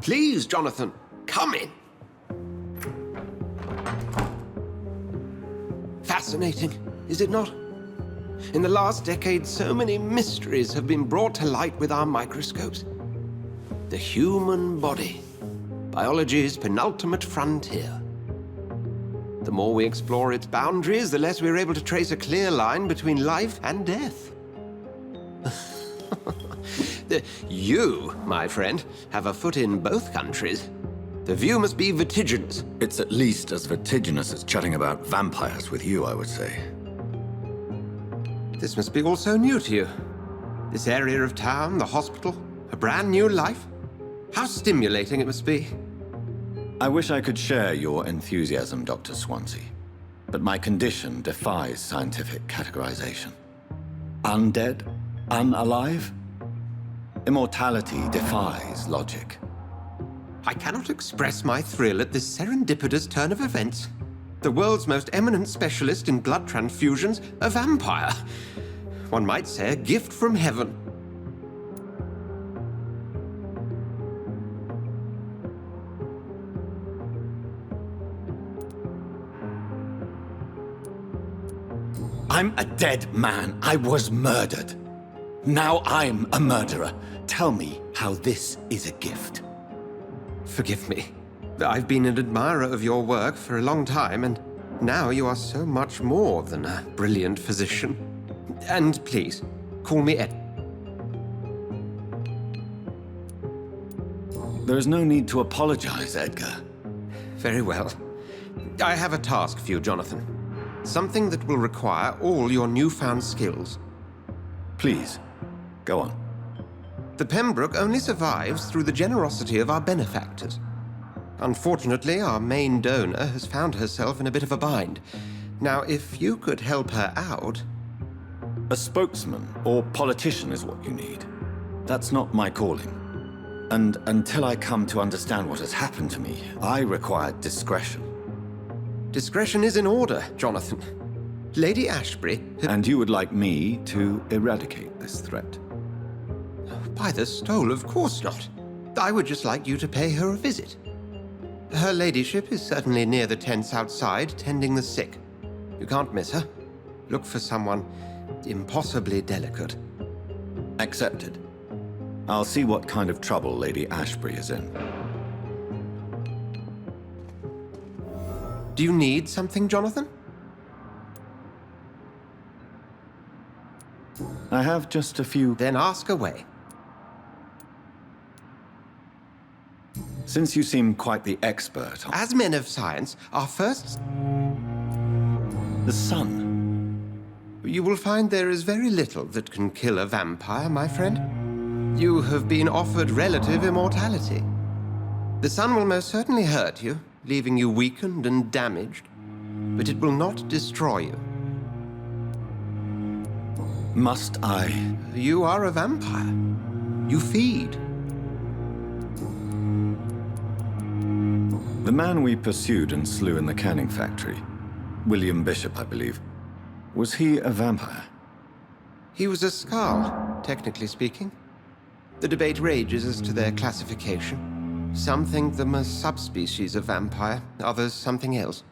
Please, Jonathan, come in. Fascinating, is it not? In the last decade, so many mysteries have been brought to light with our microscopes. The human body, biology's penultimate frontier. The more we explore its boundaries, the less we're able to trace a clear line between life and death. You, my friend, have a foot in both countries. The view must be vertiginous. It's at least as vertiginous as chatting about vampires with you, I would say. This must be all so new to you. This area of town, the hospital, a brand new life. How stimulating it must be. I wish I could share your enthusiasm, Dr. Swansea, but my condition defies scientific categorization. Undead? Unalive? Immortality defies logic. I cannot express my thrill at this serendipitous turn of events. The world's most eminent specialist in blood transfusions, a vampire. One might say a gift from heaven. I'm a dead man. I was murdered. Now I'm a murderer. Tell me how this is a gift. Forgive me. I've been an admirer of your work for a long time, and now you are so much more than a brilliant physician. And please, call me Ed. There is no need to apologize, Edgar. Very well. I have a task for you, Jonathan. Something that will require all your newfound skills. Please, go on. The Pembroke only survives through the generosity of our benefactors. Unfortunately, our main donor has found herself in a bit of a bind. Now, if you could help her out... A spokesman or politician is what you need. That's not my calling. And until I come to understand what has happened to me, I require discretion. Discretion is in order, Jonathan. Lady Ashbury... And you would like me to eradicate this threat? By the stole, of course not. I would just like you to pay her a visit. Her ladyship is certainly near the tents outside, tending the sick. You can't miss her. Look for someone impossibly delicate. Accepted. I'll see what kind of trouble Lady Ashbury is in. Do you need something, Jonathan? I have just a few... Then ask away. Since you seem quite the expert on... As men of science, our first... The sun. You will find there is very little that can kill a vampire, my friend. You have been offered relative immortality. The sun will most certainly hurt you, leaving you weakened and damaged, but it will not destroy you. Must I? You are a vampire. You feed. The man we pursued and slew in the canning factory, William Bishop, I believe, was he a vampire? He was a Skald, technically speaking. The debate rages as to their classification. Some think them a subspecies of vampire, others something else.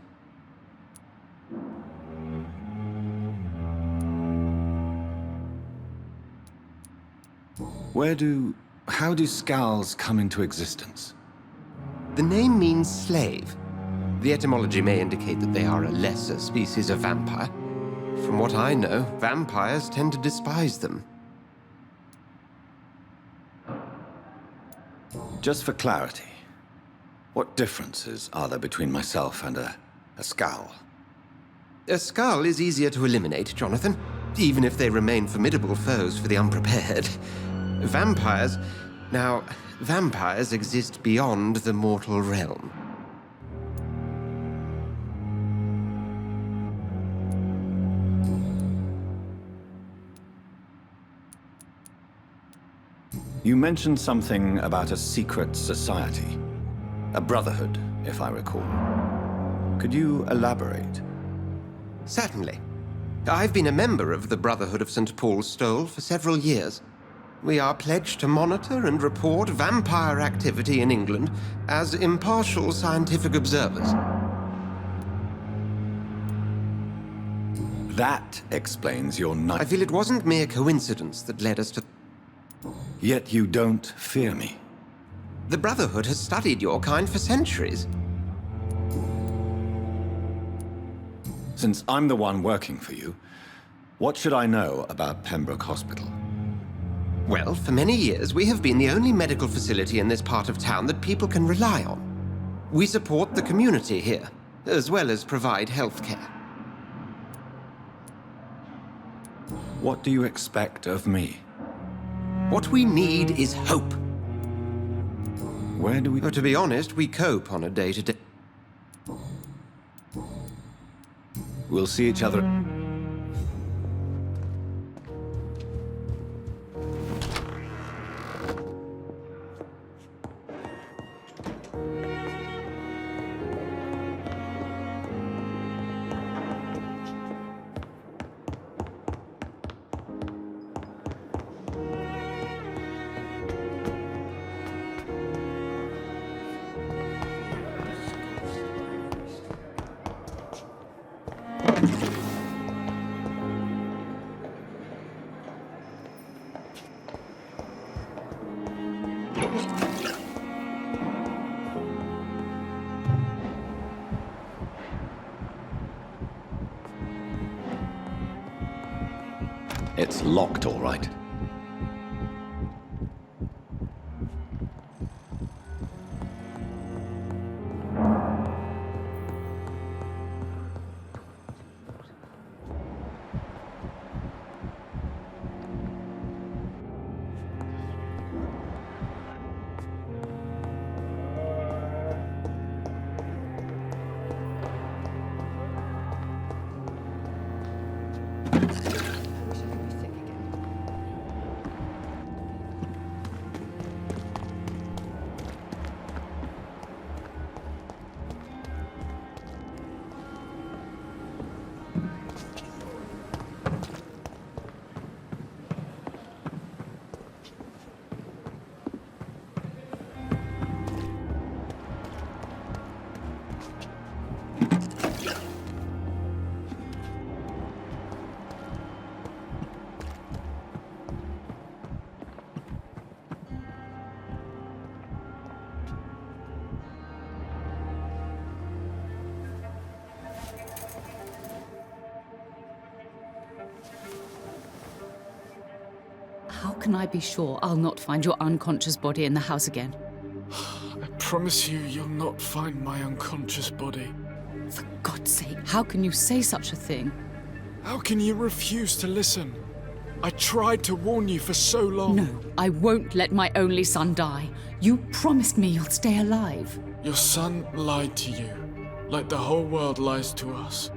How do Skalds come into existence? The name means slave. The etymology may indicate that they are a lesser species of vampire. From what I know, vampires tend to despise them. Just for clarity, what differences are there between myself and a Skald? A skull is easier to eliminate, Jonathan, even if they remain formidable foes for the unprepared. Vampires... Now, vampires exist beyond the mortal realm. You mentioned something about a secret society. A brotherhood, if I recall. Could you elaborate? Certainly. I've been a member of the Brotherhood of St. Paul's Stole for several years. We are pledged to monitor and report vampire activity in England as impartial scientific observers. That explains your I feel it wasn't mere coincidence that led us to... Yet you don't fear me. The Brotherhood has studied your kind for centuries. Since I'm the one working for you, what should I know about Pembroke Hospital? Well, for many years, we have been the only medical facility in this part of town that people can rely on. We support the community here, as well as provide health care. What do you expect of me? What we need is hope. Where do we... To be honest, we cope on a day-to-day... We'll see each other... It's locked, all right. How can I be sure I'll not find your unconscious body in the house again? I promise you, you'll not find my unconscious body. For God's sake, how can you say such a thing? How can you refuse to listen? I tried to warn you for so long. No, I won't let my only son die. You promised me you'll stay alive. Your son lied to you, like the whole world lies to us.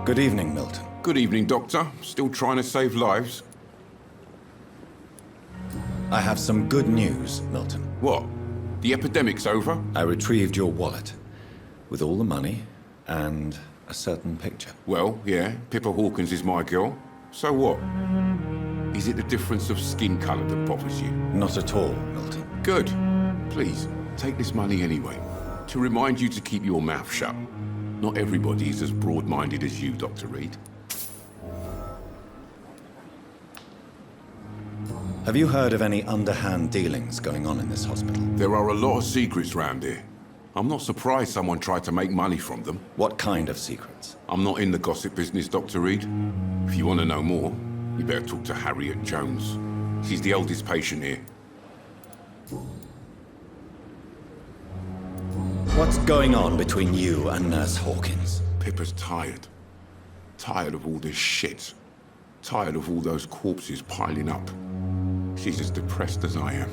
Good evening, Milton. Good evening, Doctor. Still trying to save lives? I have some good news, Milton. What? The epidemic's over? I retrieved your wallet with all the money and a certain picture. Well, yeah, Pippa Hawkins is my girl. So what? Is it the difference of skin colour that bothers you? Not at all, Milton. Good. Please, take this money anyway. To remind you to keep your mouth shut. Not everybody is as broad-minded as you, Dr. Reed. Have you heard of any underhand dealings going on in this hospital? There are a lot of secrets round here. I'm not surprised someone tried to make money from them. What kind of secrets? I'm not in the gossip business, Dr. Reed. If you want to know more, you better talk to Harriet Jones. She's the eldest patient here. What's going on between you and Nurse Hawkins? Pippa's tired. Tired of all this shit. Tired of all those corpses piling up. She's as depressed as I am.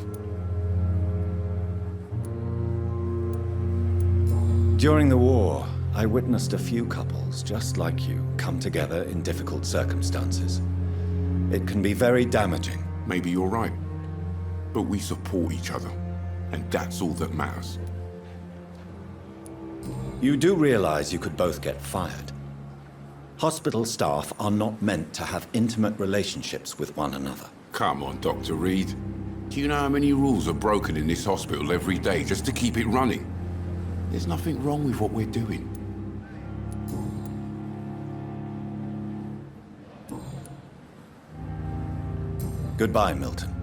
During the war, I witnessed a few couples just like you come together in difficult circumstances. It can be very damaging. Maybe you're right. But we support each other. And that's all that matters. You do realize you could both get fired. Hospital staff are not meant to have intimate relationships with one another. Come on, Dr. Reed. Do you know how many rules are broken in this hospital every day just to keep it running? There's nothing wrong with what we're doing. Goodbye, Milton.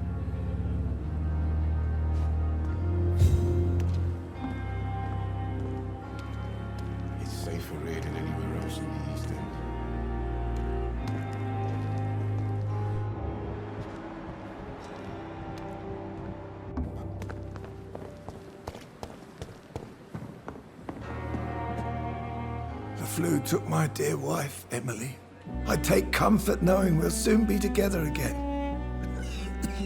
It's safer here than anywhere else in the East End. The flu took my dear wife, Emily. I take comfort knowing we'll soon be together again.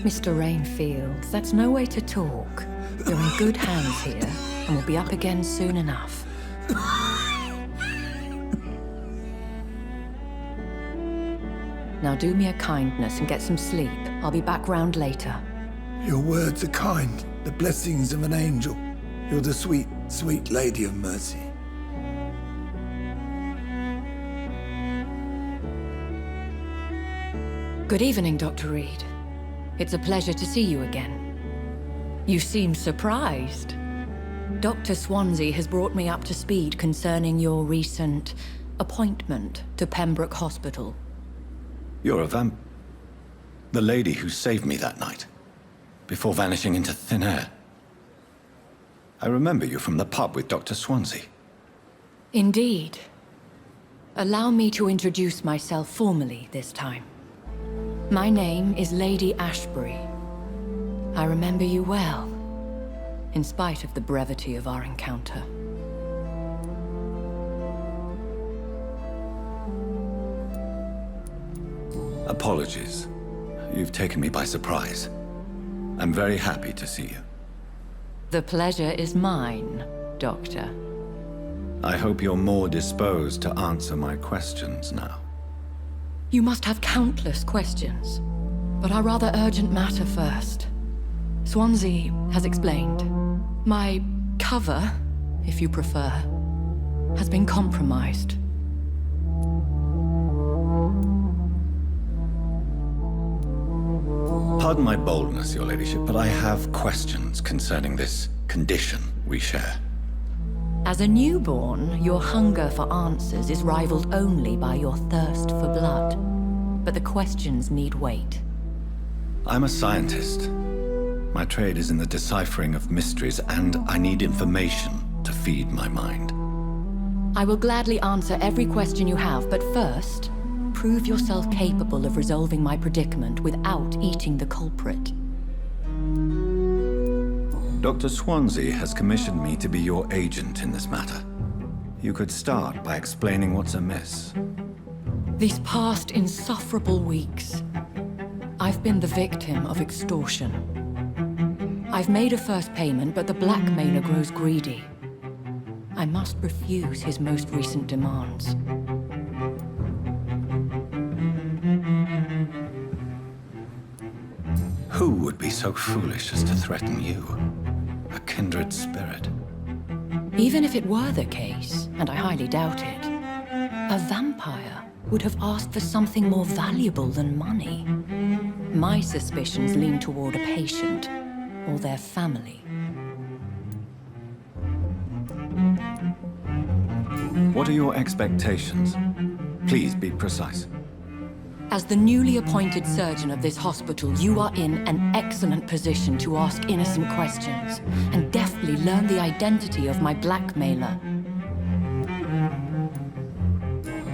Mr. Rainfield, that's no way to talk. You're in good hands here, and we'll be up again soon enough. Now do me a kindness and get some sleep. I'll be back round later. Your words are kind, the blessings of an angel. You're the sweet, sweet Lady of Mercy. Good evening, Dr. Reed. It's a pleasure to see you again. You seem surprised. Dr. Swansea has brought me up to speed concerning your recent appointment to Pembroke Hospital. You're a the lady who saved me that night, before vanishing into thin air. I remember you from the pub with Dr. Swansea. Indeed. Allow me to introduce myself formally this time. My name is Lady Ashbury. I remember you well, in spite of the brevity of our encounter. Apologies. You've taken me by surprise. I'm very happy to see you. The pleasure is mine, Doctor. I hope you're more disposed to answer my questions now. You must have countless questions, but our rather urgent matter first. Swansea has explained. My cover, if you prefer, has been compromised. Pardon my boldness, Your Ladyship, but I have questions concerning this condition we share. As a newborn, your hunger for answers is rivaled only by your thirst for blood. But the questions need wait. I'm a scientist. My trade is in the deciphering of mysteries, and I need information to feed my mind. I will gladly answer every question you have, but first, prove yourself capable of resolving my predicament without eating the culprit. Dr. Swansea has commissioned me to be your agent in this matter. You could start by explaining what's amiss. These past insufferable weeks, I've been the victim of extortion. I've made a first payment, but the blackmailer grows greedy. I must refuse his most recent demands. Who would be so foolish as to threaten you? A kindred spirit. Even if it were the case, and I highly doubt it, a vampire would have asked for something more valuable than money. My suspicions lean toward a patient or their family. What are your expectations? Please be precise. As the newly appointed surgeon of this hospital, you are in an excellent position to ask innocent questions and deftly learn the identity of my blackmailer.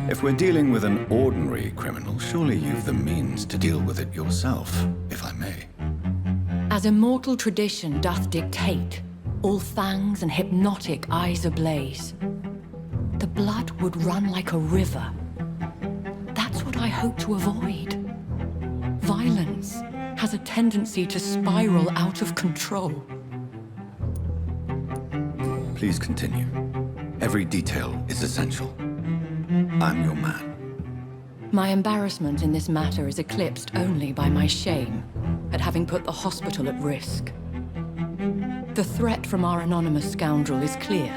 If we're dealing with an ordinary criminal, surely you've the means to deal with it yourself, if I may. As immortal tradition doth dictate, all fangs and hypnotic eyes ablaze, the blood would run like a river. That's what I hope to avoid. Violence has a tendency to spiral out of control. Please continue. Every detail is essential. I'm your man. My embarrassment in this matter is eclipsed only by my shame at having put the hospital at risk. The threat from our anonymous scoundrel is clear.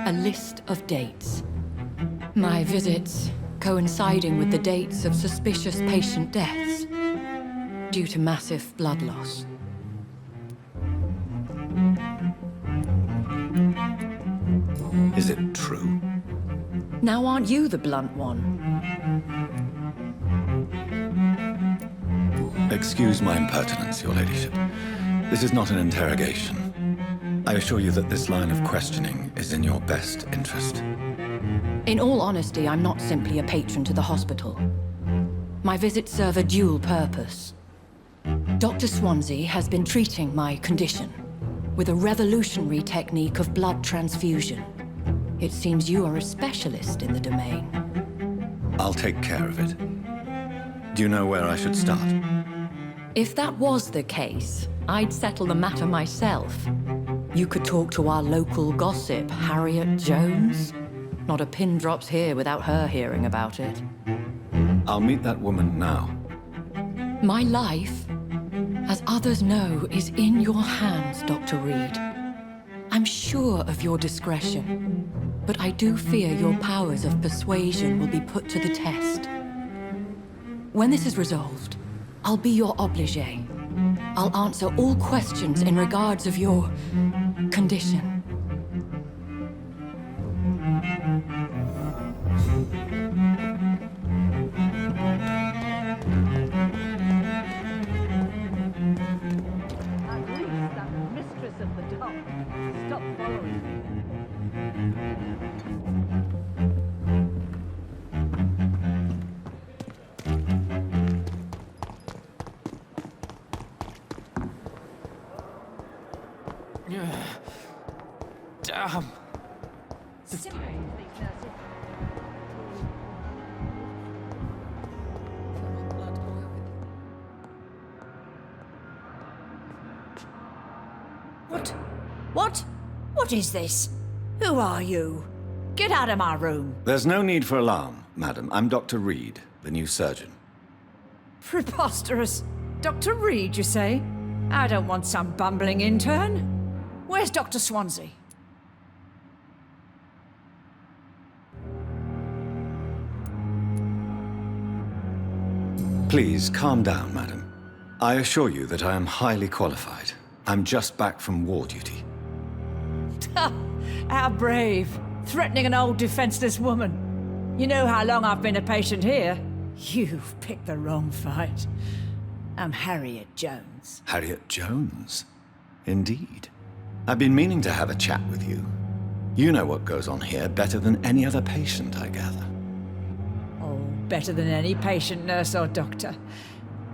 A list of dates. My visits coinciding with the dates of suspicious patient deaths due to massive blood loss. Is it true? Now aren't you the blunt one? Excuse my impertinence, Your Ladyship. This is not an interrogation. I assure you that this line of questioning is in your best interest. In all honesty, I'm not simply a patron to the hospital. My visits serve a dual purpose. Dr. Swansea has been treating my condition with a revolutionary technique of blood transfusion. It seems you are a specialist in the domain. I'll take care of it. Do you know where I should start? If that was the case, I'd settle the matter myself. You could talk to our local gossip, Harriet Jones. Not a pin drops here without her hearing about it. I'll meet that woman now. My life, as others know, is in your hands, Dr. Reed. I'm sure of your discretion, but I do fear your powers of persuasion will be put to the test. When this is resolved, I'll be your obligé. I'll answer all questions in regards of your condition. Damn. What is this? Who are you? Get out of my room. There's no need for alarm, madam. I'm Dr. Reed, the new surgeon. Preposterous. Dr. Reed, you say? I don't want some bumbling intern. Where's Dr. Swansea? Please, calm down, madam. I assure you that I am highly qualified. I'm just back from war duty. How brave. Threatening an old defenseless woman. You know how long I've been a patient here? You've picked the wrong fight. I'm Harriet Jones. Harriet Jones? Indeed. I've been meaning to have a chat with you. You know what goes on here better than any other patient, I gather. Oh, better than any patient, nurse or doctor.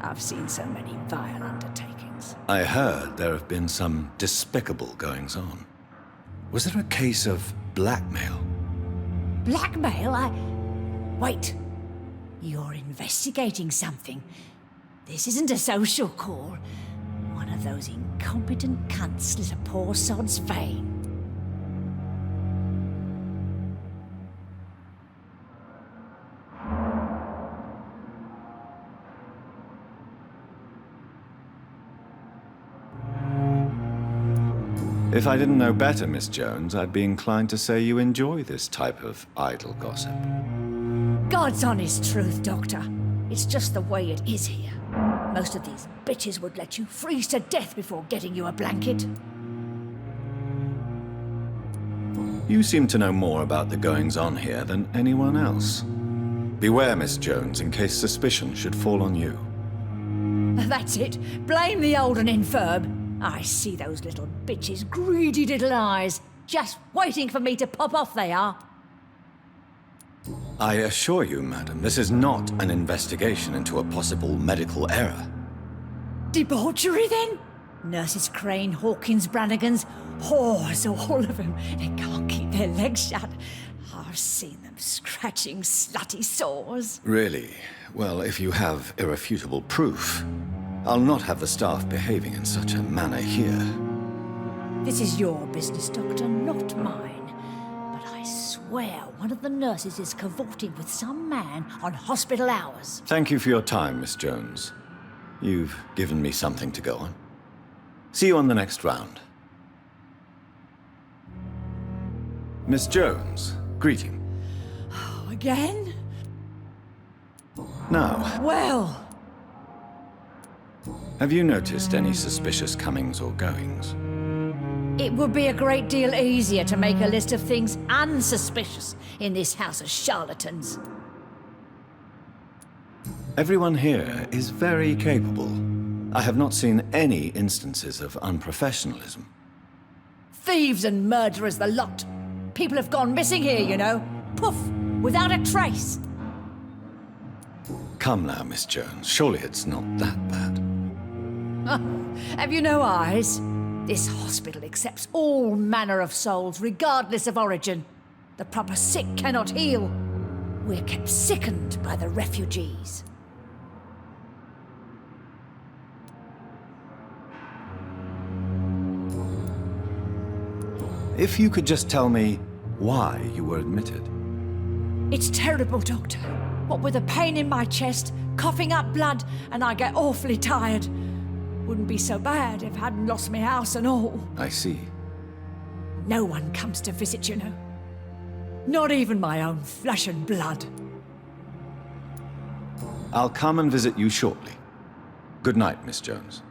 I've seen so many vile undertakings. I heard there have been some despicable goings-on. Was there a case of blackmail? Blackmail? Wait. You're investigating something. This isn't a social call. One of those incompetent cunts slit a poor sod's vein. If I didn't know better, Miss Jones, I'd be inclined to say you enjoy this type of idle gossip. God's honest truth, Doctor. It's just the way it is here. Most of these bitches would let you freeze to death before getting you a blanket. You seem to know more about the goings-on here than anyone else. Beware, Miss Jones, in case suspicion should fall on you. That's it. Blame the old and infirm. I see those little bitches' greedy little eyes. Just waiting for me to pop off they are. I assure you, madam, this is not an investigation into a possible medical error. Debauchery, then? Nurses Crane, Hawkins, Brannigans, whores, all of them. They can't keep their legs shut. I've seen them scratching slutty sores. Really? Well, if you have irrefutable proof, I'll not have the staff behaving in such a manner here. This is your business, Doctor, not mine. But I swear swear one of the nurses is cavorting with some man on hospital hours. Thank you for your time, Miss Jones. You've given me something to go on. See you on the next round. Miss Jones, greeting. Oh, again? Now, Well, have you noticed any suspicious comings or goings? it would be a great deal easier to make a list of things unsuspicious in this house of charlatans. Everyone here is very capable. I have not seen any instances of unprofessionalism. Thieves and murderers, the lot. People have gone missing here, you know. Poof, without a trace. Come now, Miss Jones. Surely it's not that bad. Have you no eyes? This hospital accepts all manner of souls, regardless of origin. The proper sick cannot heal. We're kept sickened by the refugees. If you could just tell me why you were admitted. It's terrible, Doctor. What with a pain in my chest, coughing up blood, and I get awfully tired. Wouldn't be so bad if I hadn't lost my house and all. I see. No one comes to visit, you know. Not even my own flesh and blood. I'll come and visit you shortly. Good night, Miss Jones.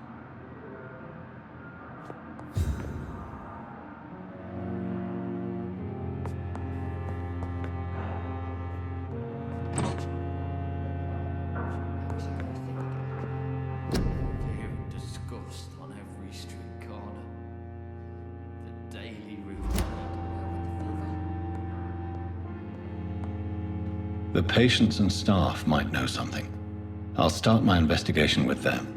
The patients and staff might know something. I'll start my investigation with them.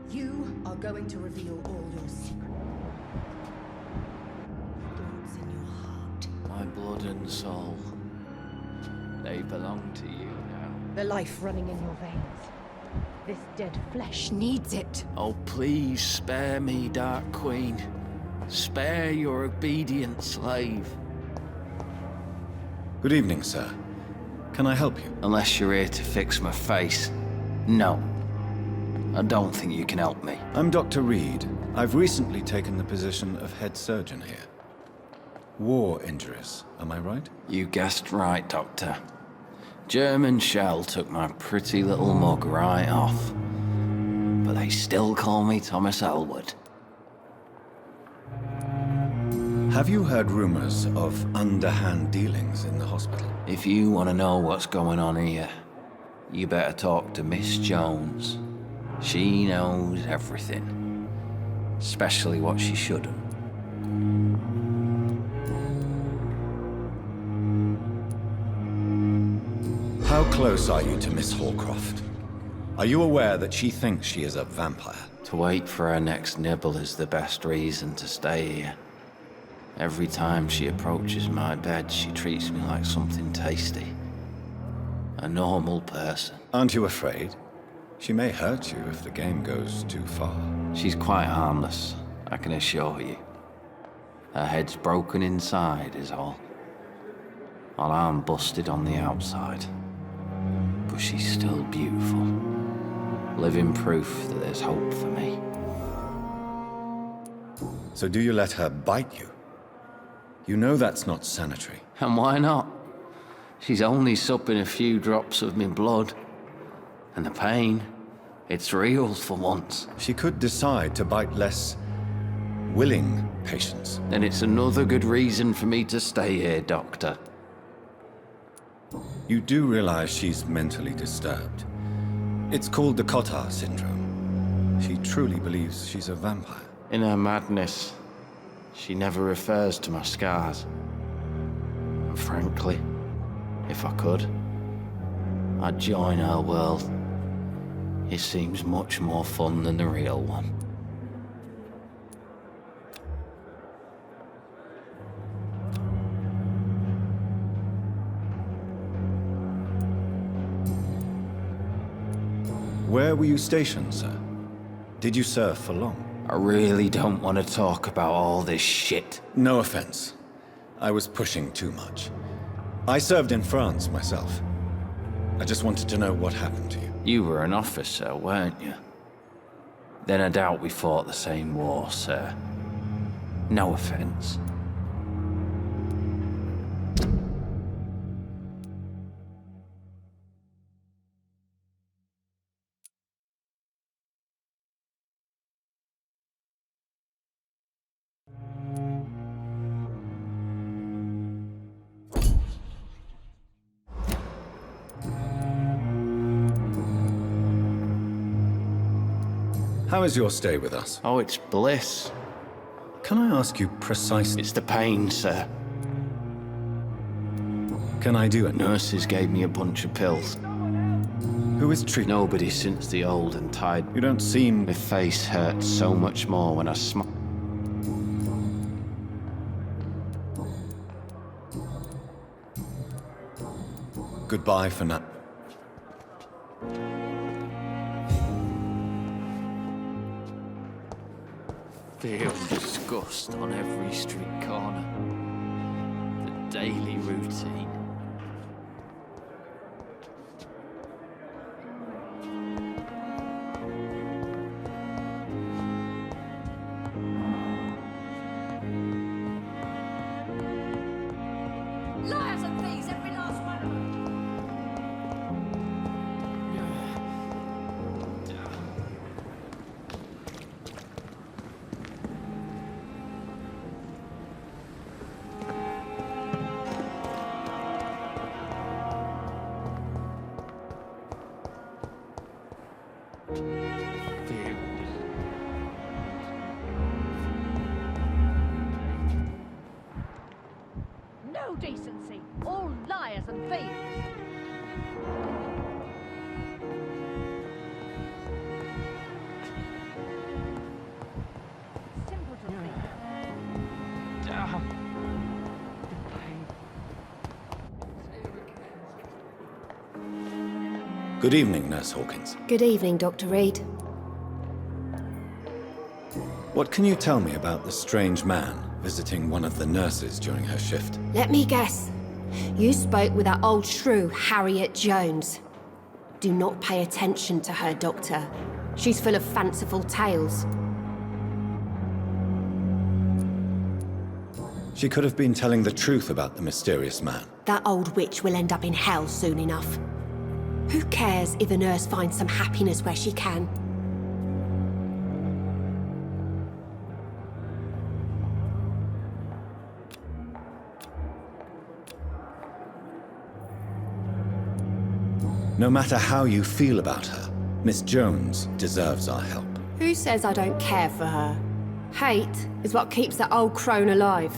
You are going to reveal all your secrets. Thoughts in your heart. My blood and soul. They belong to you now. The life running in your veins. This dead flesh needs it. Oh, please spare me, Dark Queen. Spare your obedient slave. Good evening, sir. Can I help you? Unless you're here to fix my face. No. I don't think you can help me. I'm Dr. Reed. I've recently taken the position of head surgeon here. War injuries, am I right? You guessed right, Doctor. German shell took my pretty little mug right off. But they still call me Thomas Elwood. Have you heard rumors of underhand dealings in the hospital? If you want to know what's going on here, you better talk to Miss Jones. She knows everything. Especially what she shouldn't. How close are you to Miss Hallcroft? Are you aware that she thinks she is a vampire? To wait for her next nibble is the best reason to stay here. Every time she approaches my bed, she treats me like something tasty. A normal person. Aren't you afraid? She may hurt you if the game goes too far. She's quite harmless, I can assure you. Her head's broken inside is all. While I'm busted on the outside. But she's still beautiful. Living proof that there's hope for me. So do you let her bite you? You know that's not sanitary. And why not? She's only supping a few drops of me blood. And the pain, it's real for once. She could decide to bite less willing patients. Then it's another good reason for me to stay here, Doctor. You do realize she's mentally disturbed. It's called the Cotard syndrome. She truly believes she's a vampire. In her madness, she never refers to my scars. And frankly, if I could, I'd join her world. It seems much more fun than the real one. Where were you stationed, sir? Did you serve for long? I really don't want to talk about all this shit. No offense. I was pushing too much. I served in France myself. I just wanted to know what happened to you. You were an officer, weren't you? Then I doubt we fought the same war, sir. No offense. How is your stay with us? Oh, it's bliss. Can I ask you precisely? It's the pain, sir. Can I do it? Nurses gave me a bunch of pills. Who is treating? Nobody since the old and tired. You don't seem... My face hurts so much more when I smile. Goodbye for now. Feel disgust on every street corner. The daily routine. Liars and thieves, every last one of them. No decency. All liars and thieves. Simpletons. Good evening, Nurse Hawkins. Good evening, Dr. Reed. What can you tell me about the strange man visiting one of the nurses during her shift? Let me guess. You spoke with that old shrew, Harriet Jones. Do not pay attention to her, Doctor. She's full of fanciful tales. She could have been telling the truth about the mysterious man. That old witch will end up in hell soon enough. Who cares if a nurse finds some happiness where she can? No matter how you feel about her, Miss Jones deserves our help. Who says I don't care for her? Hate is what keeps that old crone alive.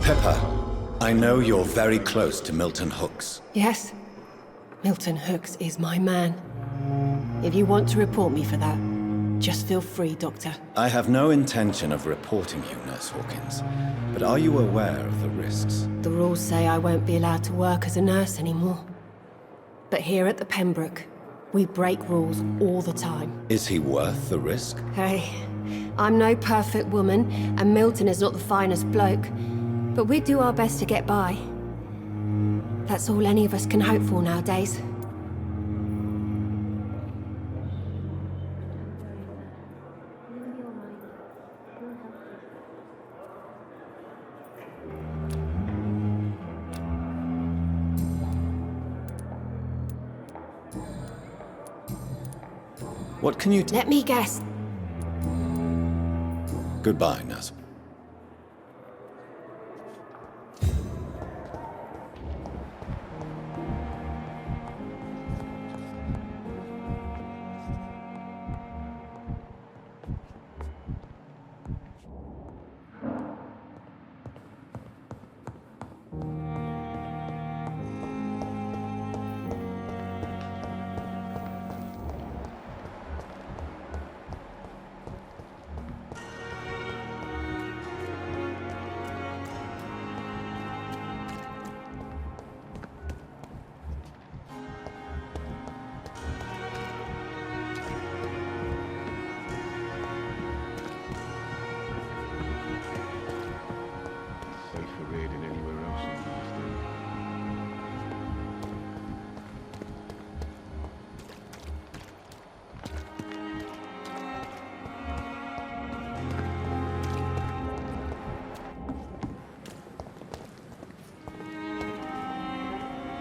Pepper, I know you're very close to Milton Hooks. Yes, Milton Hooks is my man. If you want to report me for that, just feel free, Doctor. I have no intention of reporting you, Nurse Hawkins, but are you aware of the risks? The rules say I won't be allowed to work as a nurse anymore. But here at the Pembroke, we break rules all the time. Is he worth the risk? Hey, I'm no perfect woman, and Milton is not the finest bloke. But we do our best to get by. That's all any of us can hope for nowadays. What can you... Let me guess. Goodbye, Nurse.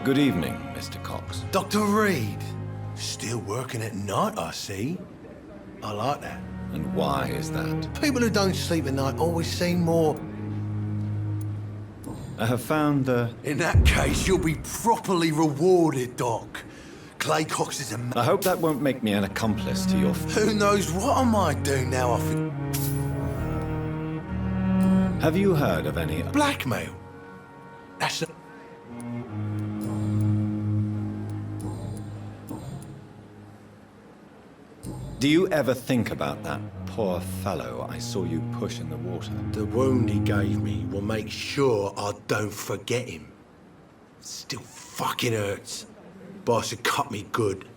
Good evening, Mr. Cox. Dr. Reed. Still working at night, I see. I like that. And why is that? People who don't sleep at night always seem more... I have found the... In that case, you'll be properly rewarded, Doc. Clay Cox is a... I hope that won't make me an accomplice to your... Who knows what I might do now, Have you heard of any... Blackmail? That's a... Do you ever think about that poor fellow I saw you push in the water? The wound he gave me will make sure I don't forget him. Still fucking hurts. Boss had cut me good.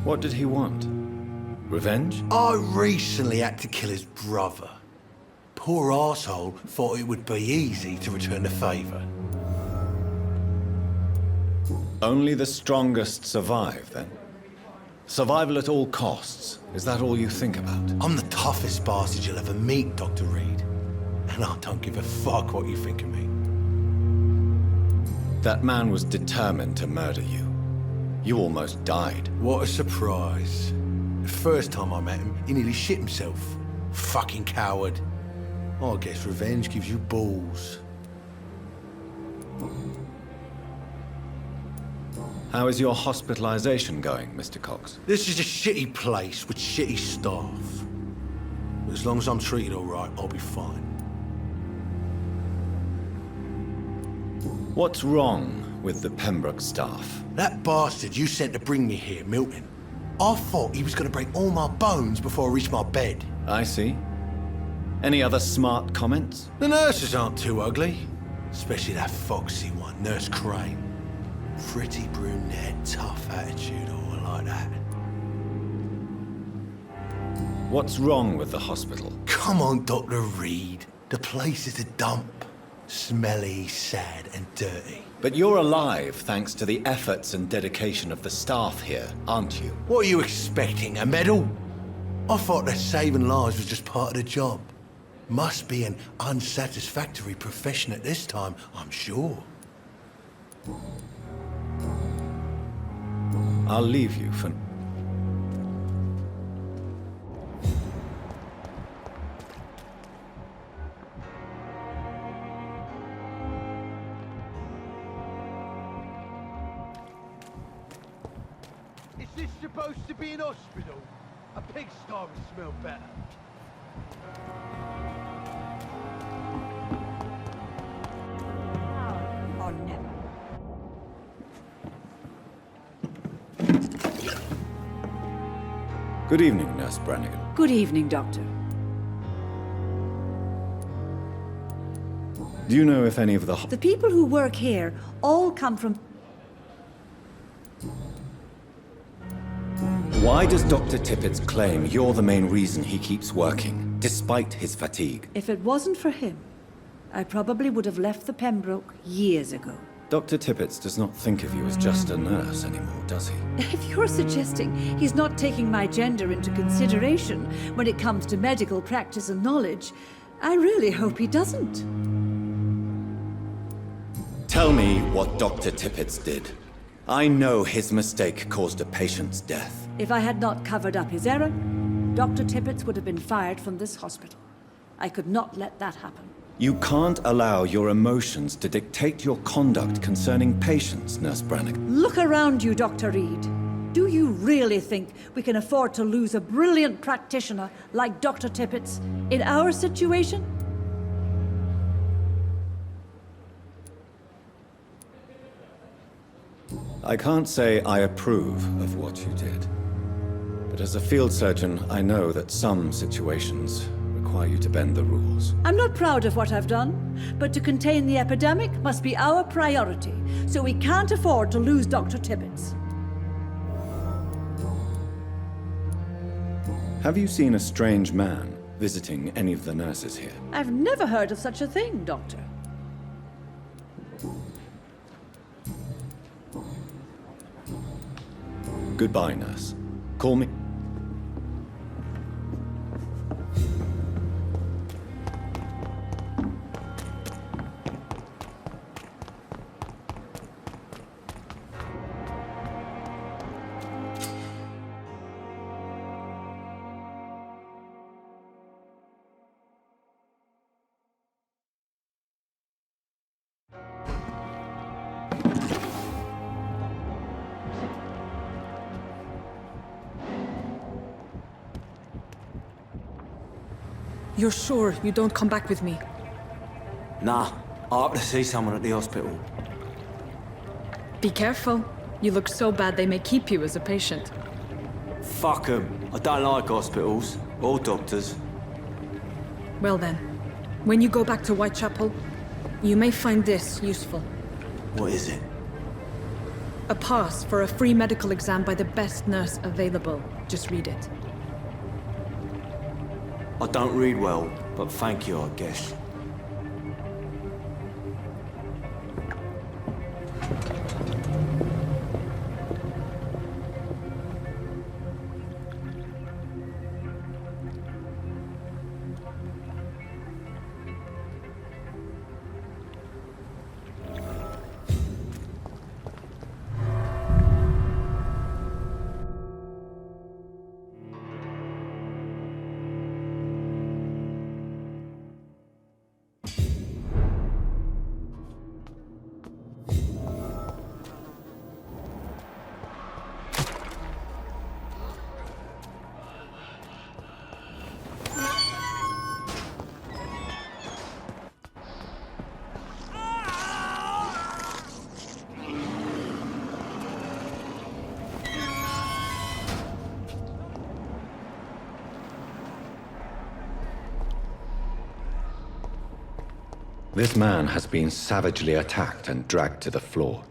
What did he want? Revenge? I recently had to kill his brother. Poor arsehole thought it would be easy to return the favour. Only the strongest survive, then? Survival at all costs. Is that all you think about? I'm the toughest bastard you'll ever meet, Dr. Reed. And I don't give a fuck what you think of me. That man was determined to murder you. You almost died. What a surprise. The first time I met him, he nearly shit himself. Fucking coward. I guess revenge gives you balls. How is your hospitalization going, Mr. Cox? This is a shitty place with shitty staff. But as long as I'm treated all right, I'll be fine. What's wrong with the Pembroke staff? That bastard you sent to bring me here, Milton. I thought he was going to break all my bones before I reached my bed. I see. Any other smart comments? The nurses aren't too ugly. Especially that foxy one, Nurse Crane. Pretty brunette, tough attitude, oh, I like that. What's wrong with the hospital? Come on, Dr. Reed. The place is a dump. Smelly, sad, and dirty. But you're alive thanks to the efforts and dedication of the staff here, aren't you? What are you expecting, a medal? I thought that saving lives was just part of the job. Must be an unsatisfactory profession at this time, I'm sure. I'll leave you for... Is this supposed to be an hospital? A pigsty would smell better. Or never. Good evening, Nurse Brannigan. Good evening, Doctor. Do you know if any of the... The people who work here all come from... Why does Dr. Tippett claim you're the main reason he keeps working, despite his fatigue? If it wasn't for him, I probably would have left the Pembroke years ago. Dr. Tippett does not think of you as just a nurse anymore, does he? If you're suggesting he's not taking my gender into consideration when it comes to medical practice and knowledge, I really hope he doesn't. Tell me what Dr. Tippett did. I know his mistake caused a patient's death. If I had not covered up his error, Dr. Tippett would have been fired from this hospital. I could not let that happen. You can't allow your emotions to dictate your conduct concerning patients, Nurse Brannigan. Look around you, Dr. Reed. Do you really think we can afford to lose a brilliant practitioner like Dr. Tippett in our situation? I can't say I approve of what you did. But as a field surgeon, I know that some situations require you to bend the rules. I'm not proud of what I've done, but to contain the epidemic must be our priority, so we can't afford to lose Dr. Tippett. Have you seen a strange man visiting any of the nurses here? I've never heard of such a thing, Doctor. Goodbye, nurse. Call me. You're sure you don't come back with me? Nah, I have to see someone at the hospital. Be careful. You look so bad they may keep you as a patient. Fuck 'em. I don't like hospitals. Or doctors. Well then, when you go back to Whitechapel, you may find this useful. What is it? A pass for a free medical exam by the best nurse available. Just read it. I don't read well, but thank you, I guess. This man has been savagely attacked and dragged to the floor.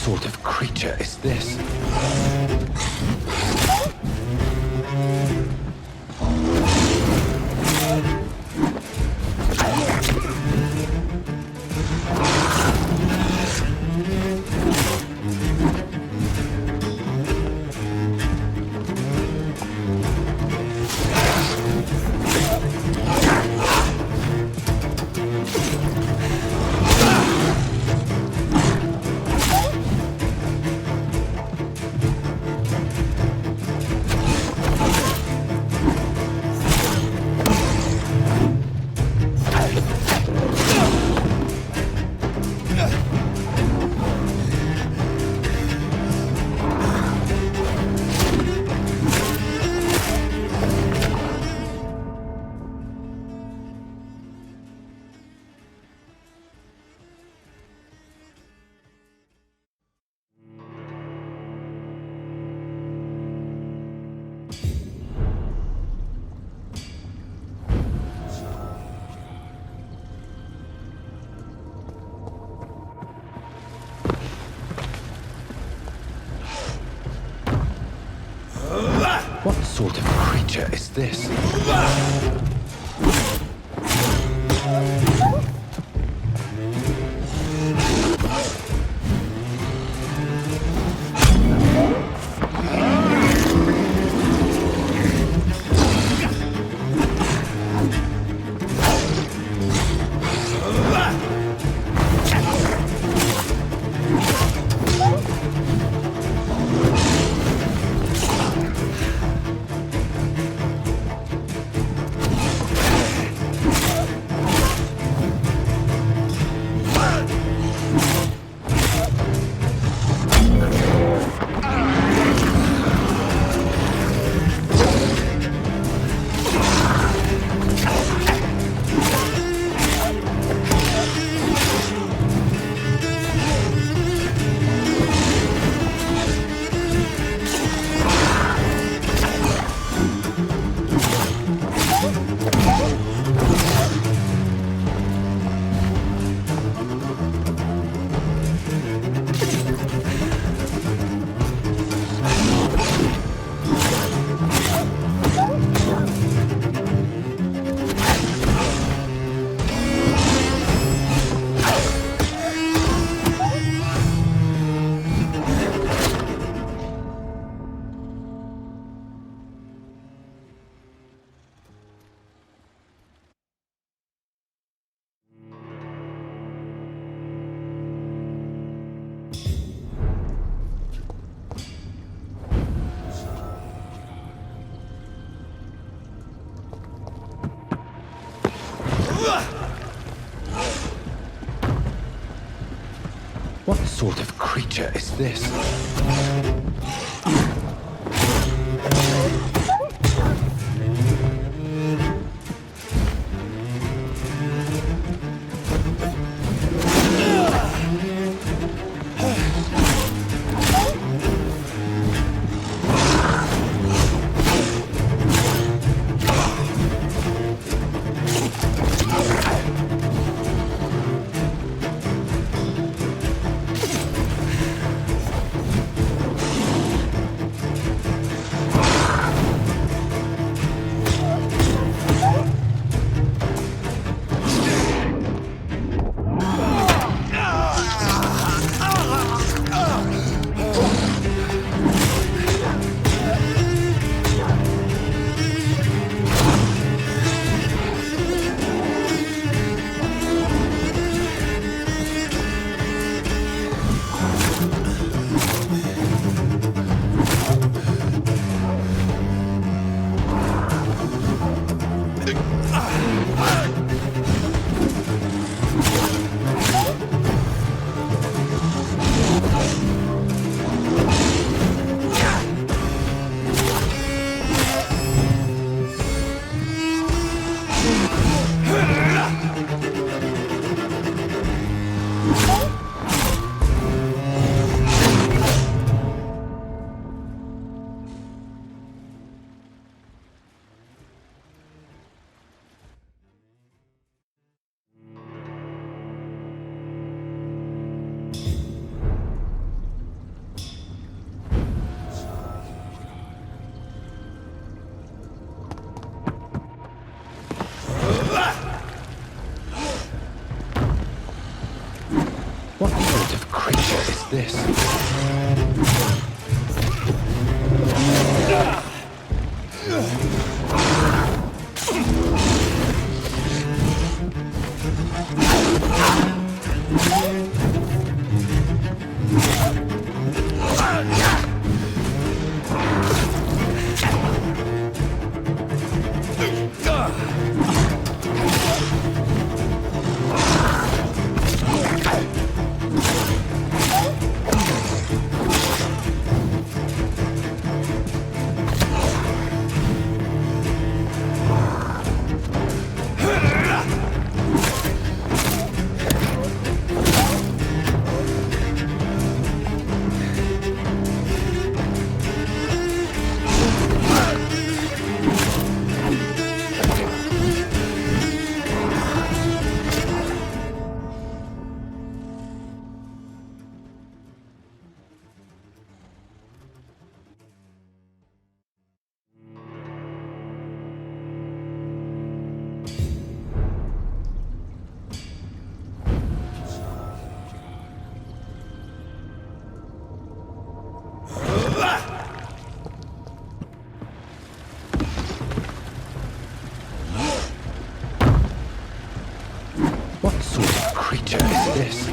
sort of creature is this? What sort of creature is this? What sort of creature is this? this? What sort of creature is this?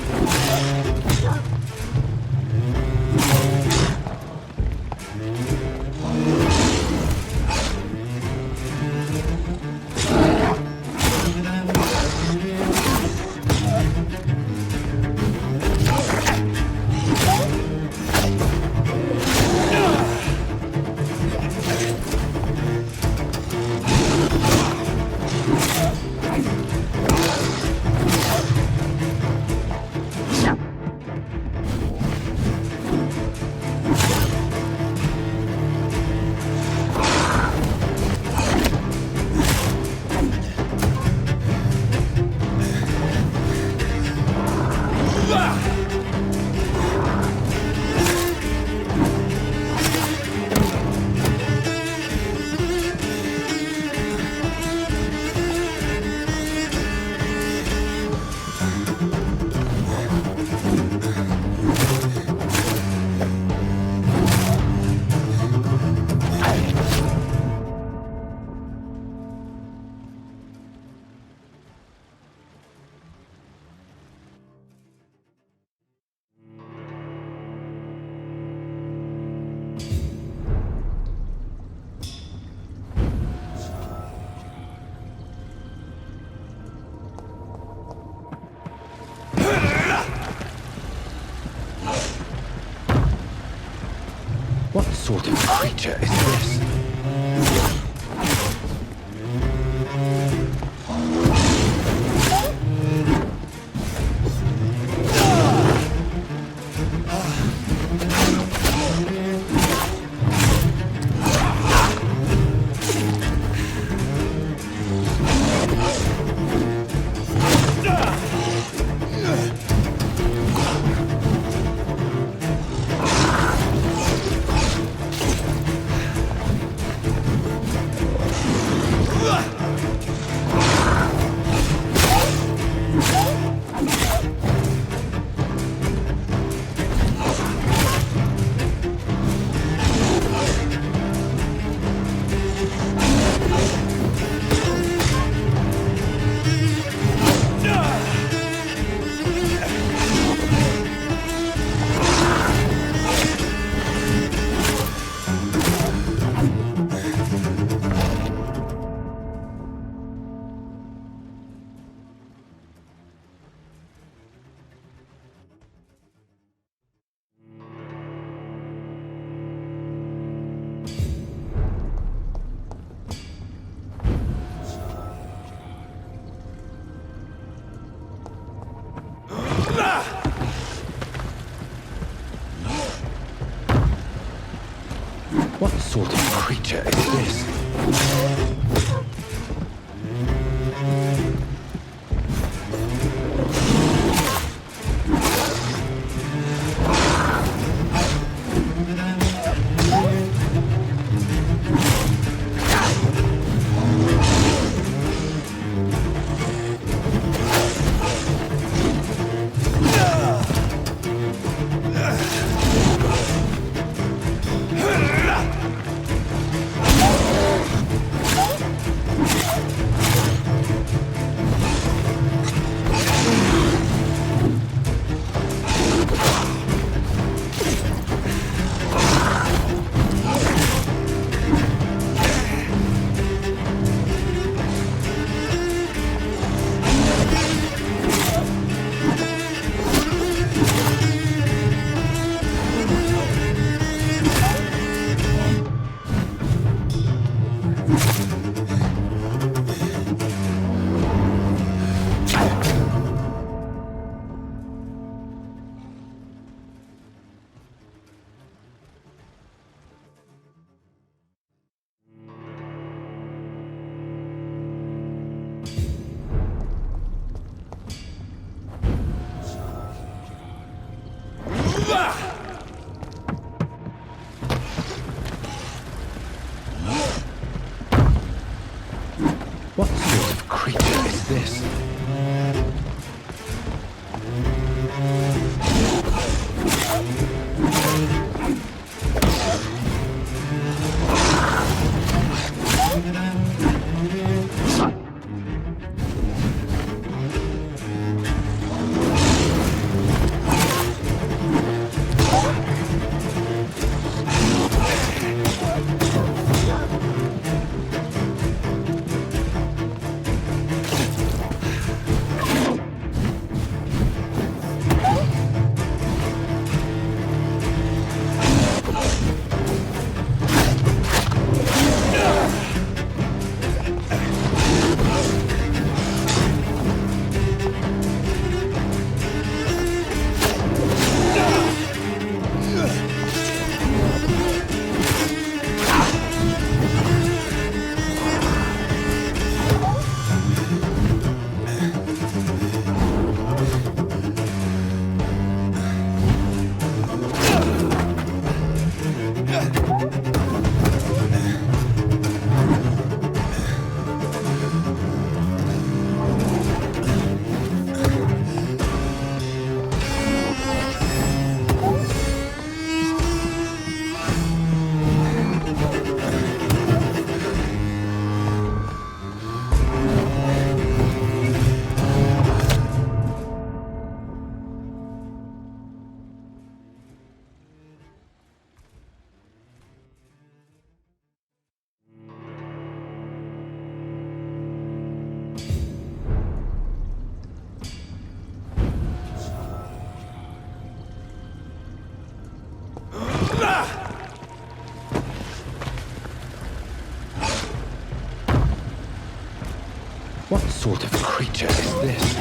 What sort of creature is this? What sort of creature is this? What sort of creature is this? What sort of creature is this?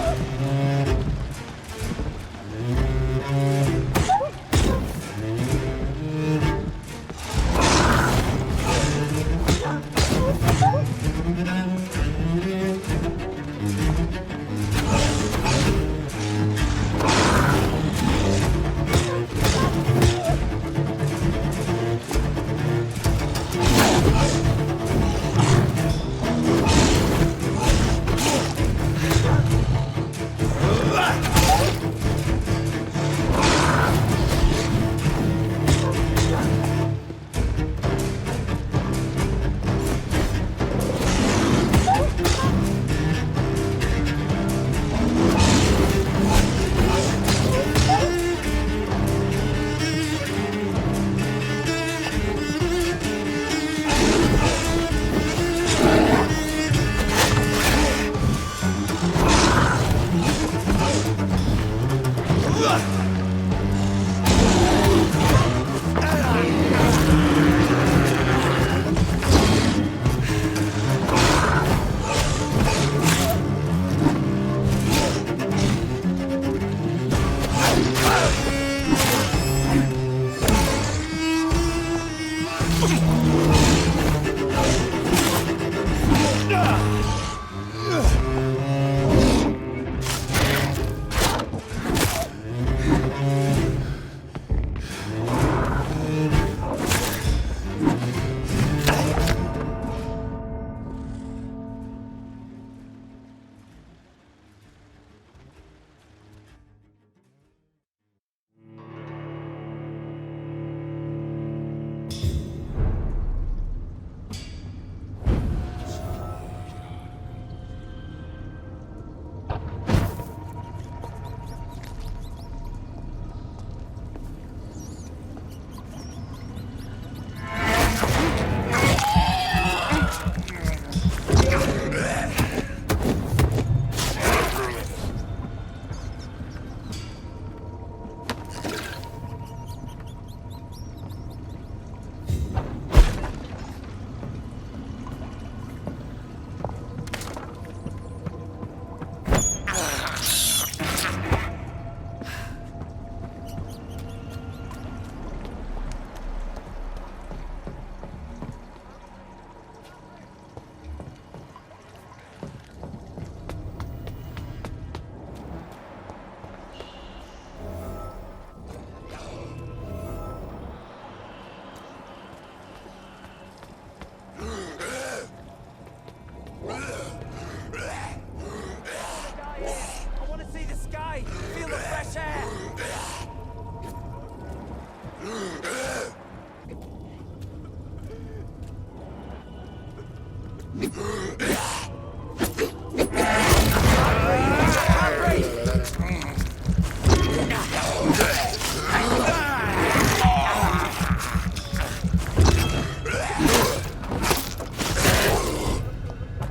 I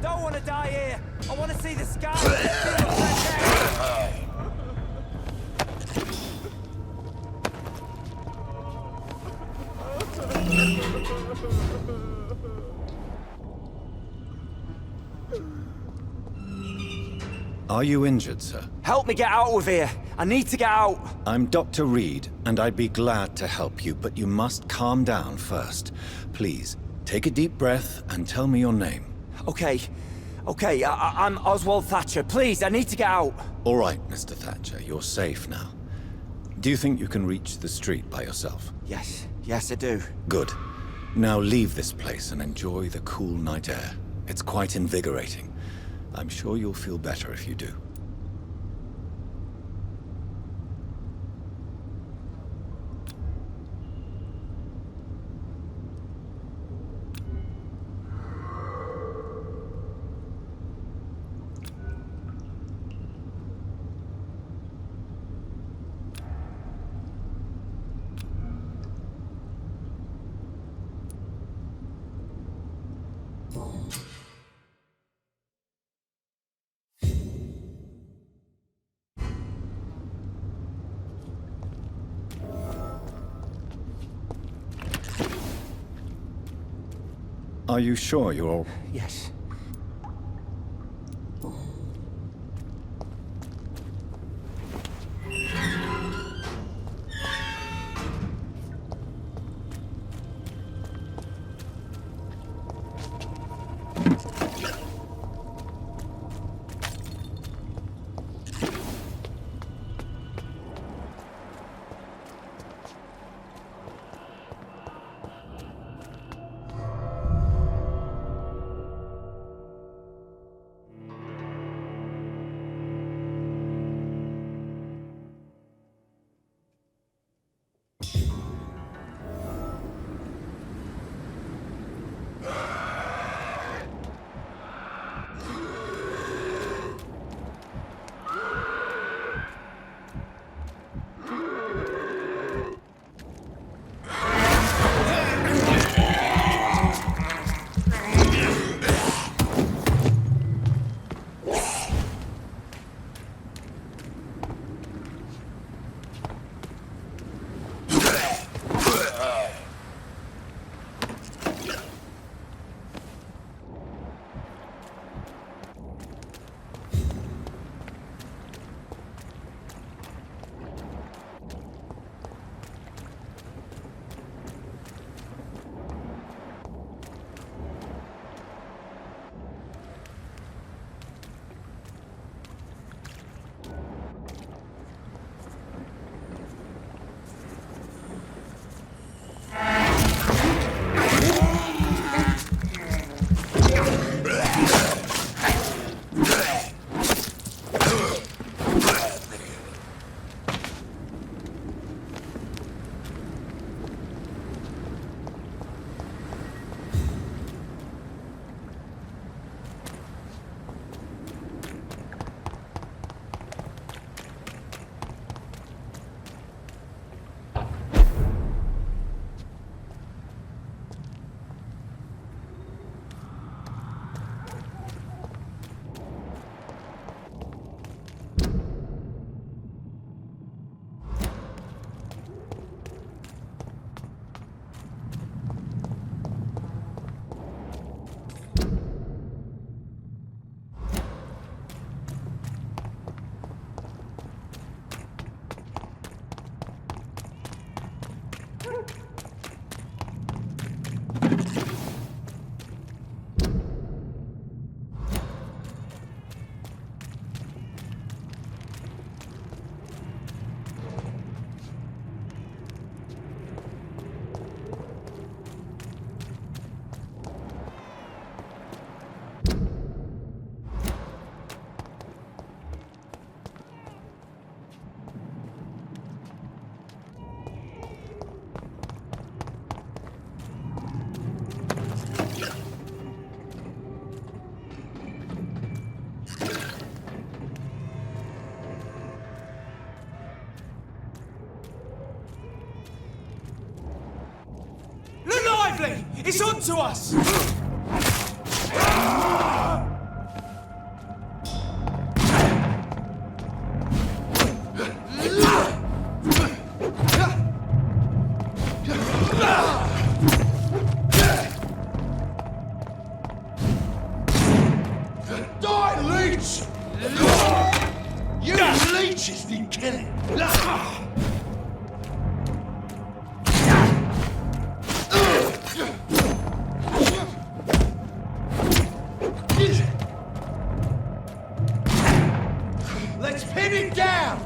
don't want to die here. I want to see the sky. Are you injured, sir? Help me get out of here. I need to get out. I'm Dr. Reed, and I'd be glad to help you, but you must calm down first. Please, take a deep breath and tell me your name. Okay. I'm Oswald Thatcher. Please, I need to get out. All right, Mr. Thatcher, you're safe now. Do you think you can reach the street by yourself? Yes, I do. Good. Now leave this place and enjoy the cool night air. It's quite invigorating. I'm sure you'll feel better if you do. Are you sure you're all... Yes. It's on to us! Die, leech! You leeches didn't kill him. Let's pin it down!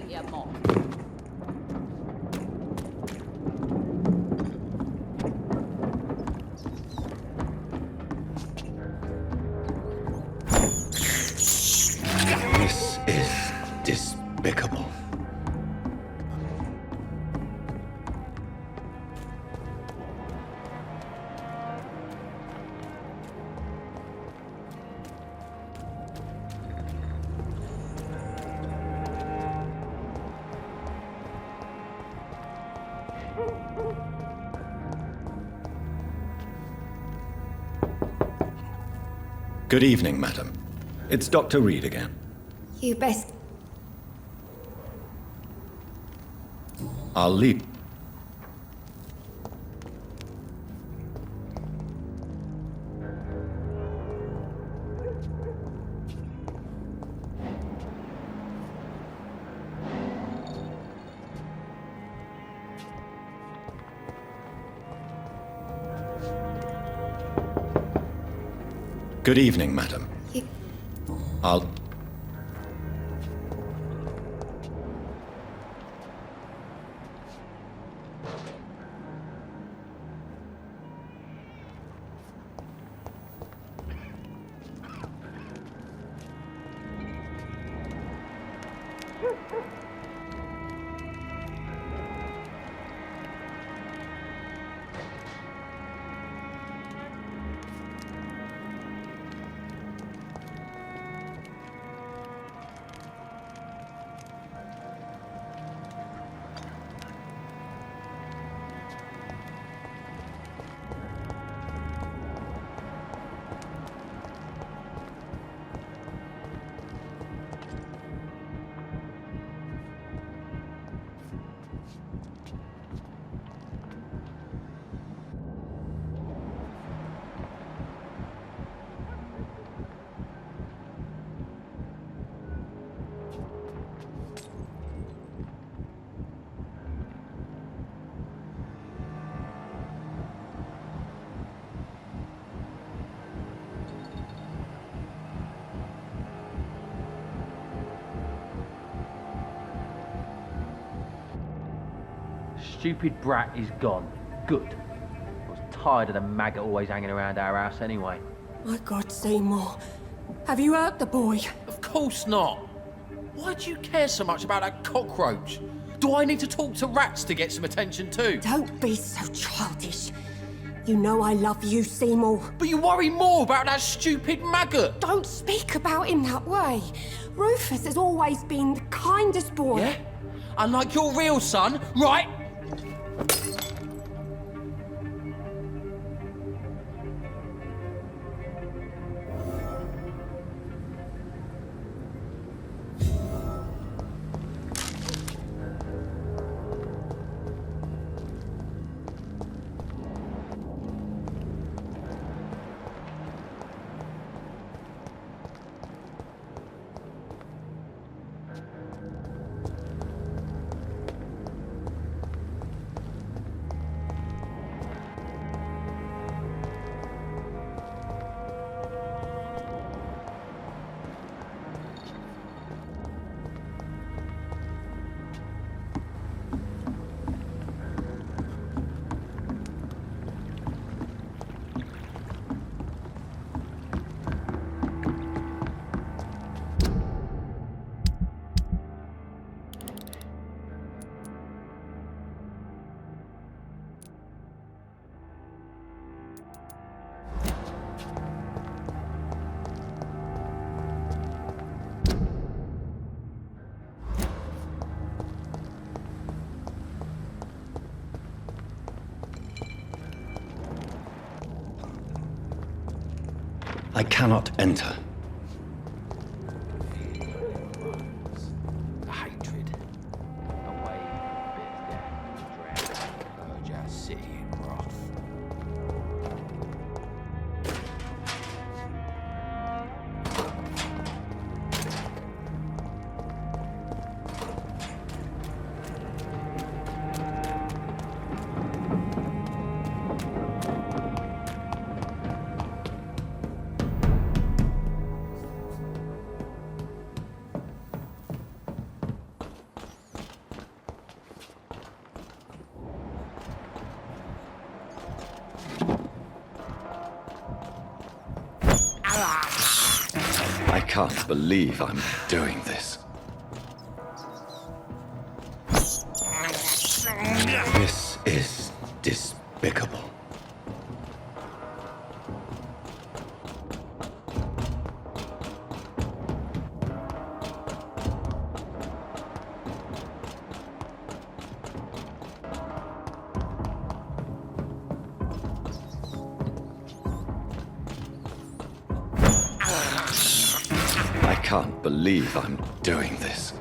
you mock. This is despicable. Good evening, madam. It's Dr. Reed again. You best... I'll leave. Good evening, madam. I'll... Stupid brat is gone. Good. I was tired of the maggot always hanging around our house anyway. My God, Seymour. Have you hurt the boy? Of course not. Why do you care so much about that cockroach? Do I need to talk to rats to get some attention too? Don't be so childish. You know I love you, Seymour. But you worry more about that stupid maggot. Don't speak about him that way. Rufus has always been the kindest boy. Yeah? Unlike your real son, right? I cannot enter. The hatred. Away with death, dread, urge our city in wrath. can't believe I'm doing this. This is despicable. I can't believe I'm doing this.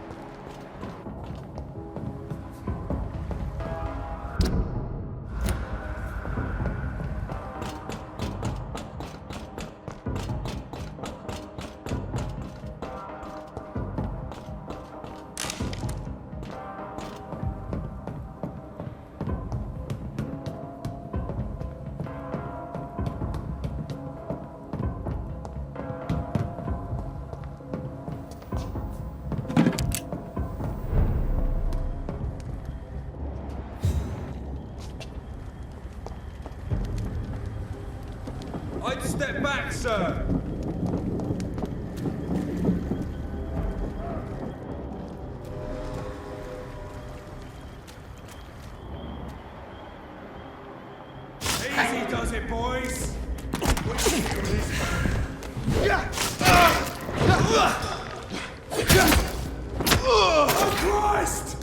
I'd step back, sir! Easy does it, boys! Oh, Christ!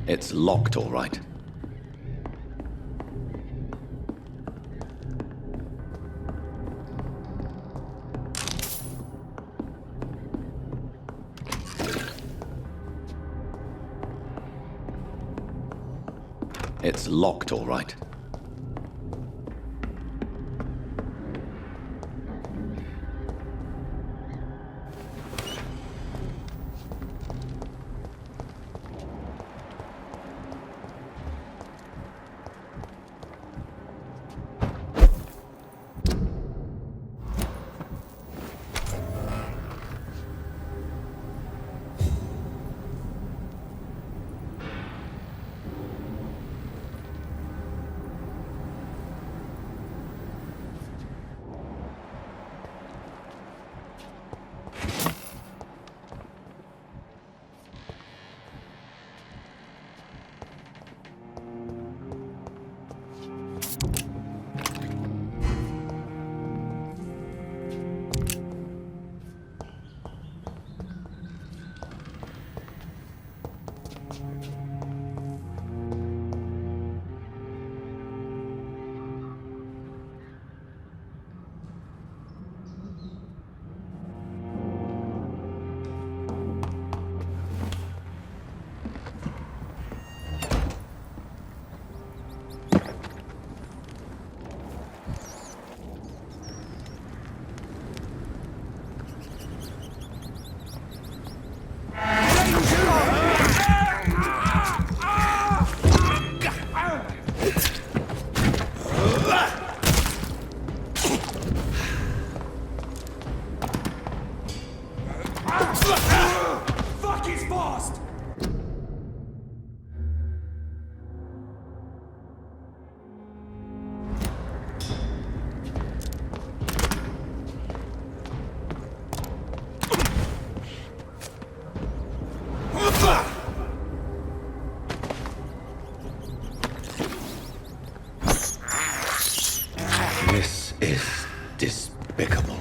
It's locked, all right. It's locked, all right. Fuck, he's fast! This is despicable.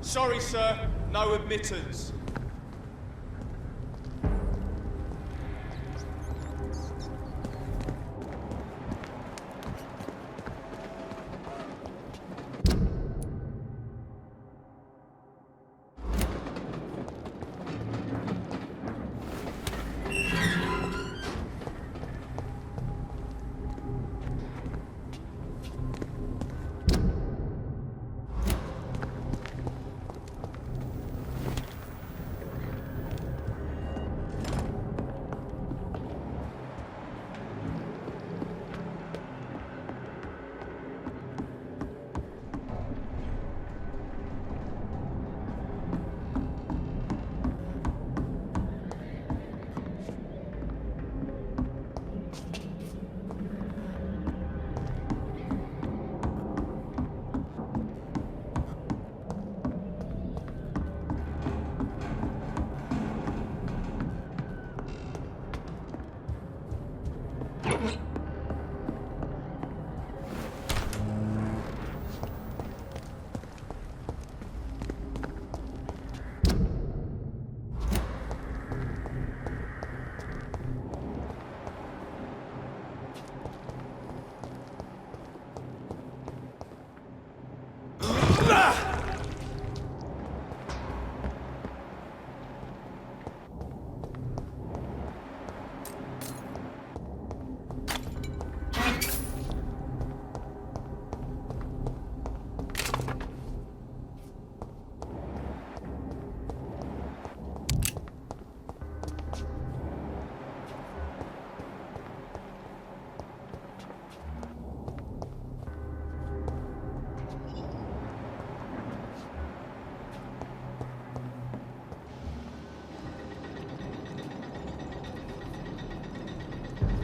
Sorry, sir. No admittance.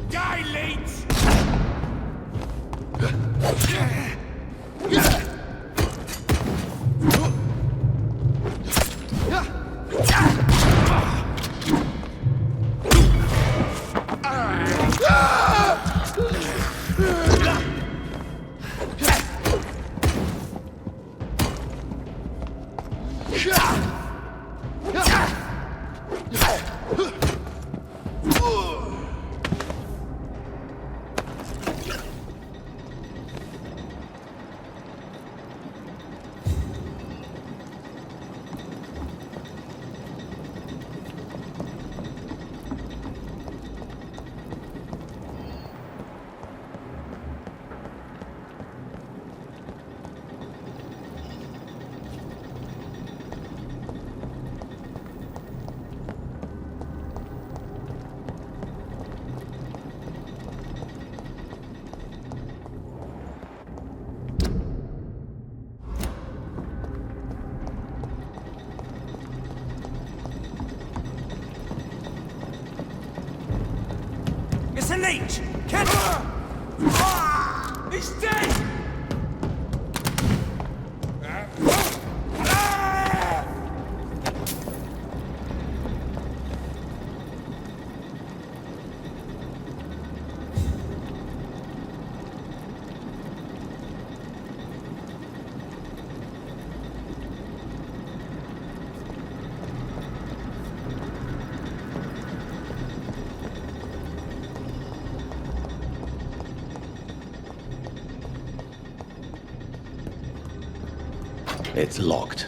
Die, Leeds! It's a leech! Catch him! He's dead! It's locked.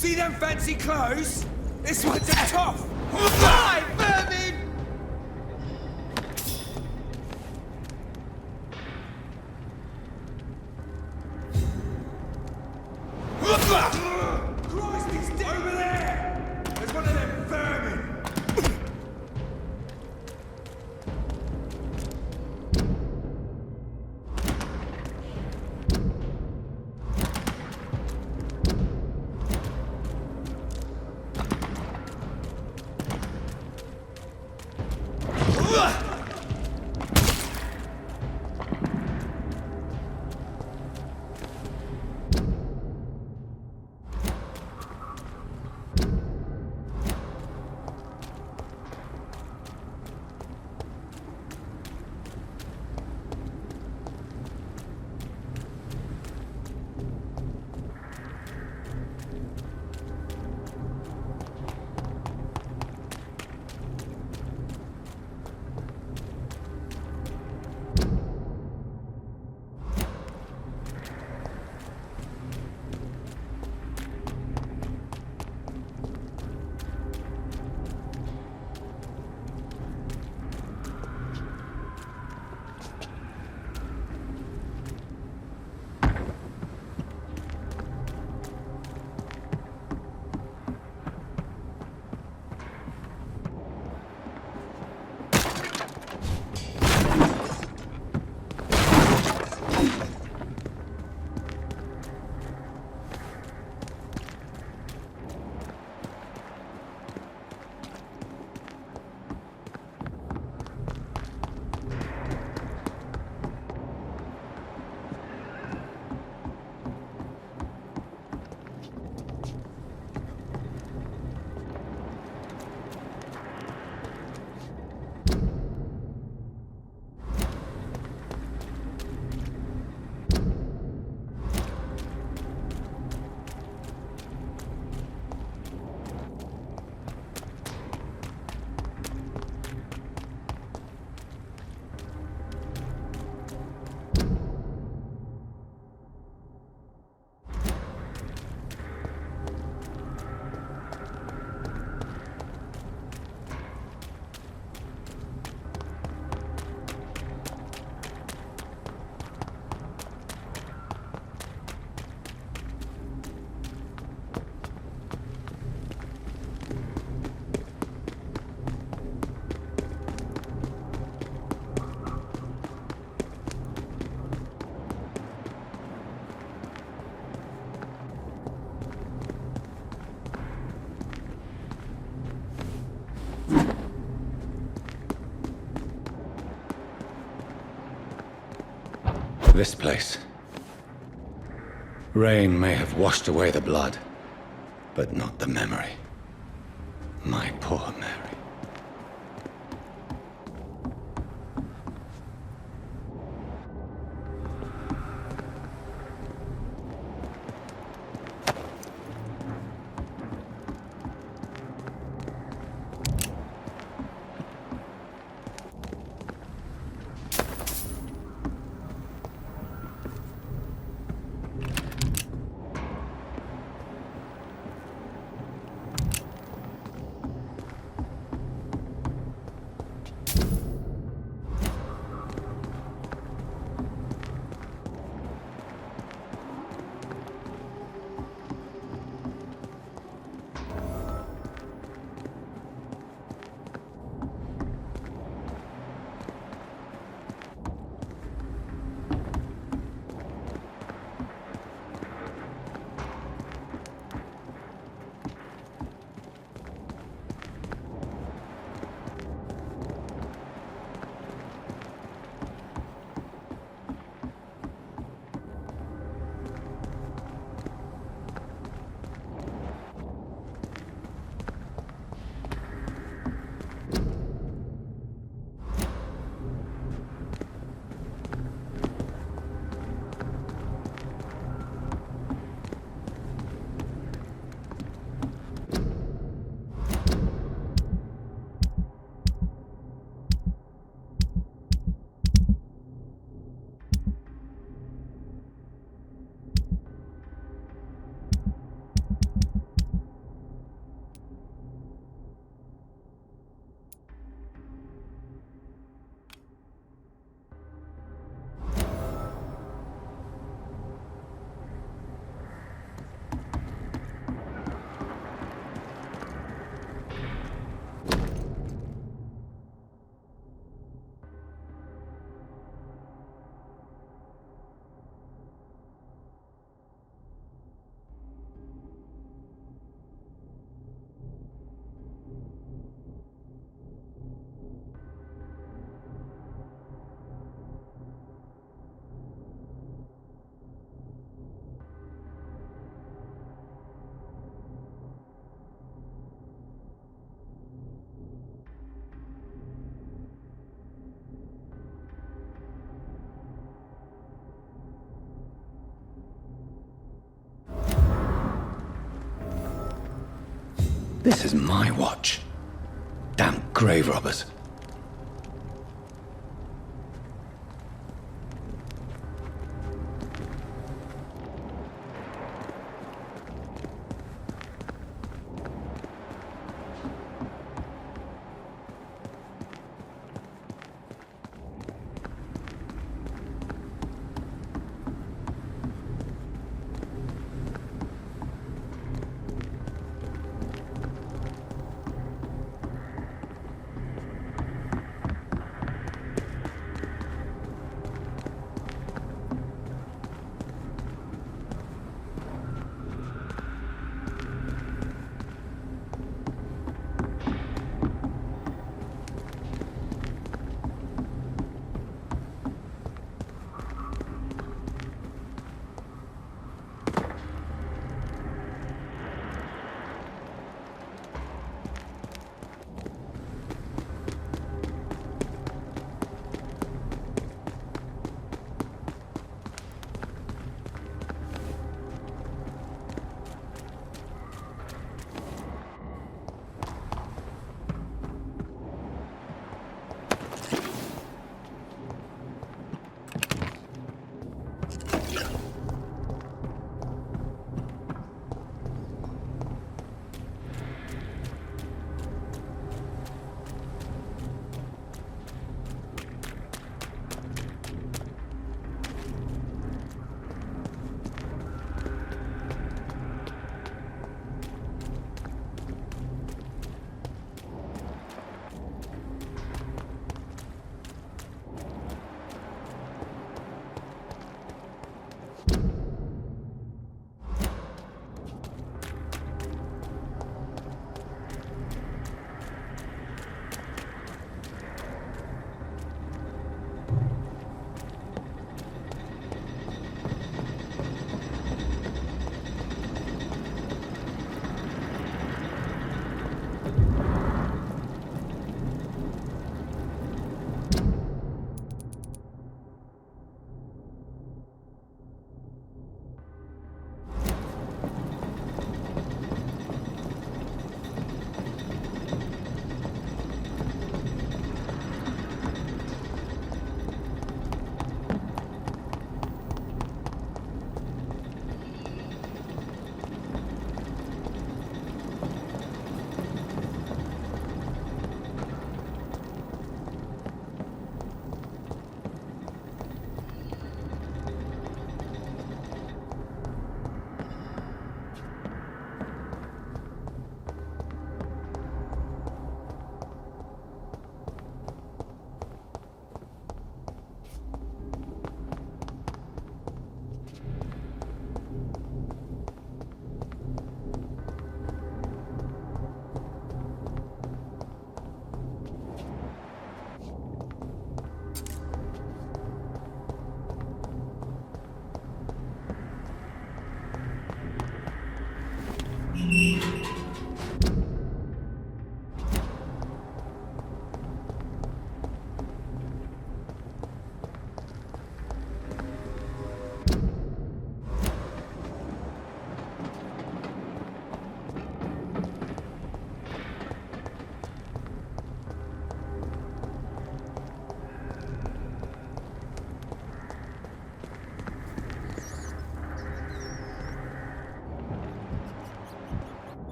See them fancy clothes? This one's a tough! Die, vermin! Christ, he's dead! Over there! There's one of them vermin! This place. Rain may have washed away the blood, but not the memory. My poor Mary. This is my watch. Damn grave robbers.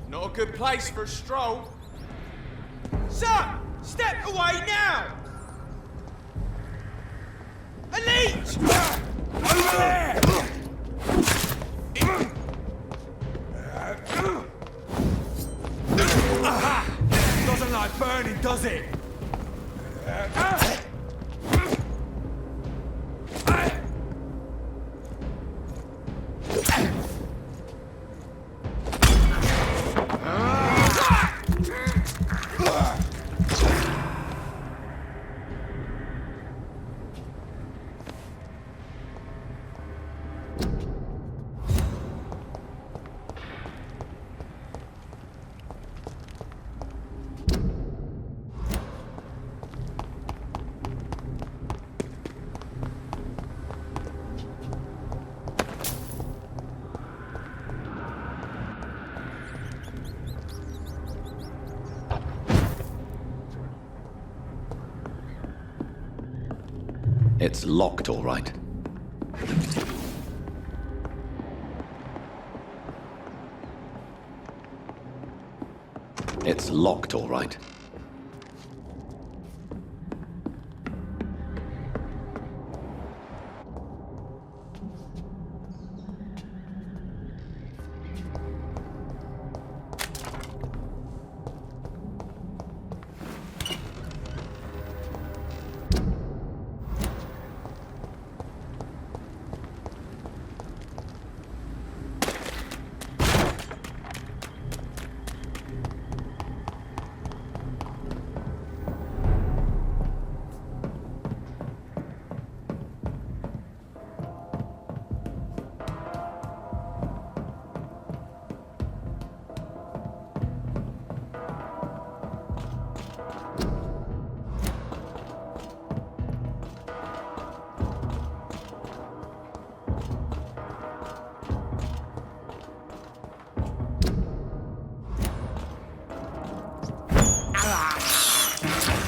Not a good place for a stroll. Sir, step away now! A leech! Over there! Doesn't like burning, does it? It's locked, all right. It's locked, all right.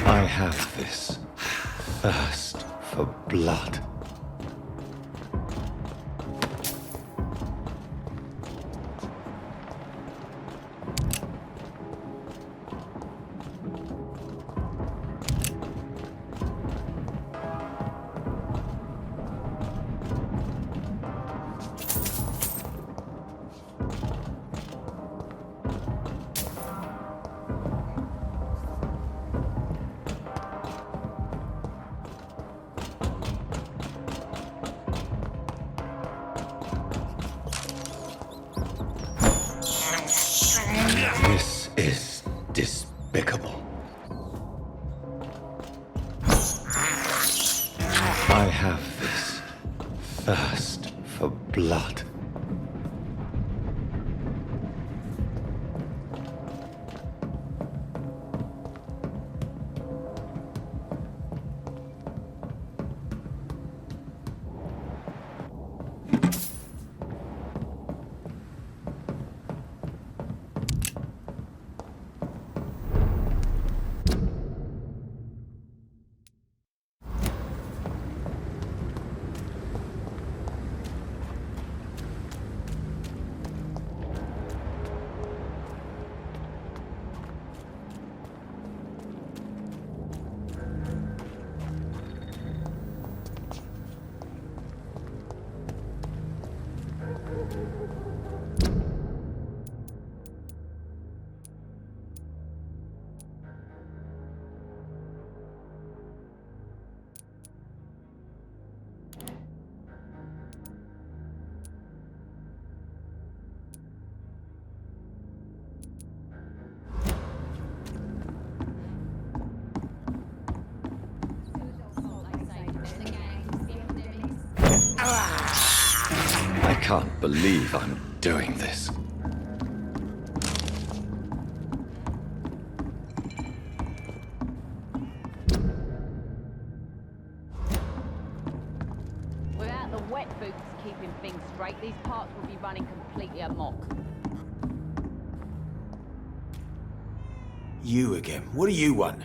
I have this thirst for blood. This is despicable. I have this thirst for blood. I can't believe I'm doing this. Without the wet boots keeping things straight, these parts will be running completely amok. You again. What do you want?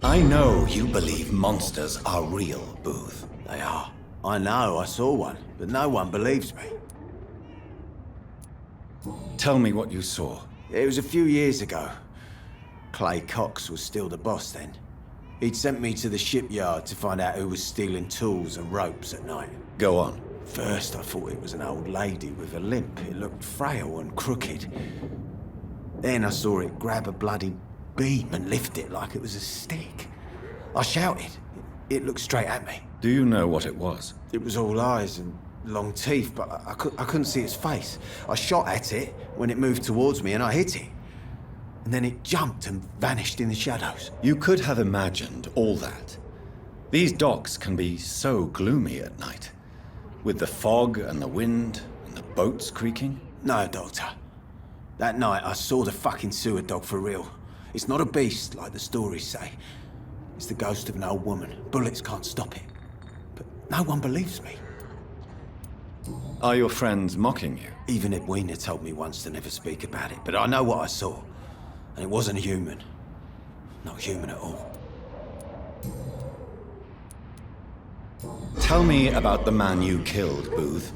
I know you believe monsters are real, Booth. They are. I know, I saw one, but no one believes me. Tell me what you saw. It was a few years ago. Clay Cox was still the boss then. He'd sent me to the shipyard to find out who was stealing tools and ropes at night. Go on. First, I thought it was an old lady with a limp. It looked frail and crooked. Then I saw it grab a bloody beam and lift it like it was a stick. I shouted. It looked straight at me. Do you know what it was? It was all eyes and long teeth, but I couldn't see its face. I shot at it when it moved towards me and I hit it. And then it jumped and vanished in the shadows. You could have imagined all that. These docks can be so gloomy at night. With the fog and the wind and the boats creaking. No, Doctor. That night I saw the fucking sewer dog for real. It's not a beast like the stories say. It's the ghost of an old woman. Bullets can't stop it. But no one believes me. Are your friends mocking you? Even Edwina told me once to never speak about it, but I know what I saw. And it wasn't human. Not human at all. Tell me about the man you killed, Booth.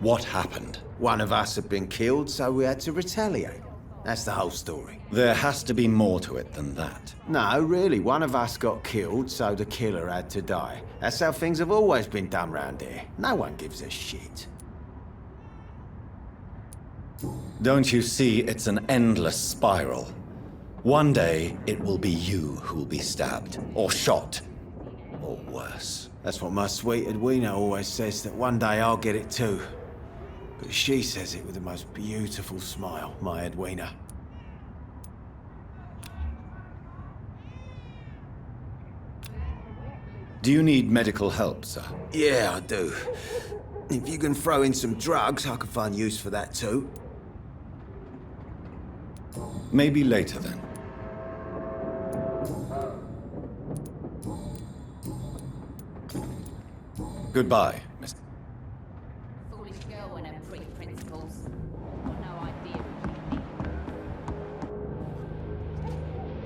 What happened? One of us had been killed, so we had to retaliate. That's the whole story. There has to be more to it than that. No, really, one of us got killed, so the killer had to die. That's how things have always been done round here. No one gives a shit. Don't you see it's an endless spiral? One day, it will be you who will be stabbed, or shot, or worse. That's what my sweet Edwina always says, that one day I'll get it too. But she says it with the most beautiful smile, my Edwina. Do you need medical help, sir? Yeah, I do. If you can throw in some drugs, I can find use for that too. Maybe later, then. Goodbye, Mr. Foolish girl and her pretty principles. Got no idea.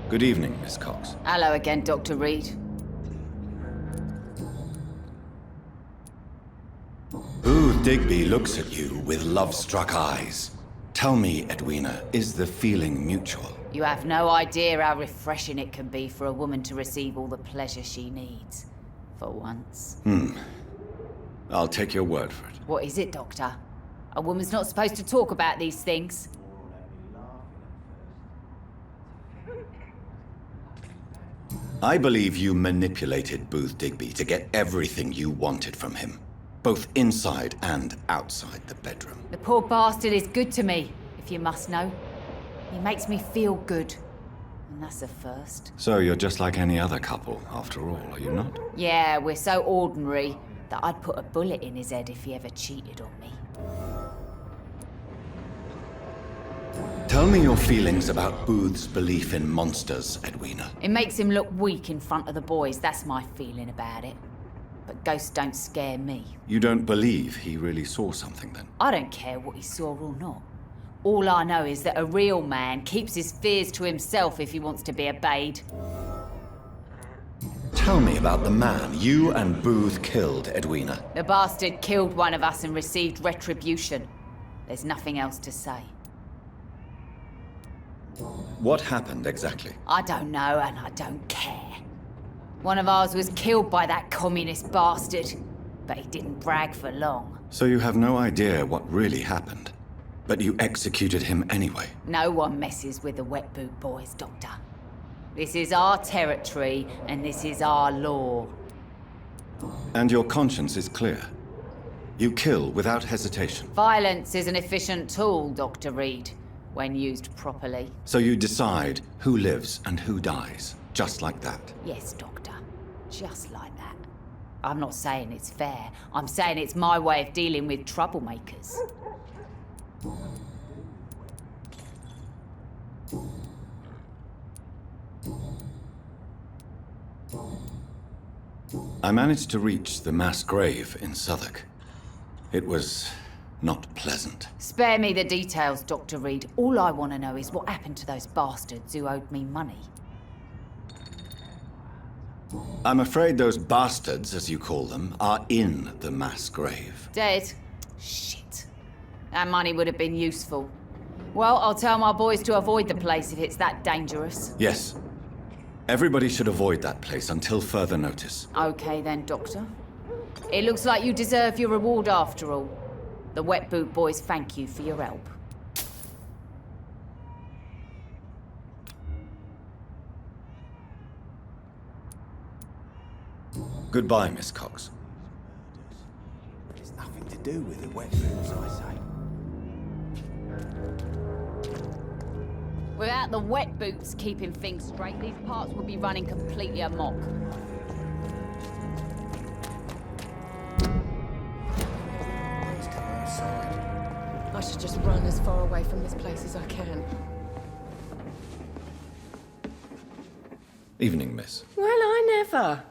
Good evening, Miss Cox. Hello again, Dr. Reed. Booth Digby looks at you with love-struck eyes. Tell me, Edwina, is the feeling mutual? You have no idea how refreshing it can be for a woman to receive all the pleasure she needs. For once. I'll take your word for it. What is it, Doctor? A woman's not supposed to talk about these things. I believe you manipulated Booth Digby to get everything you wanted from him. Both inside and outside the bedroom. The poor bastard is good to me, if you must know. He makes me feel good. And that's a first. So you're just like any other couple, after all, are you not? Yeah, we're so ordinary that I'd put a bullet in his head if he ever cheated on me. Tell me your feelings about Booth's belief in monsters, Edwina. It makes him look weak in front of the boys, that's my feeling about it. But ghosts don't scare me. You don't believe he really saw something, then? I don't care what he saw or not. All I know is that a real man keeps his fears to himself if he wants to be obeyed. Tell me about the man you and Booth killed, Edwina. The bastard killed one of us and received retribution. There's nothing else to say. What happened exactly? I don't know and I don't care. One of ours was killed by that communist bastard, but he didn't brag for long. So you have no idea what really happened, but you executed him anyway. No one messes with the wet boot boys, Doctor. This is our territory and this is our law. And your conscience is clear. You kill without hesitation. Violence is an efficient tool, Dr. Reed, when used properly. So you decide who lives and who dies, just like that? Yes, Doctor. Just like that. I'm not saying it's fair. I'm saying it's my way of dealing with troublemakers. I managed to reach the mass grave in Southwark. It was not pleasant. Spare me the details, Dr. Reed. All I want to know is what happened to those bastards who owed me money. I'm afraid those bastards, as you call them, are in the mass grave. Dead? Shit. That money would have been useful. Well, I'll tell my boys to avoid the place if it's that dangerous. Yes. Everybody should avoid that place until further notice. Okay then, Doctor. It looks like you deserve your reward after all. The Wet Boot Boys thank you for your help. Goodbye, Miss Cox. There's nothing to do with the wet boots, I say. Without the wet boots keeping things straight, these parts would be running completely amok. I should just run as far away from this place as I can. Evening, miss. Well, I never.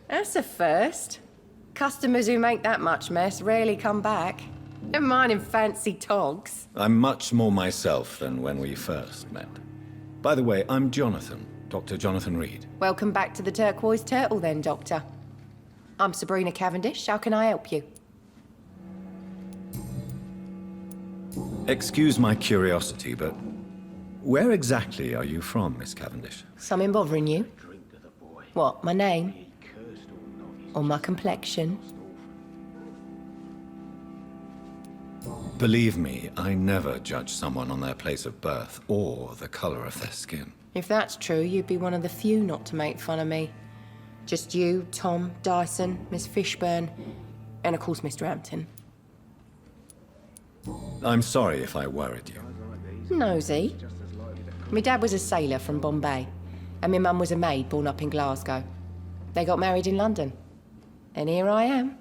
That's a first. Customers who make that much mess rarely come back. Never mind in fancy togs. I'm much more myself than when we first met. By the way, I'm Jonathan, Dr. Jonathan Reed. Welcome back to the Turquoise Turtle then, Doctor. I'm Sabrina Cavendish. How can I help you? Excuse my curiosity, but where exactly are you from, Miss Cavendish? Something bothering you? What, my name? Or my complexion? Believe me, I never judge someone on their place of birth or the color of their skin. If that's true, you'd be one of the few not to make fun of me. Just you, Tom, Dyson, Miss Fishburne, and of course Mr. Hampton. I'm sorry if I worried you. Nosy. My dad was a sailor from Bombay, and my mum was a maid born up in Glasgow. They got married in London. And here I am.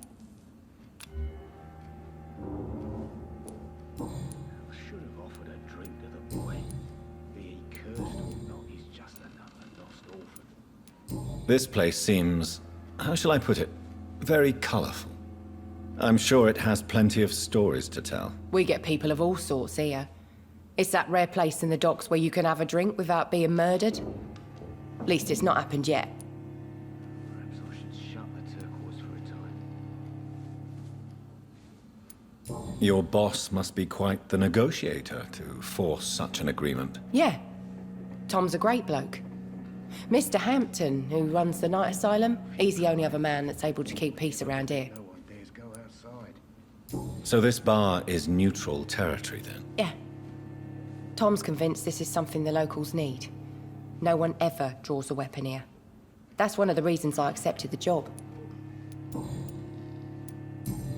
This place seems, how shall I put it, very colorful. I'm sure it has plenty of stories to tell. We get people of all sorts here. It's that rare place in the docks where you can have a drink without being murdered. At least it's not happened yet. Your boss must be quite the negotiator to force such an agreement. Yeah. Tom's a great bloke. Mr. Hampton, who runs the night asylum, he's the only other man that's able to keep peace around here. So this bar is neutral territory, then? Yeah. Tom's convinced this is something the locals need. No one ever draws a weapon here. That's one of the reasons I accepted the job.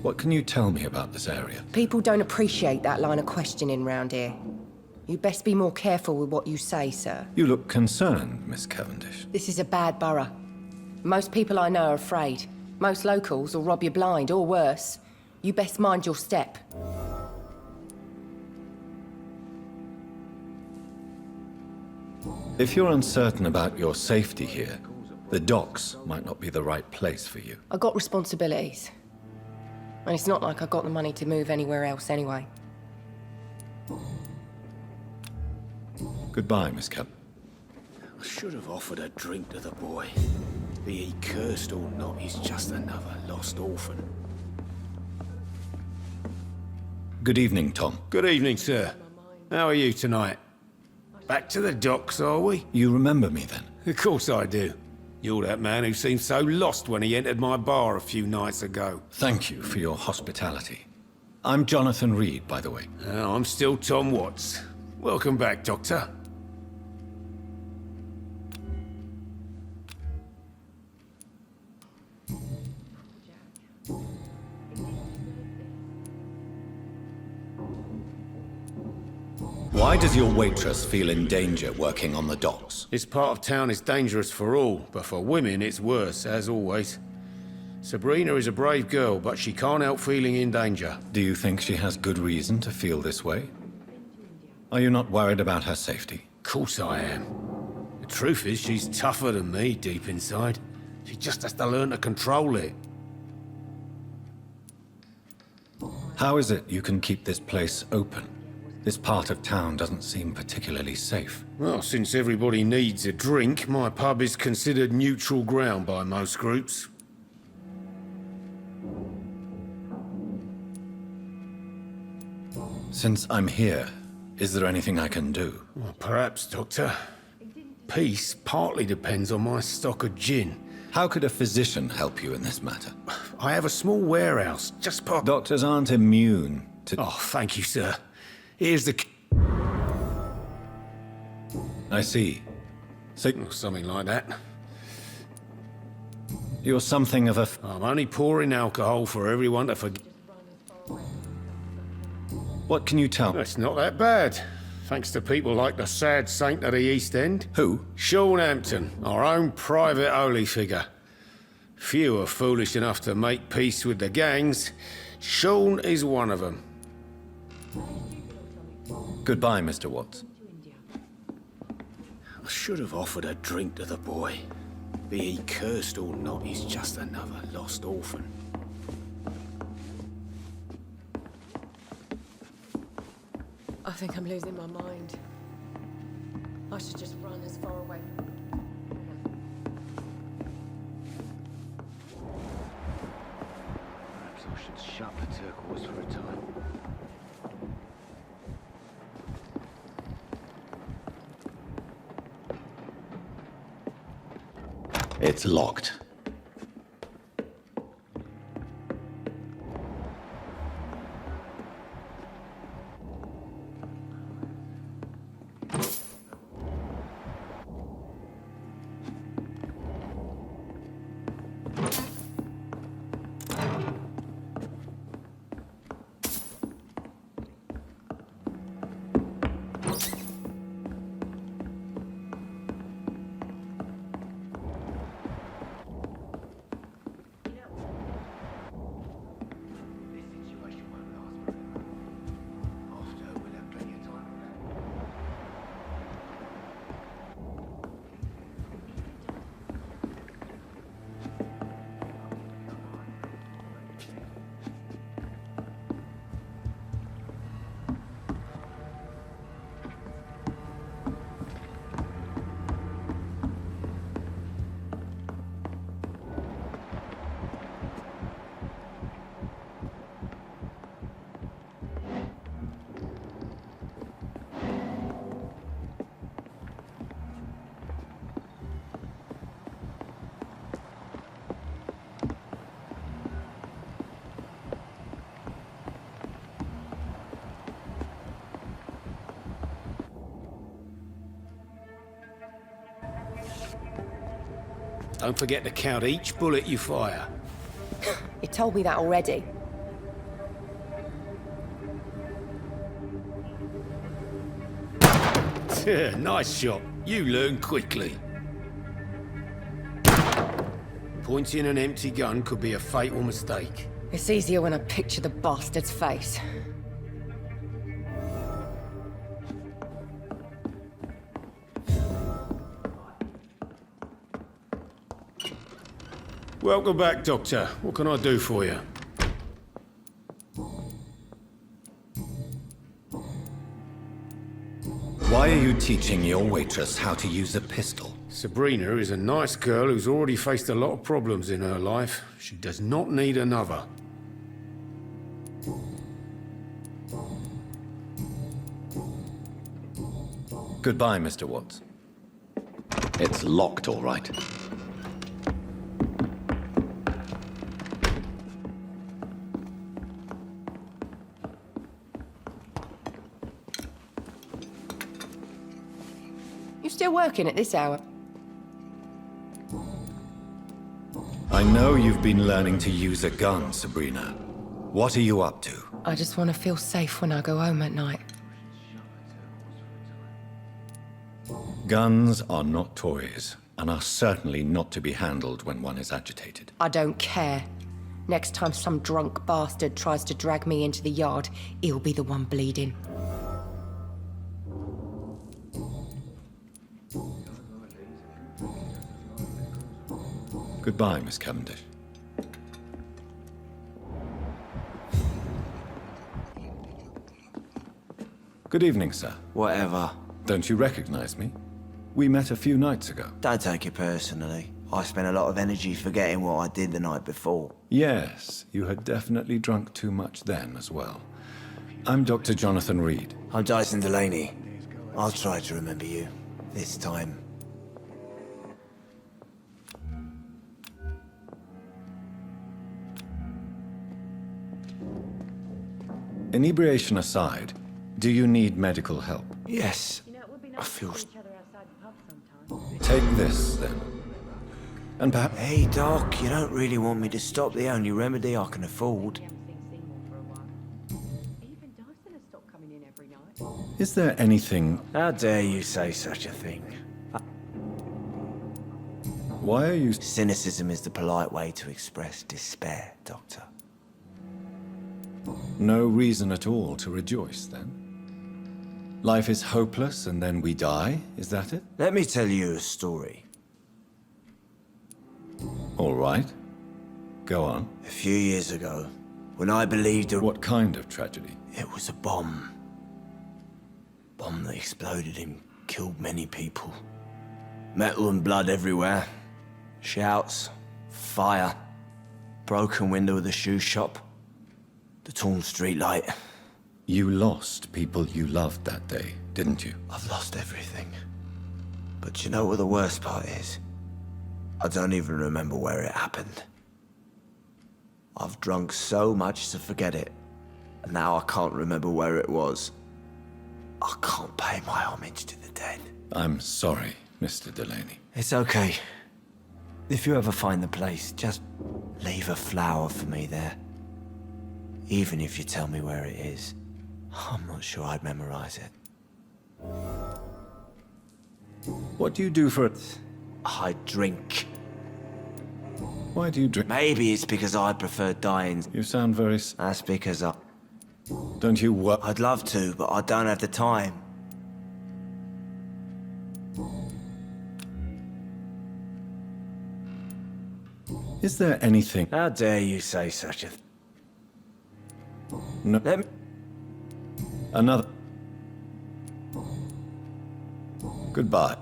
What can you tell me about this area? People don't appreciate that line of questioning round here. You'd best be more careful with what you say, sir. You look concerned, Miss Cavendish. This is a bad borough. Most people I know are afraid. Most locals will rob you blind, or worse. You best mind your step. If you're uncertain about your safety here, the docks might not be the right place for you. I got responsibilities. And it's not like I got the money to move anywhere else anyway. Goodbye, Miss Cap. I should have offered a drink to the boy. Be he cursed or not, he's just another lost orphan. Good evening, Tom. Good evening, sir. How are you tonight? Back to the docks, are we? You remember me then? Of course I do. You're that man who seemed so lost when he entered my bar a few nights ago. Thank you for your hospitality. I'm Jonathan Reed, by the way. I'm still Tom Watts. Welcome back, Doctor. Why does your waitress feel in danger working on the docks? This part of town is dangerous for all, but for women it's worse, as always. Sabrina is a brave girl, but she can't help feeling in danger. Do you think she has good reason to feel this way? Are you not worried about her safety? Of course I am. The truth is, she's tougher than me deep inside. She just has to learn to control it. How is it you can keep this place open? This part of town doesn't seem particularly safe. Well, since everybody needs a drink, my pub is considered neutral ground by most groups. Since I'm here, is there anything I can do? Well, perhaps, Doctor. Peace partly depends on my stock of gin. How could a physician help you in this matter? I have a small warehouse, just past... Doctors aren't immune to... Oh, thank you, sir. Here's the... I see. So... something like that. You're something of a... I'm only pouring alcohol for everyone to forget. What can you tell me? It's not that bad. Thanks to people like the sad saint of the East End. Who? Sean Hampton, our own private holy figure. Few are foolish enough to make peace with the gangs. Sean is one of them. Goodbye, Mr. Watts. I should have offered a drink to the boy. Be he cursed or not, he's just another lost orphan. I think I'm losing my mind. I should just run as far away. Perhaps I should shut the turquoise for a time. It's locked. Don't forget to count each bullet you fire. You told me that already. Nice shot. You learn quickly. Pointing an empty gun could be a fatal mistake. It's easier when I picture the bastard's face. Welcome back, Doctor. What can I do for you? Why are you teaching your waitress how to use a pistol? Sabrina is a nice girl who's already faced a lot of problems in her life. She does not need another. Goodbye, Mr. Watts. It's locked, all right. You still working at this hour? I know you've been learning to use a gun, Sabrina. What are you up to? I just want to feel safe when I go home at night. Guns are not toys, and are certainly not to be handled when one is agitated. I don't care. Next time some drunk bastard tries to drag me into the yard, he'll be the one bleeding. Goodbye, Miss Cavendish. Good evening, sir. Whatever. Don't you recognize me? We met a few nights ago. Don't take it personally. I spent a lot of energy forgetting what I did the night before. Yes, you had definitely drunk too much then as well. I'm Dr. Jonathan Reed. I'm Dyson Delaney. I'll try to remember you. This time. Inebriation aside, do you need medical help? Yes. I feel... Take this, then. And perhaps... Hey, Doc, you don't really want me to stop the only remedy I can afford. Is there anything... How dare you say such a thing? Why are you... Cynicism is the polite way to express despair, Doctor. No reason at all to rejoice, then? Life is hopeless and then we die, is that it? Let me tell you a story. All right. Go on. A few years ago, when I believed... What kind of tragedy? It was a bomb. Bomb that exploded in killed many people. Metal and blood everywhere. Shouts, fire, broken window of the shoe shop, the torn streetlight. You lost people you loved that day, didn't you? I've lost everything. But you know what the worst part is? I don't even remember where it happened. I've drunk so much to forget it, and now I can't remember where it was. I can't pay my homage to the dead. I'm sorry, Mr. Delaney. It's okay. If you ever find the place, just leave a flower for me there. Even if you tell me where it is, I'm not sure I'd memorize it. What do you do for it? I drink. Why do you drink? Maybe it's because I prefer dying. You sound very... That's because I... Don't you work? I'd love to, but I don't have the time. Is there anything... How dare you say such a... No. Let me... Another... Goodbye.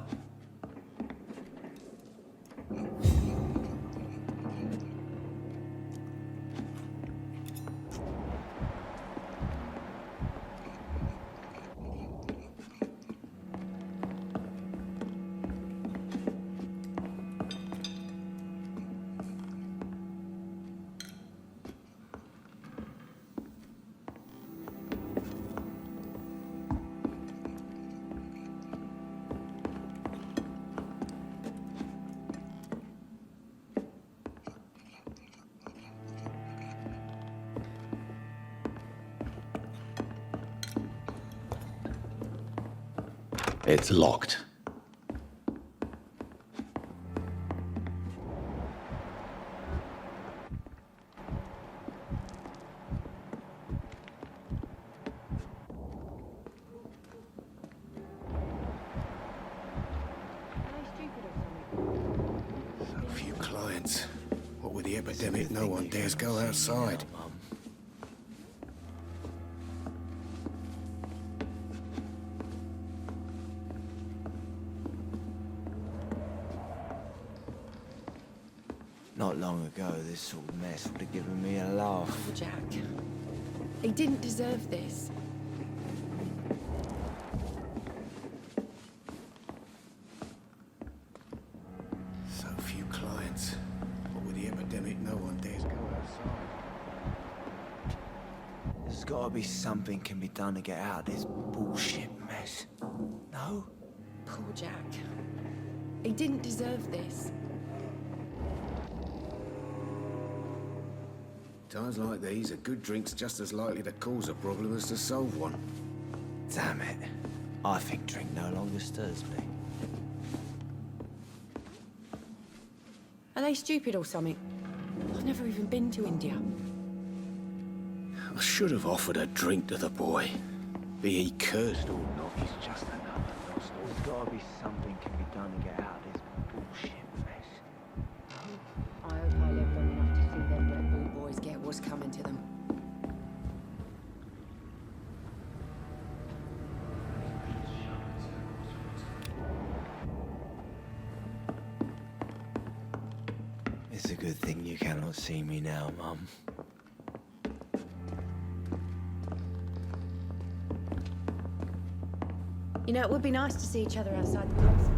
It's locked. So few clients. What with the epidemic, no one dares go outside. Not long ago, this sort of mess would have given me a laugh. Jack, he didn't deserve this. So few clients. What with the epidemic, no one dares go outside. There's gotta be something can be done to get out of this bullshit mess. No? Poor Jack. He didn't deserve this. Times like these, a good drink's just as likely to cause a problem as to solve one. Damn it. I think drink no longer stirs me. Are they stupid or something? I've never even been to India. I should have offered a drink to the boy. Be he cursed or not, he's just another lost. There's gotta be something can be done to get out of this bullshit mess. I hope I live long enough to see them Red Bull boys get what's coming to them. It's a good thing you cannot see me now, Mum. You know, it would be nice to see each other outside the pubs.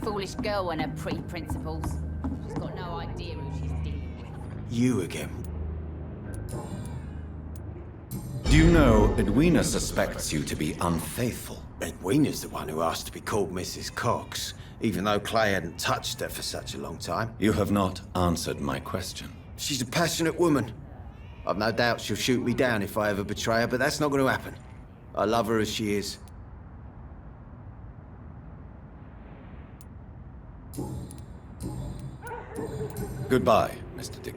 foolish girl and her pre-principles. She's got no idea who she's dealing with. You again. Do you know Edwina suspects you to be unfaithful? Edwina's the one who asked to be called Mrs. Cox, even though Clay hadn't touched her for such a long time. You have not answered my question. She's a passionate woman. I've no doubt she'll shoot me down if I ever betray her, but that's not going to happen. I love her as she is. Goodbye, Mr. Dick.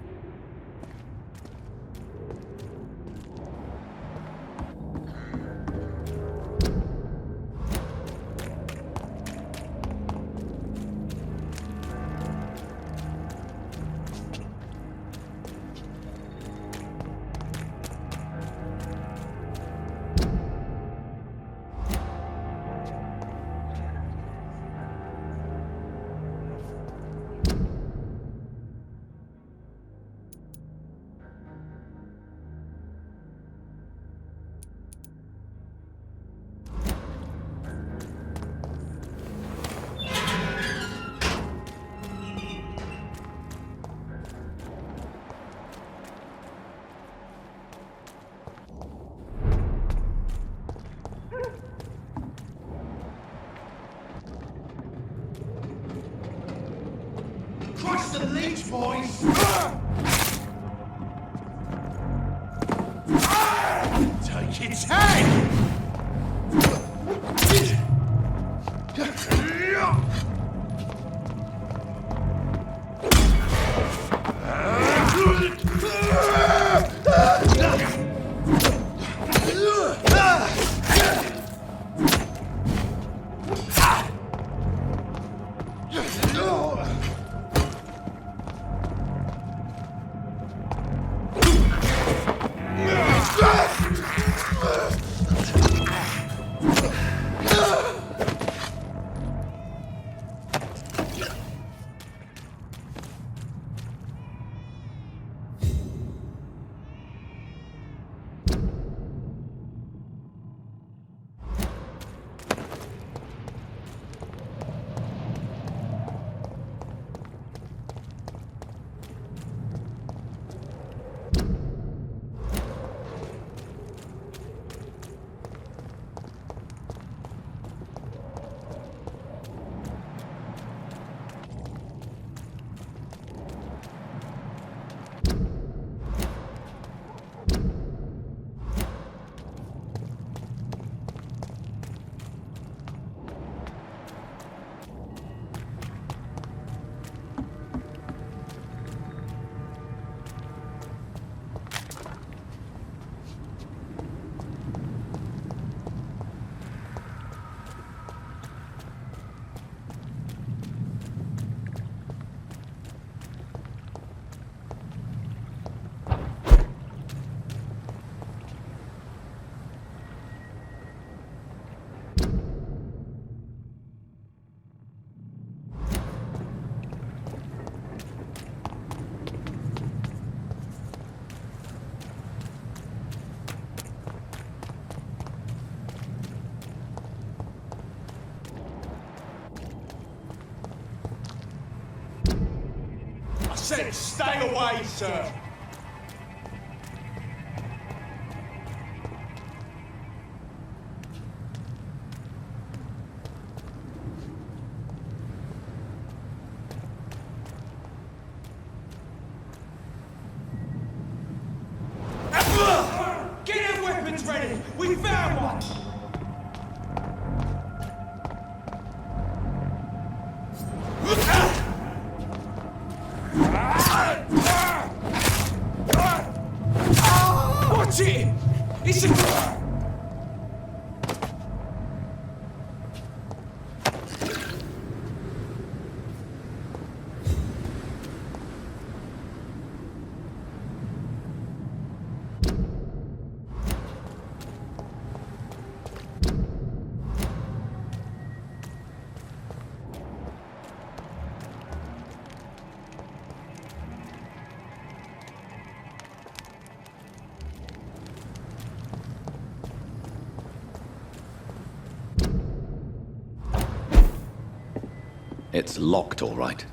Crush the leech, boys! Take its head! I said stay away, sir! Get your weapons ready! We found one! It's locked, all right.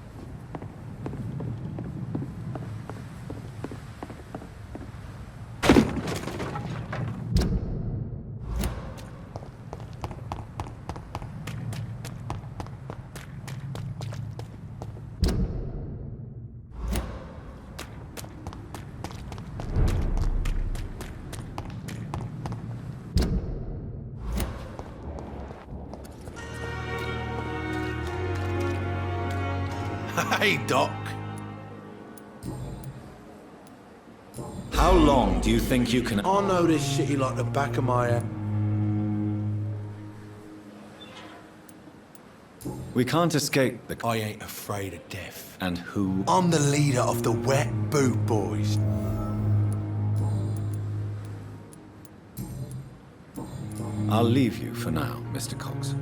Hey, Doc. How long do you think you can... I know this city like the back of my hand. We can't escape the... I ain't afraid of death. And who... I'm the leader of the Wet Boot Boys. I'll leave you for now, Mr. Cox.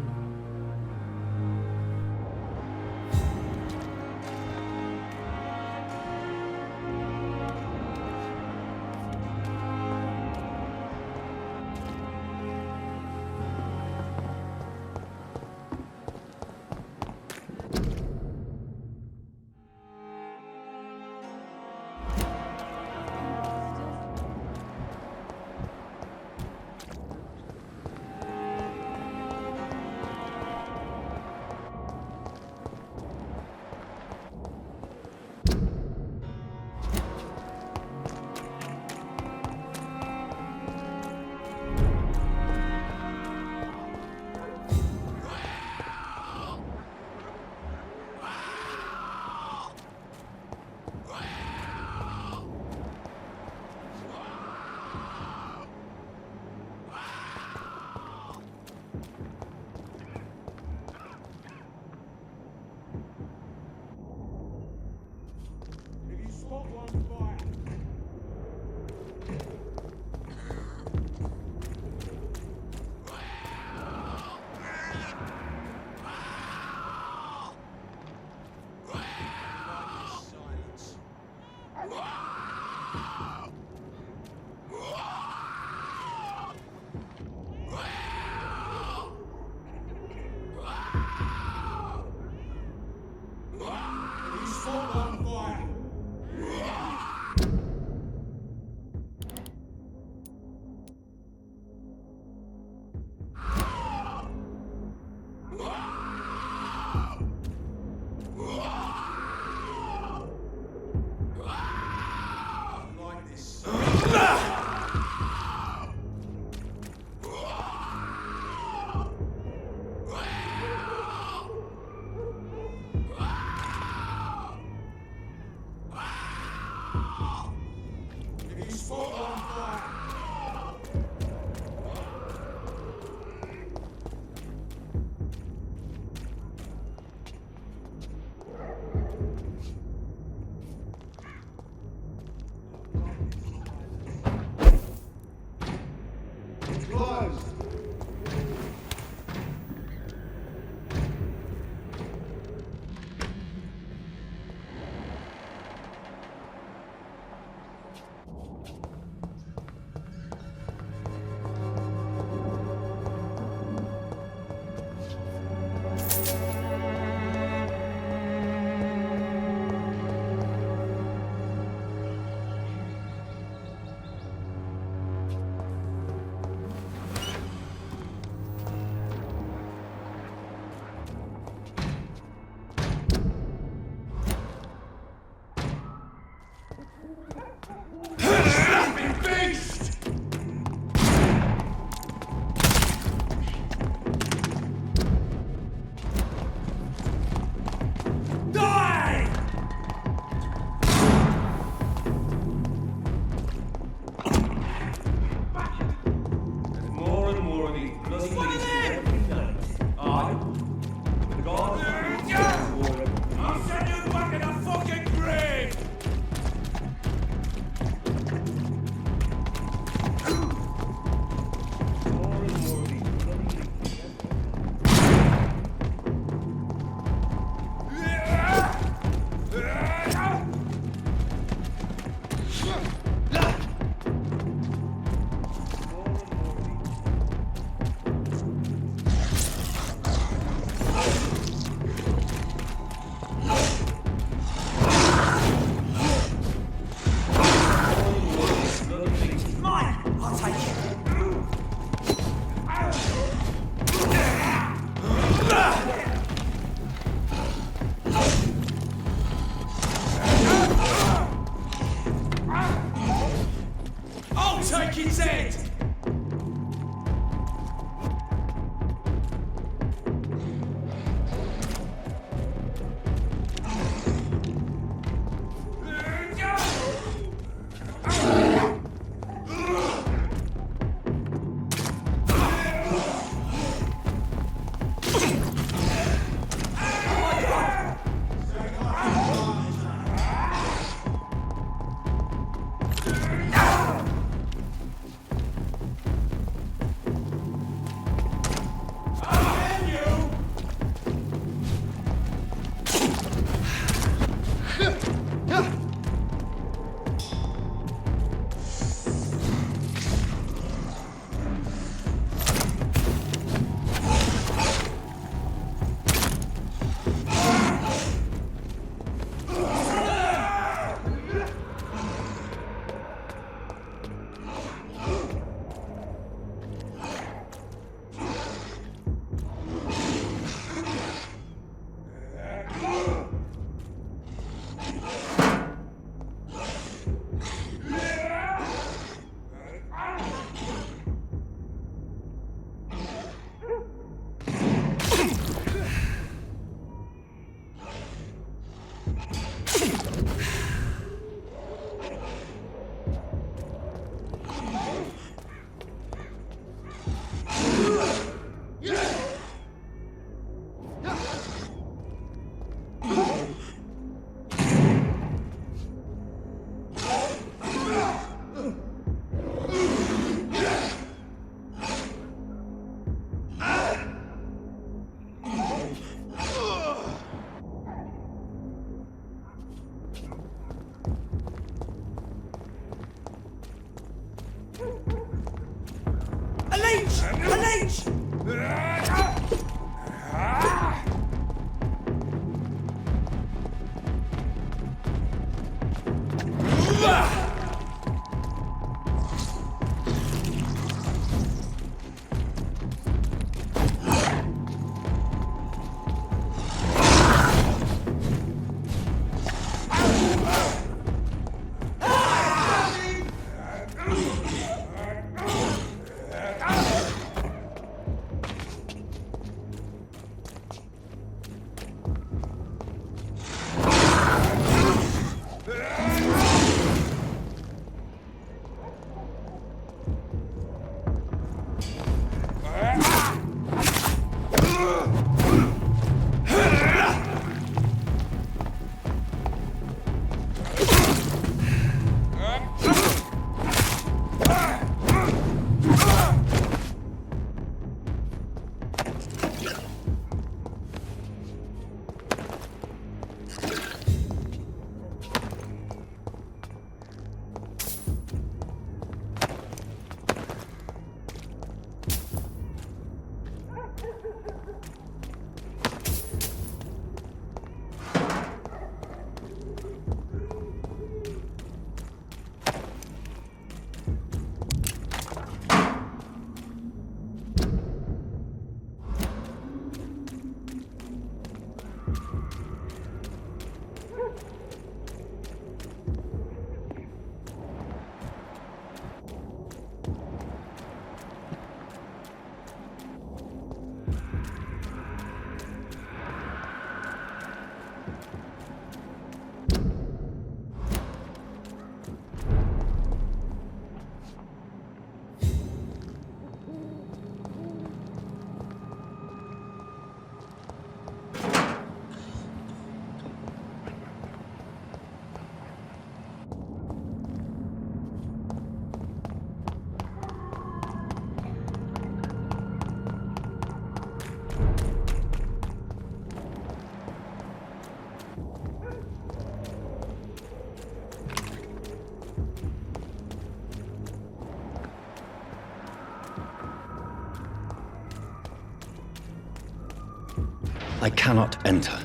I cannot enter.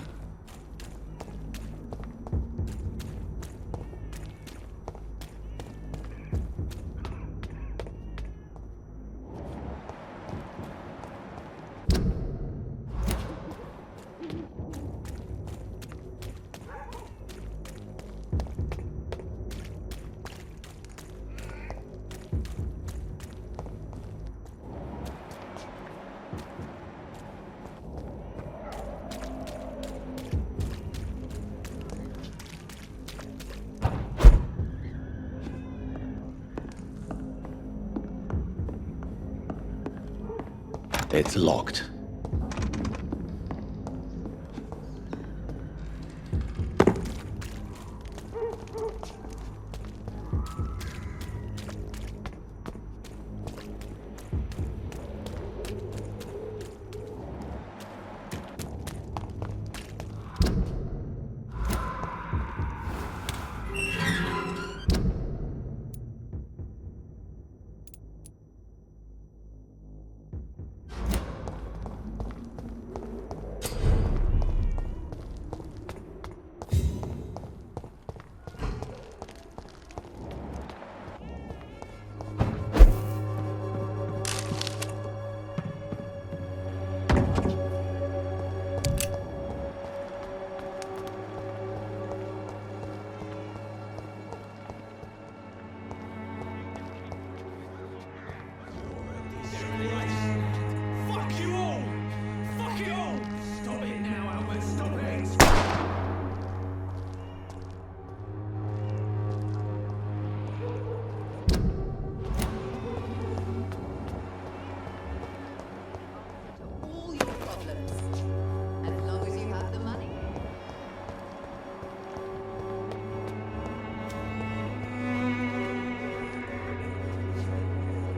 It's locked.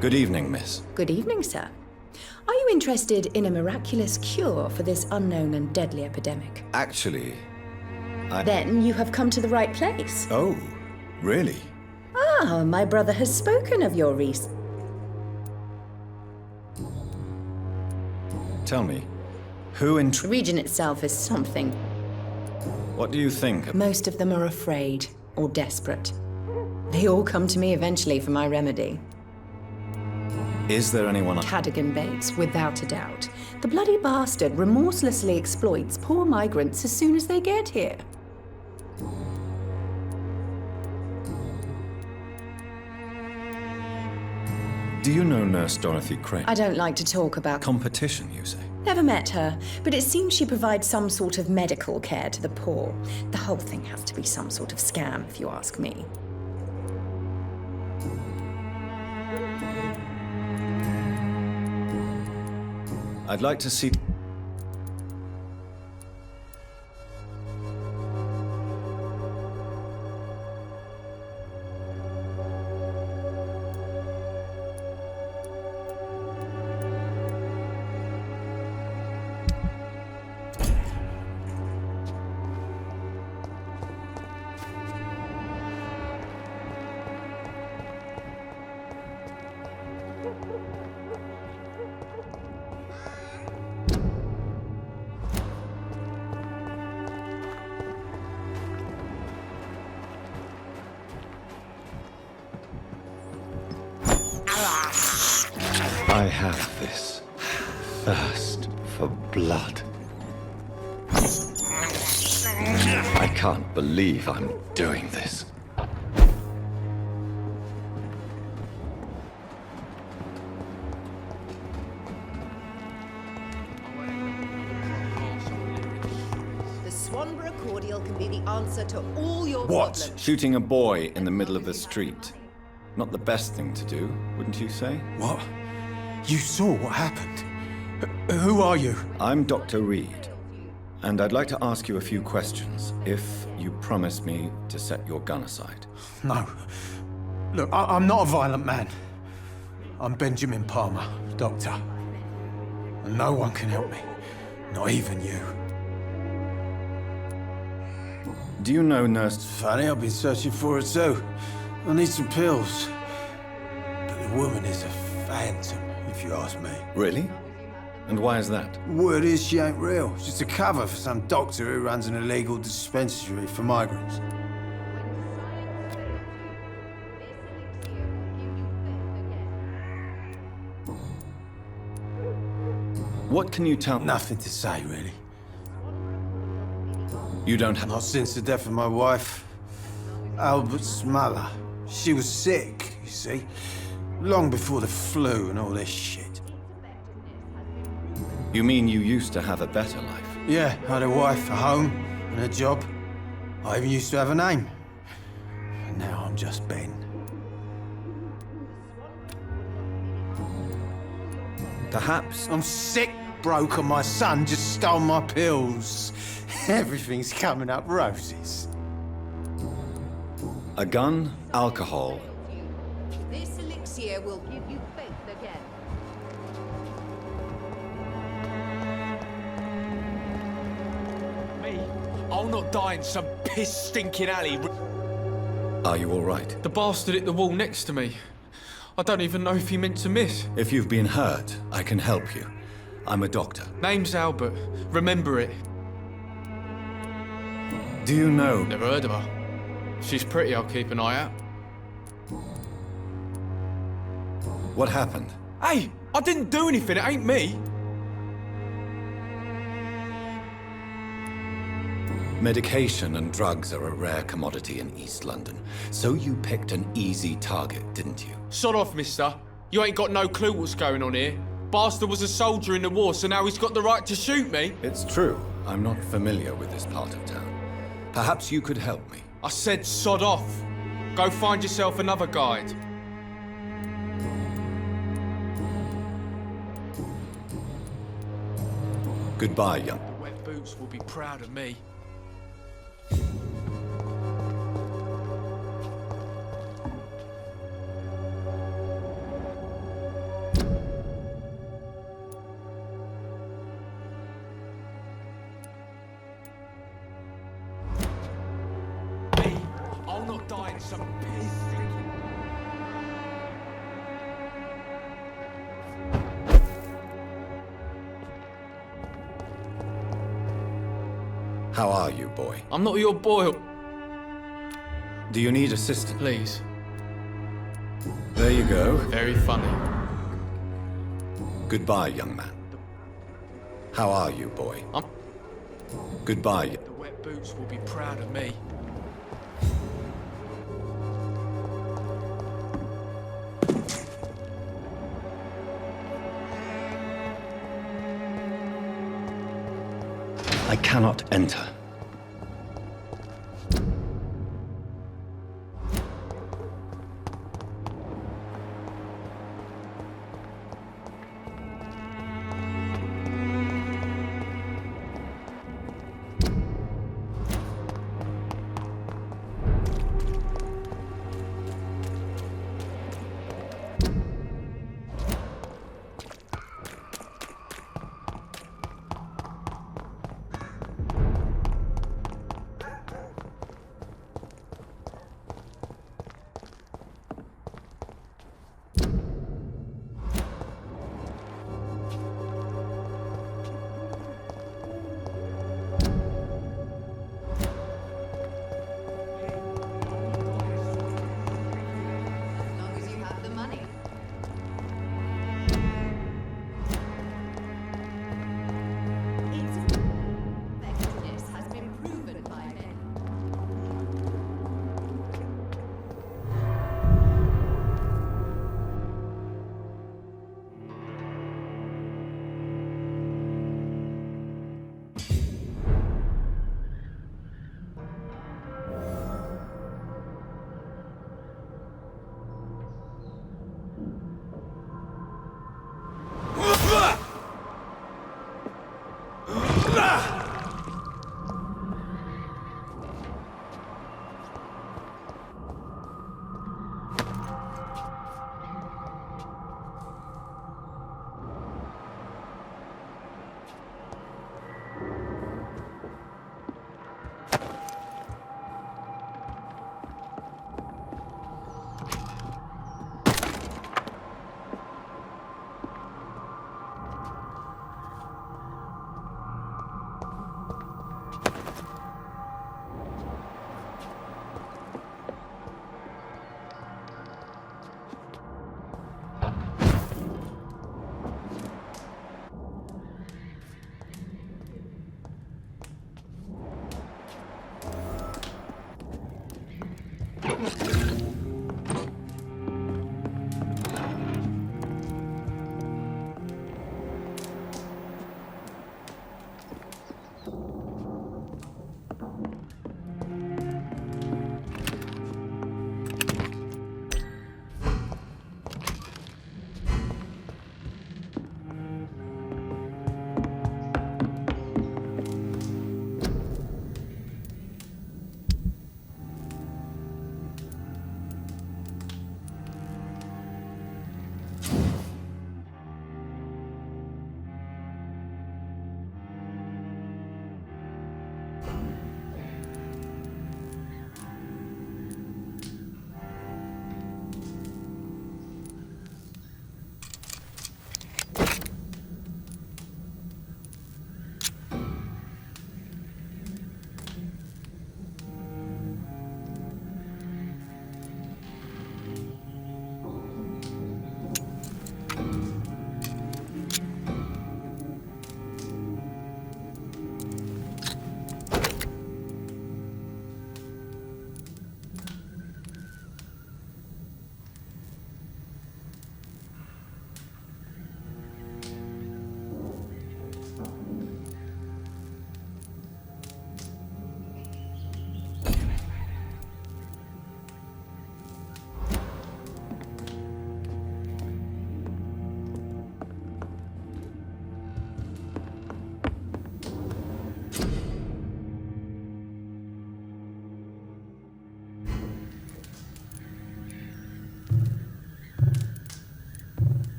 Good evening, miss. Good evening, sir. Are you interested in a miraculous cure for this unknown and deadly epidemic? Actually, Then you have come to the right place. Oh, really? Ah, my brother has spoken of your Tell me, who The region itself is something. What do you think? Most of them are afraid or desperate. They all come to me eventually for my remedy. Is there anyone... Cadogan Bates, without a doubt. The bloody bastard remorselessly exploits poor migrants as soon as they get here. Do you know Nurse Dorothy Crane? I don't like to talk about Competition, you say? Never met her, but it seems she provides some sort of medical care to the poor. The whole thing has to be some sort of scam, if you ask me. I'd like to see... I have this thirst for blood. I can't believe I'm doing this. The Swanborough cordial can be the answer to all your problems. Shooting a boy in the middle of the street. Not the best thing to do, wouldn't you say? What? You saw what happened? Who are you? I'm Dr. Reed, and I'd like to ask you a few questions, if you promise me to set your gun aside. No. Look, I'm not a violent man. I'm Benjamin Palmer, doctor. And no one can help me. Not even you. Do you know Nurse... Funny, I've been searching for her too. I need some pills. But the woman is a phantom, if you ask me. Really? And why is that? Word is she ain't real. She's just a cover for some doctor who runs an illegal dispensary for migrants. What can you tell me? Nothing to say, really. You don't have... Not since the death of my wife, Albert's mother. She was sick, you see. Long before the flu and all this shit. You mean you used to have a better life? Yeah, I had a wife, a home, and a job. I even used to have a name. And now I'm just Ben. Perhaps... I'm sick, broke, and my son just stole my pills. Everything's coming up roses. A gun, alcohol... This elixir will give you faith again. Me? I'll not die in some piss-stinking alley. Are you all right? The bastard hit the wall next to me. I don't even know if he meant to miss. If you've been hurt, I can help you. I'm a doctor. Name's Albert. Remember it. Do you know... Never heard of her. She's pretty, I'll keep an eye out. What happened? Hey, I didn't do anything, it ain't me. Medication and drugs are a rare commodity in East London. So you picked an easy target, didn't you? Sod off, mister. You ain't got no clue what's going on here. Bastard was a soldier in the war, so now he's got the right to shoot me. It's true. I'm not familiar with this part of town. Perhaps you could help me. I said sod off. Go find yourself another guide. Goodbye, young. The wet boots will be proud of me. I'll not die in some piss. How are you, boy? I'm not your boy. Do you need assistance? Please. There you go. Very funny. Goodbye, young man. How are you, boy? Goodbye. The wet boots will be proud of me. I cannot enter.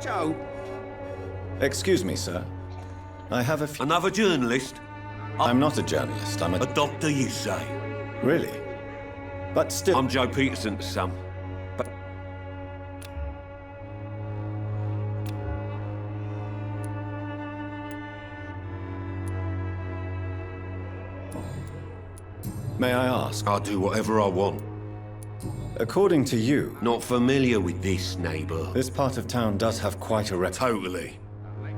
Joe? Excuse me, sir. I have a few... Another journalist? I'm not a journalist, I'm a doctor, you say? Really? But still... I'm Joe Peterson's son. But... May I ask? I'll do whatever I want. According to you... Not familiar with this, neighbour. This part of town does have quite a rep... Totally.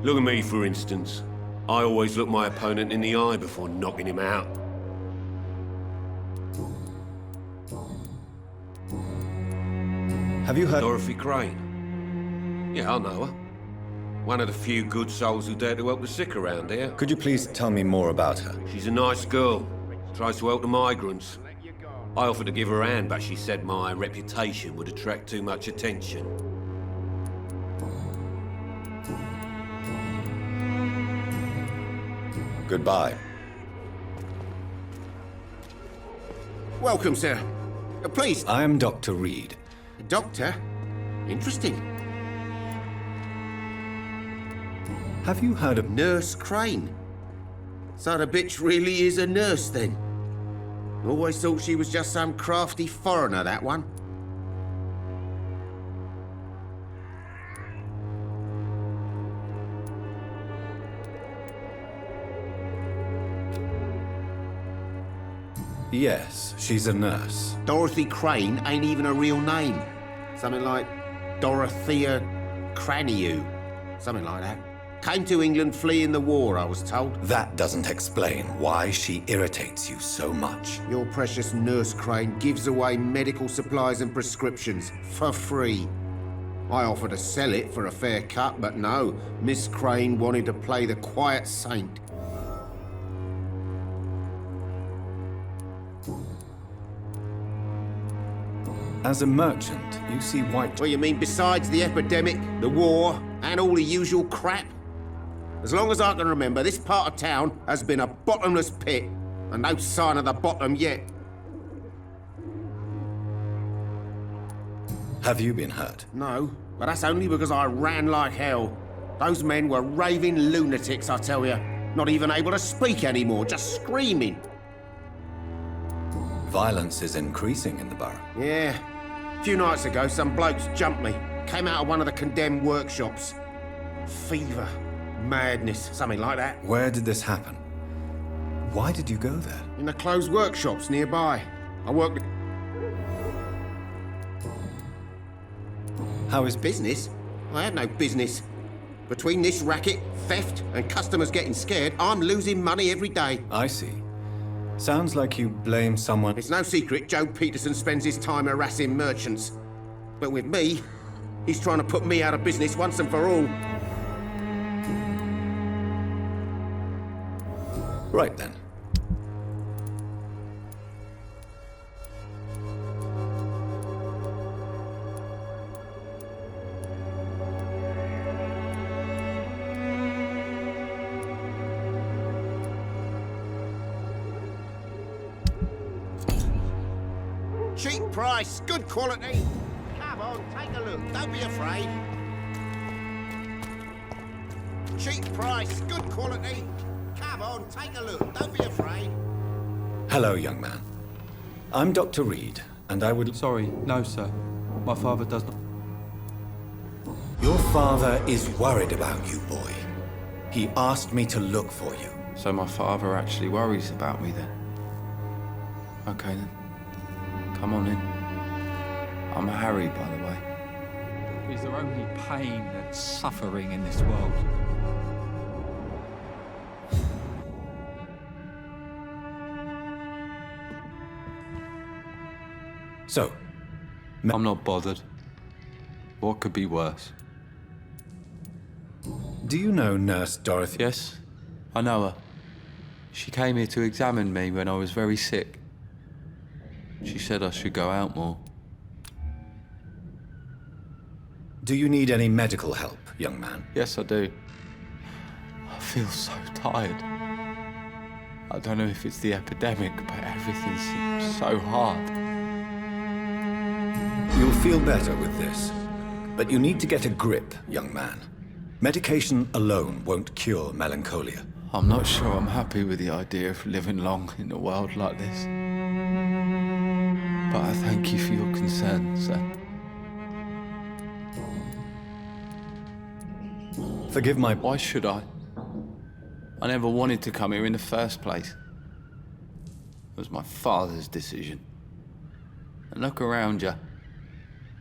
Look at me, for instance. I always look my opponent in the eye before knocking him out. Have you heard... Dorothy Crane? Yeah, I know her. One of the few good souls who dare to help the sick around here. Could you please tell me more about her? She's a nice girl. Tries to help the migrants. I offered to give her a hand, but she said my reputation would attract too much attention. Goodbye. Welcome, sir. Please. I am Dr. Reed. Doctor? Interesting. Have you heard of Nurse Crane? So the bitch really is a nurse then? Always thought she was just some crafty foreigner, that one. Yes, she's a nurse. Dorothy Crane ain't even a real name. Something like Dorothea Craniu. Something like that. Came to England fleeing the war, I was told. That doesn't explain why she irritates you so much. Your precious Nurse Crane gives away medical supplies and prescriptions for free. I offered to sell it for a fair cut, but no. Miss Crane wanted to play the quiet saint. As a merchant, you see white... Well, you mean besides the epidemic, the war, and all the usual crap? As long as I can remember, this part of town has been a bottomless pit, and no sign of the bottom yet. Have you been hurt? No, but that's only because I ran like hell. Those men were raving lunatics, I tell you. Not even able to speak anymore, just screaming. Violence is increasing in the borough. Yeah. A few nights ago, some blokes jumped me. Came out of one of the condemned workshops. Fever, madness, something like that. Where did this happen? Why did you go there? In the closed workshops nearby. I worked... How is business? I have no business. Between this racket, theft, and customers getting scared, I'm losing money every day. I see. Sounds like you blame someone... It's no secret Joe Peterson spends his time harassing merchants. But with me, he's trying to put me out of business once and for all. Right then. Cheap price, good quality. Come on, take a look. Don't be afraid. Cheap price, good quality. Come on, take a look. Don't be afraid. Hello, young man. I'm Dr. Reed, and I would... Sorry, no, sir. My father does not... Your father is worried about you, boy. He asked me to look for you. So my father actually worries about me, then? Okay, then. Come on in. I'm Harry, by the way. Is there only pain and suffering in this world? So, I'm not bothered. What could be worse? Do you know Nurse Dorothy? Yes, I know her. She came here to examine me when I was very sick. She said I should go out more. Do you need any medical help, young man? Yes, I do. I feel so tired. I don't know if it's the epidemic, but everything seems so hard. You'll feel better with this. But you need to get a grip, young man. Medication alone won't cure melancholia. I'm not sure I'm happy with the idea of living long in a world like this. But I thank you for your concern, sir. Forgive my... Why should I? I never wanted to come here in the first place. It was my father's decision. And look around you.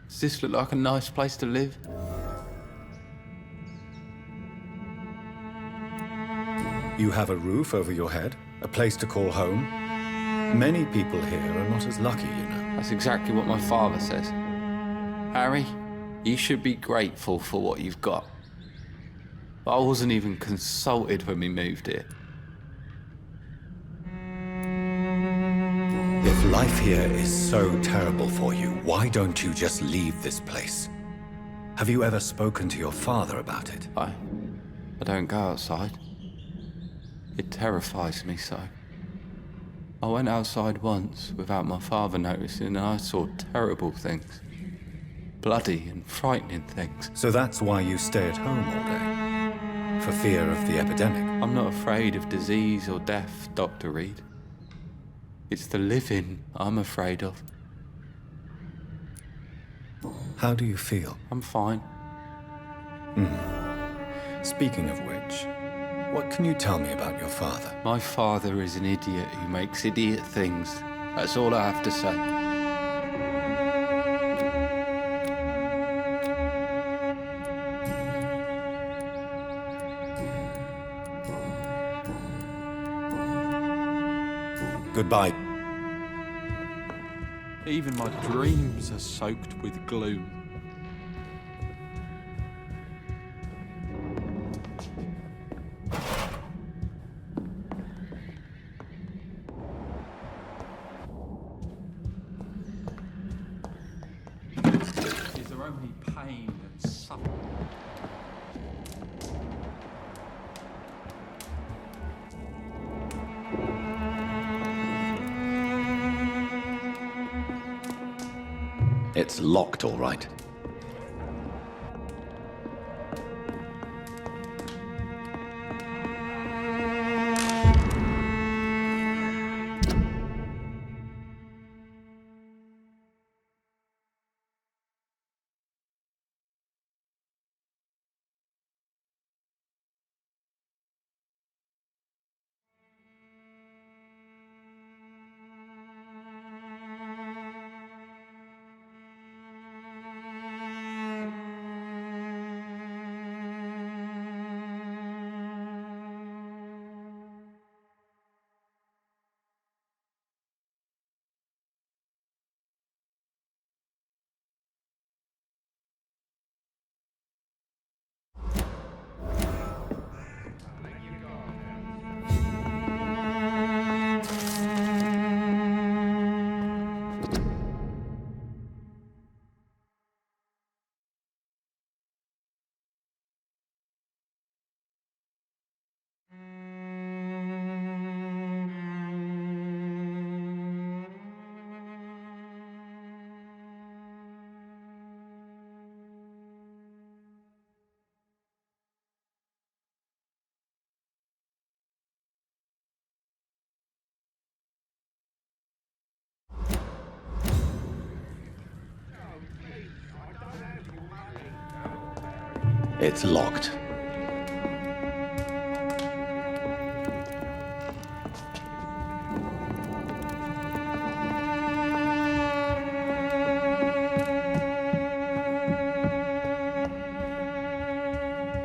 Does this look like a nice place to live? You have a roof over your head, a place to call home. Many people here are not as lucky, you know. That's exactly what my father says. Harry, you should be grateful for what you've got. I wasn't even consulted when we moved here. If life here is so terrible for you, why don't you just leave this place? Have you ever spoken to your father about it? I don't go outside. It terrifies me so. I went outside once without my father noticing and I saw terrible things. Bloody and frightening things. So that's why you stay at home all day? For fear of the epidemic? I'm not afraid of disease or death, Dr. Reed. It's the living I'm afraid of. How do you feel? I'm fine. Speaking of which, what can you tell me about your father? My father is an idiot who makes idiot things. That's all I have to say. Goodbye. Even my dreams are soaked with gloom. Is there only pain and suffering? It's locked, all right. It's locked.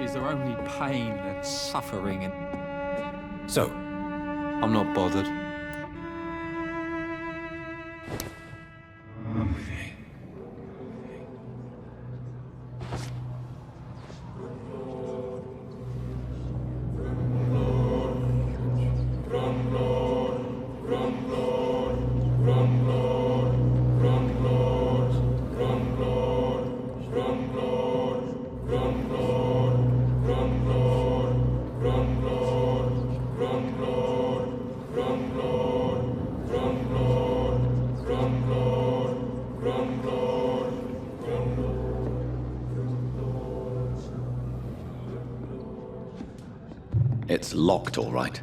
Is there only pain and suffering and... So, I'm not bothered. It's locked, all right.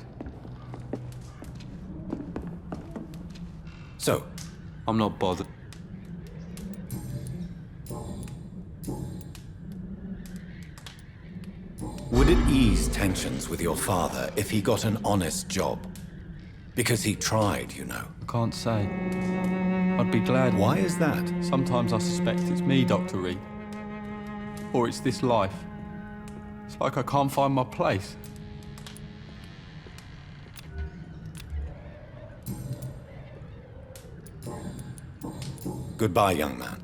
So, I'm not bothered. would it ease tensions with your father if he got an honest job? Because he tried, you know. I can't say. I'd be glad. Why is that? Sometimes I suspect it's me, Dr. Reed. Or it's this life. It's like I can't find my place. Goodbye, young man.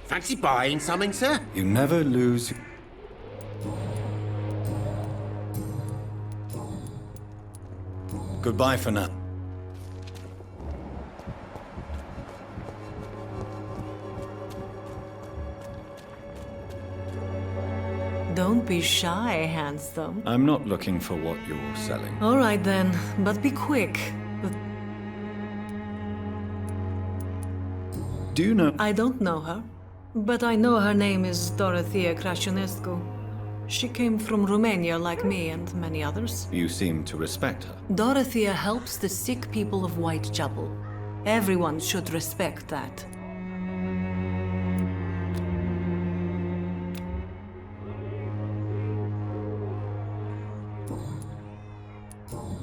Fancy buying something, sir? You never lose... Goodbye for now. Don't be shy, handsome. I'm not looking for what you're selling. All right then, but be quick. Do you know? I don't know her, but I know her name is Dorothea Crăciunescu. She came from Romania like me and many others. You seem to respect her. Dorothea helps the sick people of Whitechapel. Everyone should respect that.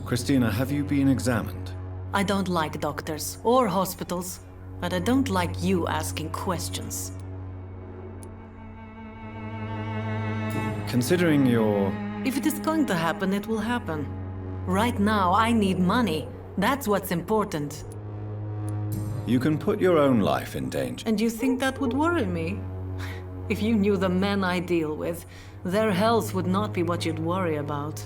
Christina, have you been examined? I don't like doctors or hospitals, but I don't like you asking questions. Considering your... If it is going to happen, it will happen. Right now, I need money. That's what's important. You can put your own life in danger. And you think that would worry me? If you knew the men I deal with, their health would not be what you'd worry about.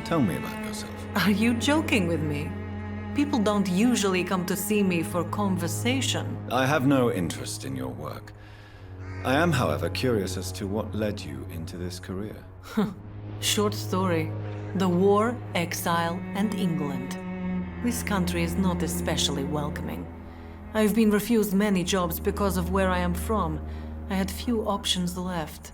Tell me about yourself. Are you joking with me? People don't usually come to see me for conversation. I have no interest in your work. I am, however, curious as to what led you into this career. Short story. The war, exile, and England. This country is not especially welcoming. I've been refused many jobs because of where I am from. I had few options left.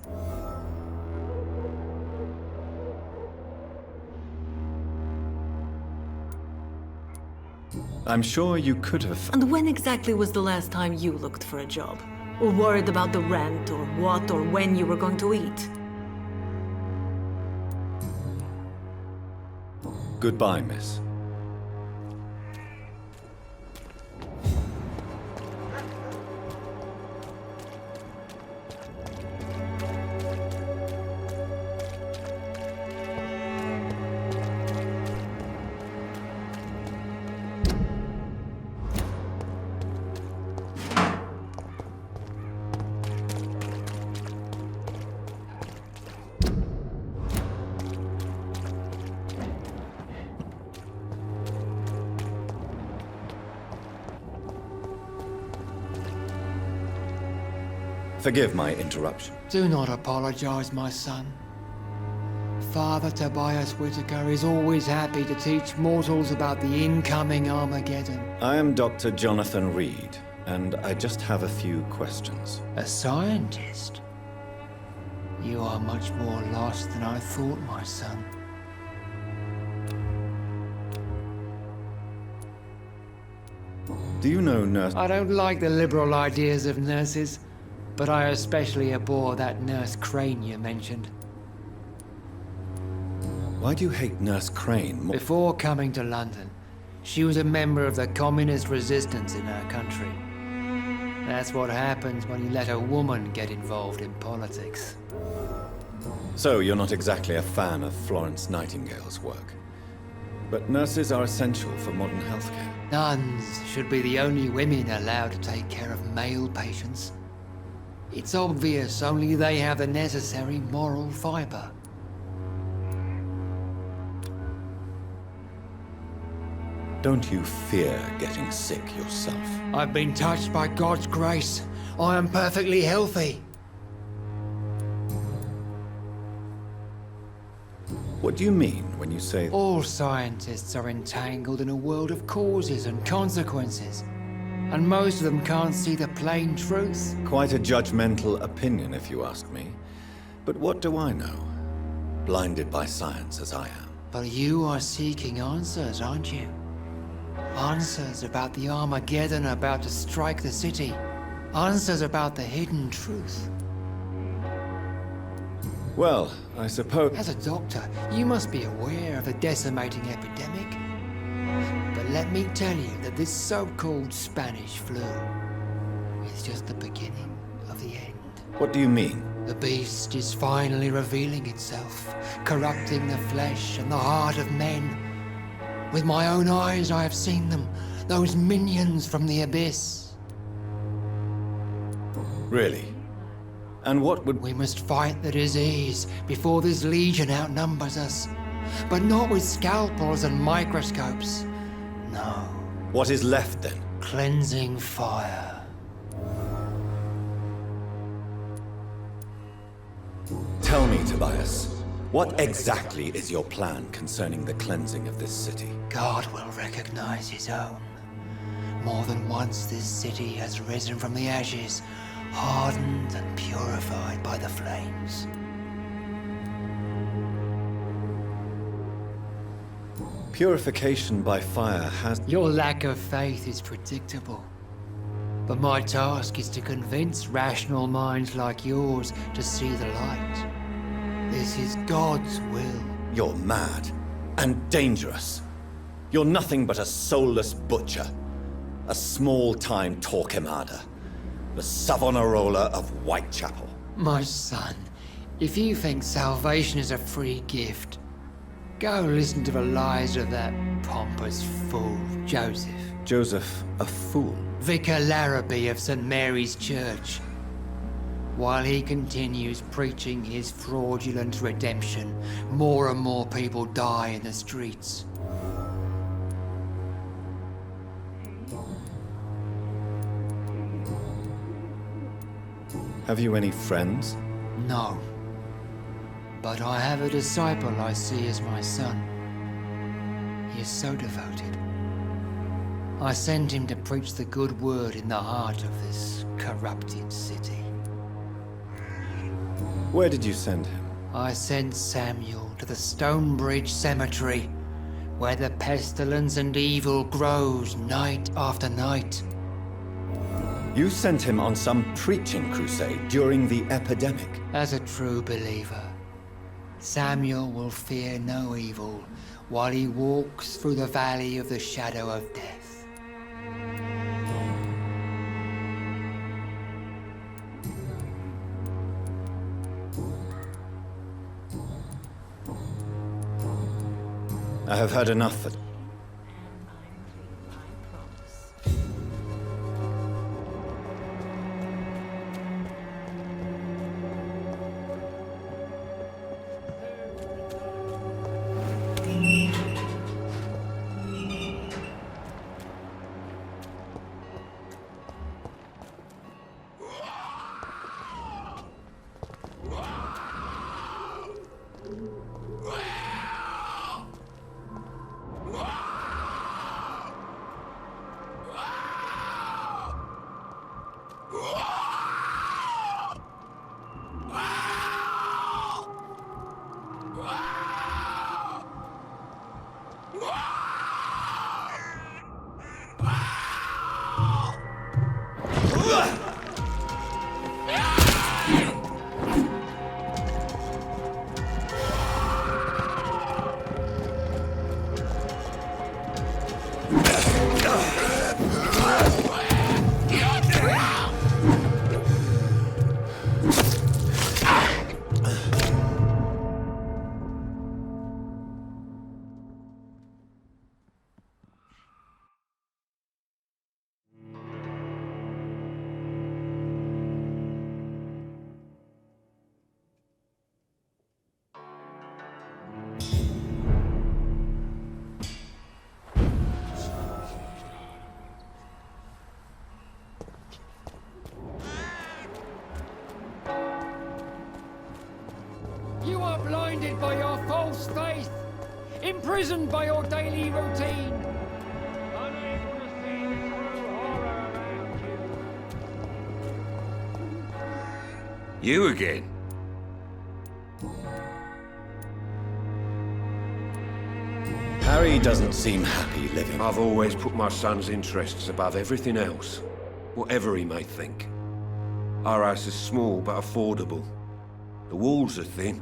I'm sure you could have... And when exactly was the last time you looked for a job? Or worried about the rent, or what, or when you were going to eat? Goodbye, miss. Forgive my interruption. Do not apologize, my son. Father Tobias Whitaker is always happy to teach mortals about the incoming Armageddon. I am Dr. Jonathan Reed, and I just have a few questions. A scientist? You are much more lost than I thought, my son. Do you know nurse... I don't like the liberal ideas of nurses, but I especially abhor that Nurse Crane you mentioned. Why do you hate Nurse Crane more? Before coming to London, she was a member of the communist resistance in our country. That's what happens when you let a woman get involved in politics. So you're not exactly a fan of Florence Nightingale's work. But nurses are essential for modern healthcare. Nuns should be the only women allowed to take care of male patients. It's obvious only they have the necessary moral fiber. Don't you fear getting sick yourself? I've been touched by God's grace. I am perfectly healthy. What do you mean when you say... All scientists are entangled in a world of causes and consequences. And most of them can't see the plain truth. Quite a judgmental opinion, if you ask me. But what do I know? Blinded by science as I am. But you are seeking answers, aren't you? Answers about the Armageddon about to strike the city. Answers about the hidden truth. Well, I suppose... As a doctor, you must be aware of the decimating epidemic. But let me tell you that this so-called Spanish flu is just the beginning of the end. What do you mean? The beast is finally revealing itself, corrupting the flesh and the heart of men. With my own eyes I have seen them, those minions from the abyss. Really? And what would... We must fight the disease before this legion outnumbers us. But not with scalpels and microscopes. No. What is left then? Cleansing fire. Tell me, Tobias, what exactly is your plan concerning the cleansing of this city? God will recognize his own. More than once this city has risen from the ashes, hardened and purified by the flames. Purification by fire has... Your lack of faith is predictable. But my task is to convince rational minds like yours to see the light. This is God's will. You're mad and dangerous. You're nothing but a soulless butcher. A small-time Torquemada. The Savonarola of Whitechapel. My son, if you think salvation is a free gift, go listen to the lies of that pompous fool, Joseph. Joseph, a fool? Vicar Larrabee of St. Mary's Church. While he continues preaching his fraudulent redemption, more and more people die in the streets. Have you any friends? No. But I have a disciple I see as my son. He is so devoted. I send him to preach the good word in the heart of this corrupted city. Where did you send him? I sent Samuel to the Stonebridge Cemetery, where the pestilence and evil grows night after night. You sent him on some preaching crusade during the epidemic. As a true believer, Samuel will fear no evil while he walks through the valley of the shadow of death. I have heard enough for... You are blinded by your false faith, imprisoned by your daily routine, unable to see the true horror around you. You again? Harry doesn't seem happy living. I've always put my son's interests above everything else, whatever he may think. Our house is small but affordable. The walls are thin,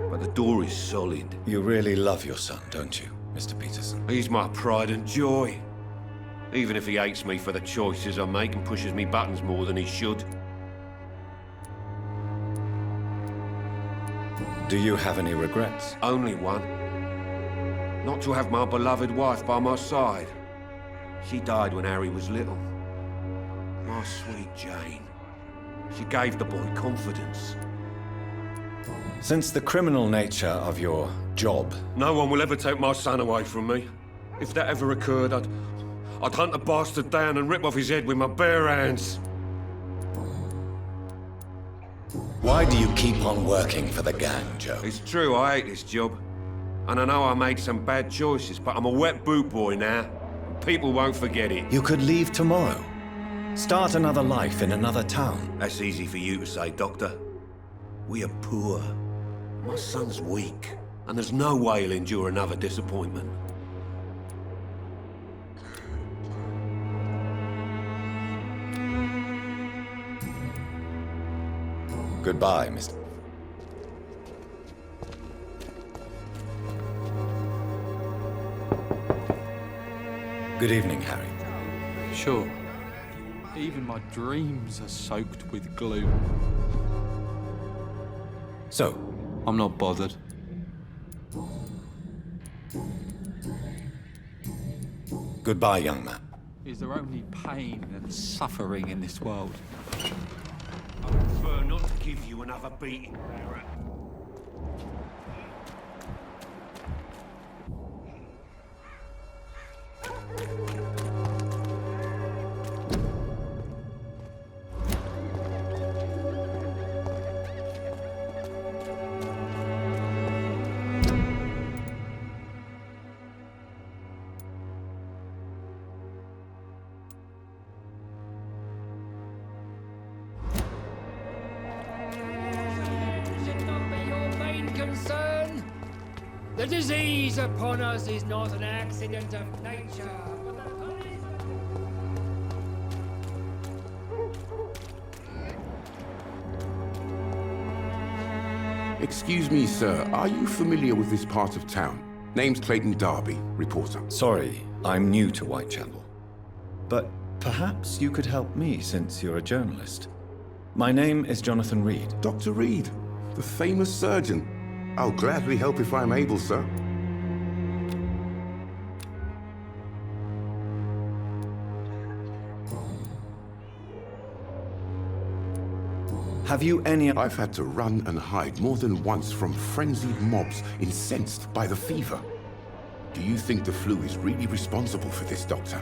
but the door is solid. You really love your son, don't you, Mr. Peterson? He's my pride and joy. Even if he hates me for the choices I make and pushes me buttons more than he should. Do you have any regrets? Only one. Not to have my beloved wife by my side. She died when Harry was little. My sweet Jane. She gave the boy confidence. Since the criminal nature of your job... No one will ever take my son away from me. If that ever occurred, I'd hunt the bastard down and rip off his head with my bare hands. Why do you keep on working for the gang, Joe? It's true, I hate this job. And I know I made some bad choices, but I'm a wet boot boy now. People won't forget it. You could leave tomorrow. Start another life in another town. That's easy for you to say, Doctor. We are poor. My son's weak. And there's no way he'll endure another disappointment. Goodbye, Mr. Good evening, Harry. Sure. Even my dreams are soaked with gloom. So? I'm not bothered. Goodbye, young man. Is there only pain and suffering in this world? I prefer not to give you another beating, Barrett. Concern. The disease upon us is not an accident of nature. Excuse me, sir. Are you familiar with this part of town? Name's Clayton Darby, reporter. Sorry, I'm new to Whitechapel. But perhaps you could help me since you're a journalist. My name is Jonathan Reed. Dr. Reed, the famous surgeon. I'll gladly help if I'm able, sir. Have you any... I've had to run and hide more than once from frenzied mobs incensed by the fever. Do you think the flu is really responsible for this, Doctor?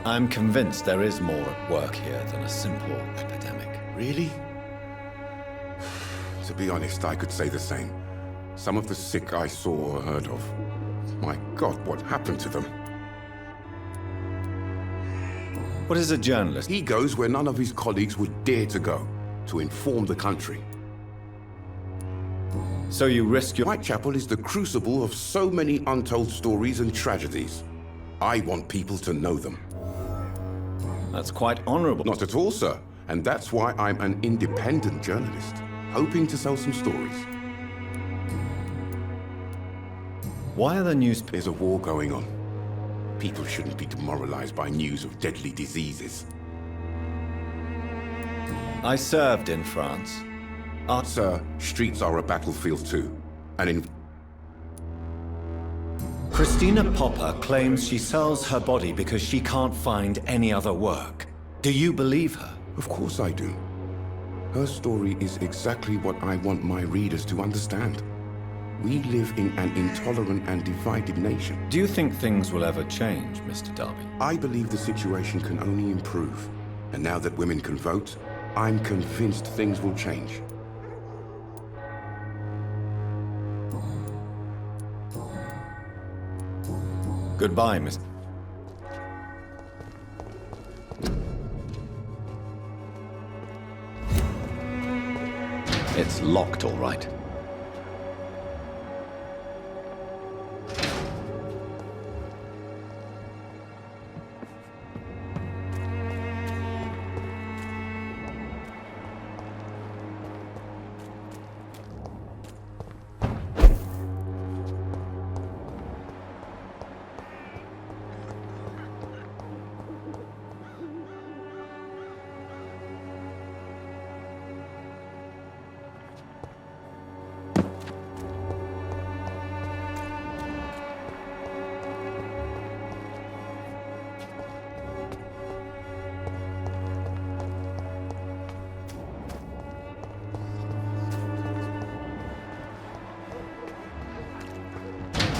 I'm convinced there is more at work here than a simple epidemic. Really? To be honest, I could say the same. Some of the sick I saw or heard of. My God, what happened to them? What is a journalist? He goes where none of his colleagues would dare to go, to inform the country. So you risk your... Whitechapel is the crucible of so many untold stories and tragedies. I want people to know them. That's quite honorable. Not at all, sir. And that's why I'm an independent journalist, hoping to sell some stories. Why are the news... There's a war going on. People shouldn't be demoralized by news of deadly diseases. I served in France. Sir, streets are a battlefield too. And in... Christina Popper claims she sells her body because she can't find any other work. Do you believe her? Of course I do. Her story is exactly what I want my readers to understand. We live in an intolerant and divided nation. Do you think things will ever change, Mr. Darby? I believe the situation can only improve. And now that women can vote, I'm convinced things will change. Goodbye, Mr. It's locked, all right.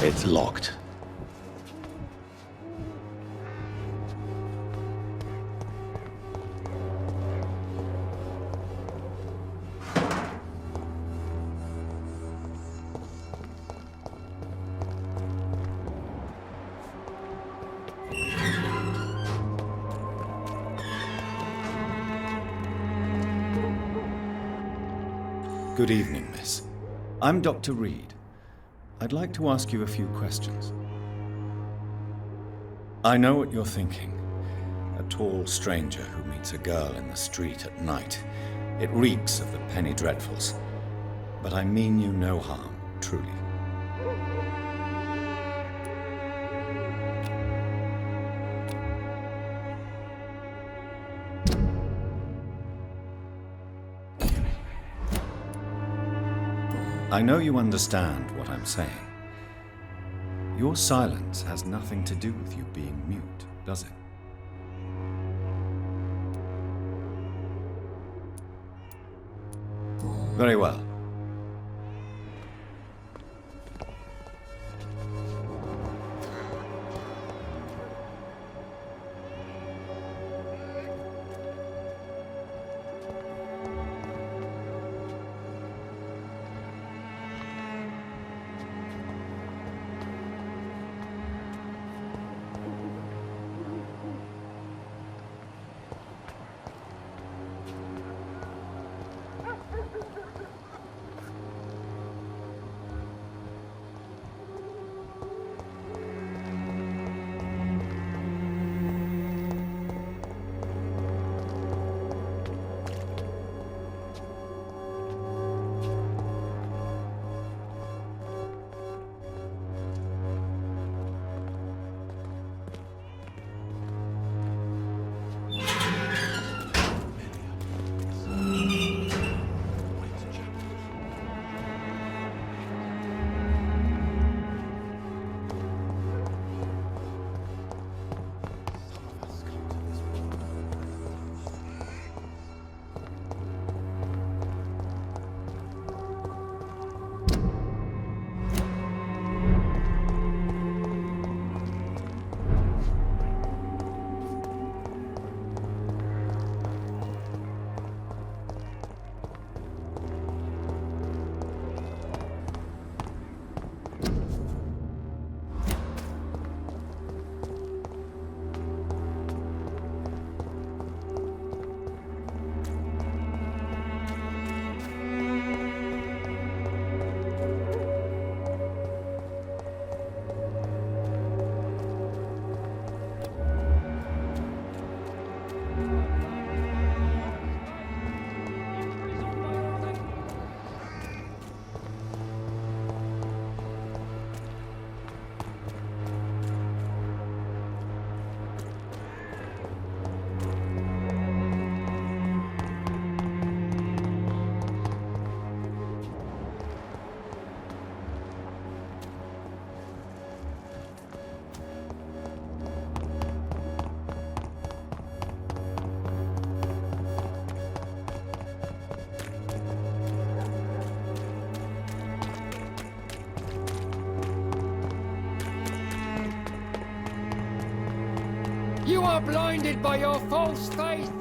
It's locked. Good evening, miss. I'm Dr. Reed. I'd like to ask you a few questions. I know what you're thinking. A tall stranger who meets a girl in the street at night. It reeks of the penny dreadfuls. But I mean you no harm, truly. I know you understand what I'm saying. Your silence has nothing to do with you being mute, does it? Very well. You are blinded by your false faith.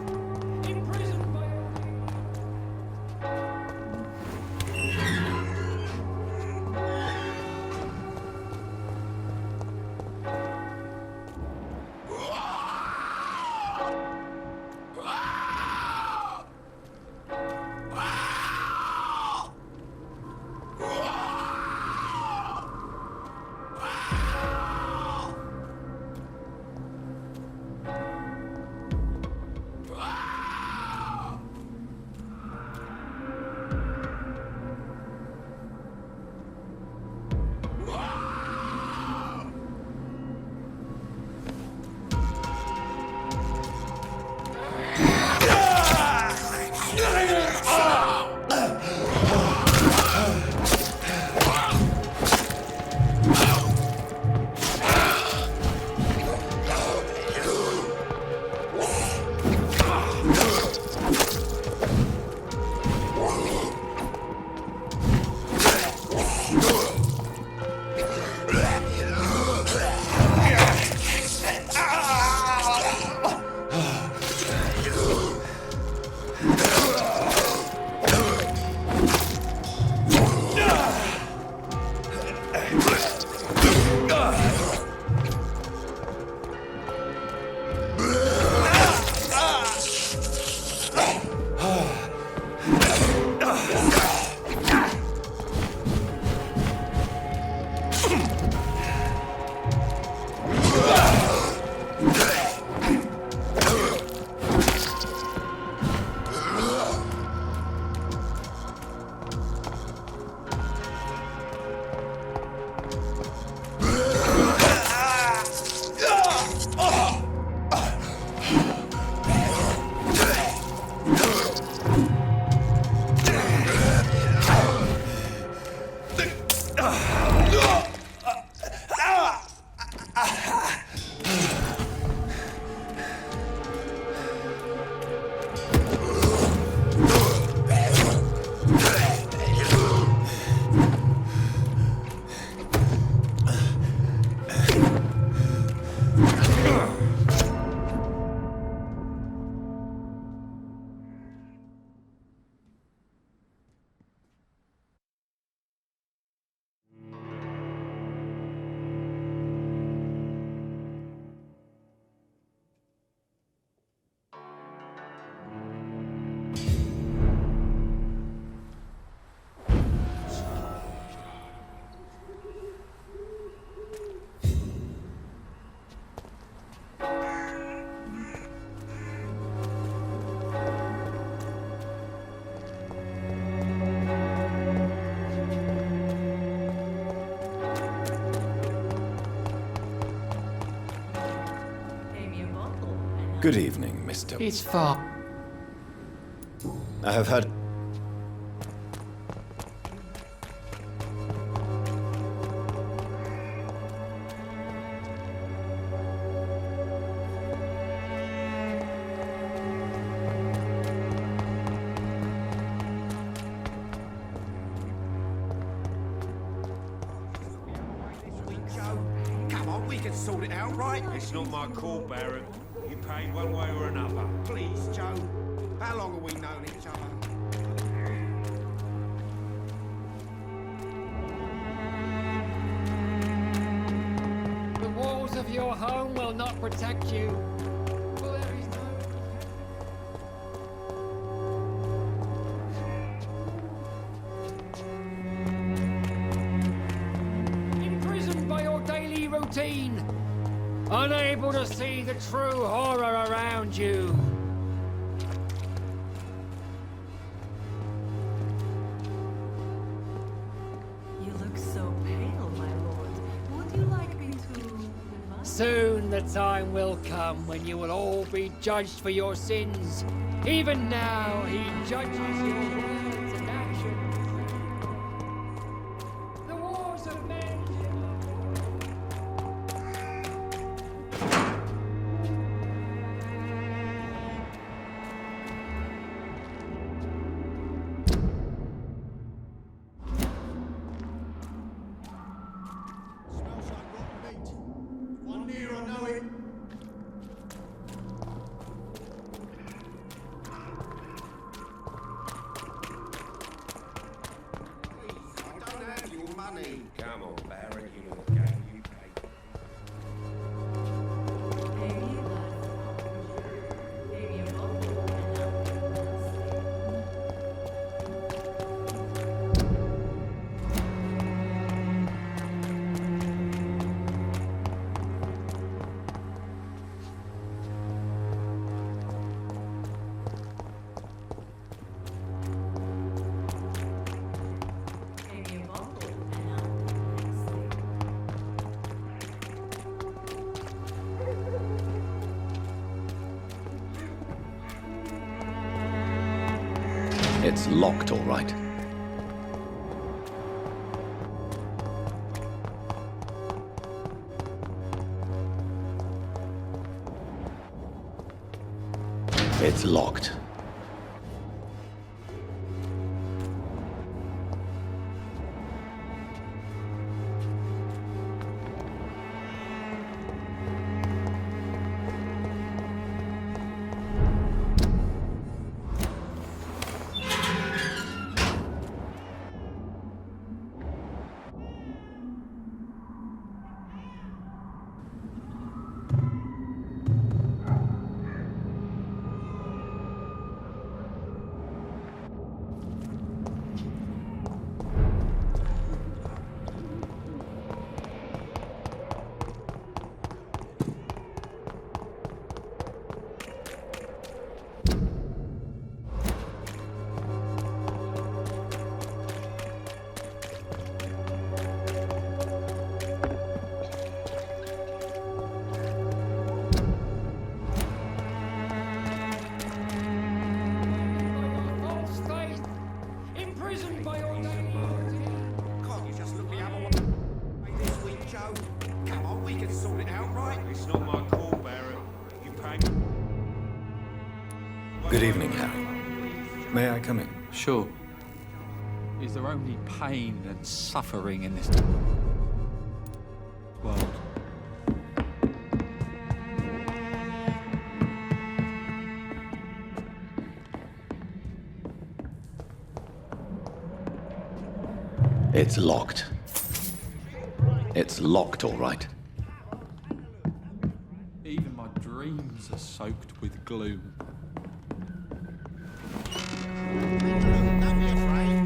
Good evening, Mr. It's far. I have heard... Come on, we can sort it out, right? It's not my call, Baron. You paid one way or another. Please, Joe. How long have we known each other? The walls of your home will not protect you. For there is no... Imprisoned by your daily routine. Unable to see the true horror around you. You look so pale, my lord. Would you like me to revive? Soon the time will come when you will all be judged for your sins. Even now, he judges your words and actions. The wars of men. Smells like rotten meat. One near, I know it. I don't have your money. Come on, Baron, you know the game you paid. It's locked, all right. It's locked. False faith, imprisoned by your daily routine. Can't you just look the other way this week, Joe? Come on, we can sort it out, right? It's not my call, Baron. You paid... Good evening, Harry. May I come in? Sure. Is there only pain and suffering in this world? It's locked. It's locked, all right. Even my dreams are soaked with gloom. Don't be afraid.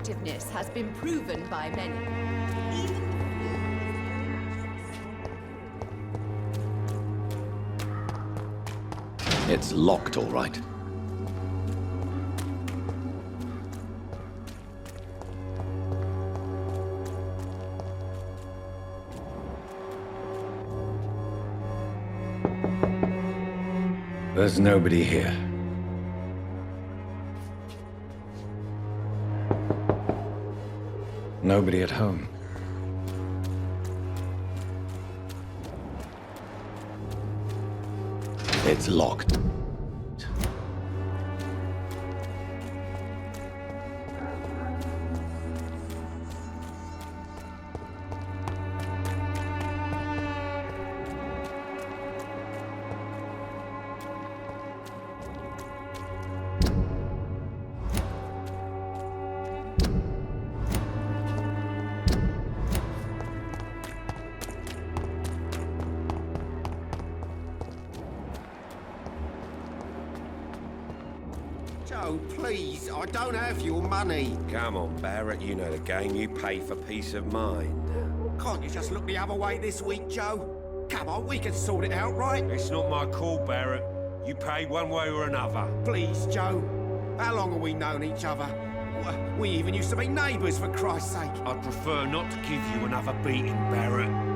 effectiveness has been proven by many. It's locked, all right. There's nobody here. Nobody at home. It's locked. Joe, please, I don't have your money. Come on, Barrett, you know the game. You pay for peace of mind. Can't you just look the other way this week, Joe? Come on, we can sort it out, right? It's not my call, Barrett. You pay one way or another. Please, Joe. How long have we known each other? We even used to be neighbours, for Christ's sake. I'd prefer not to give you another beating, Barrett.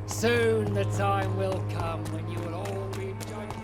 Soon the time will come when you will all be judged.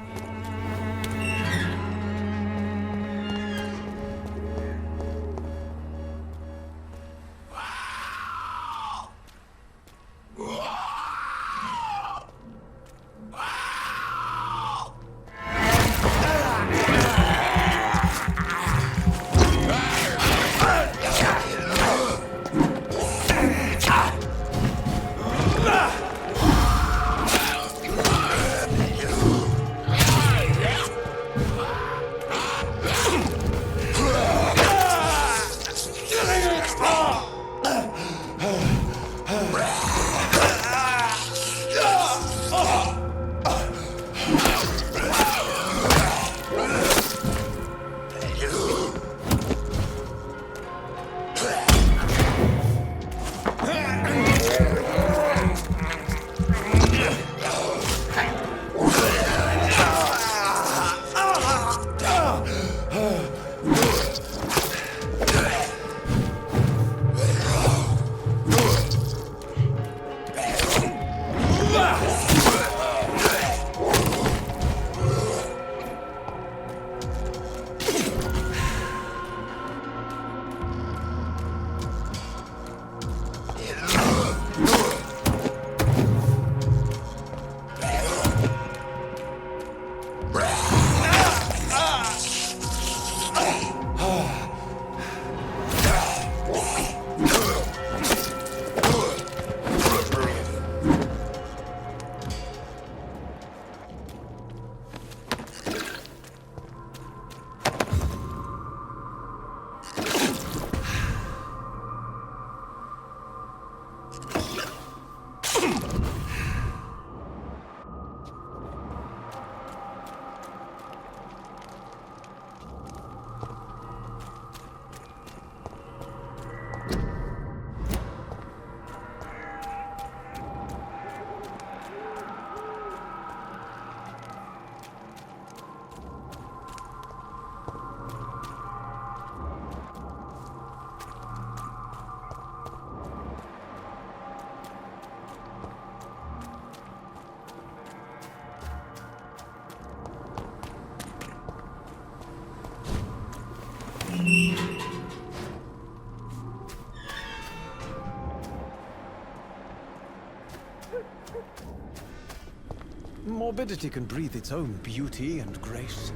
Morbidity can breathe its own beauty and grace.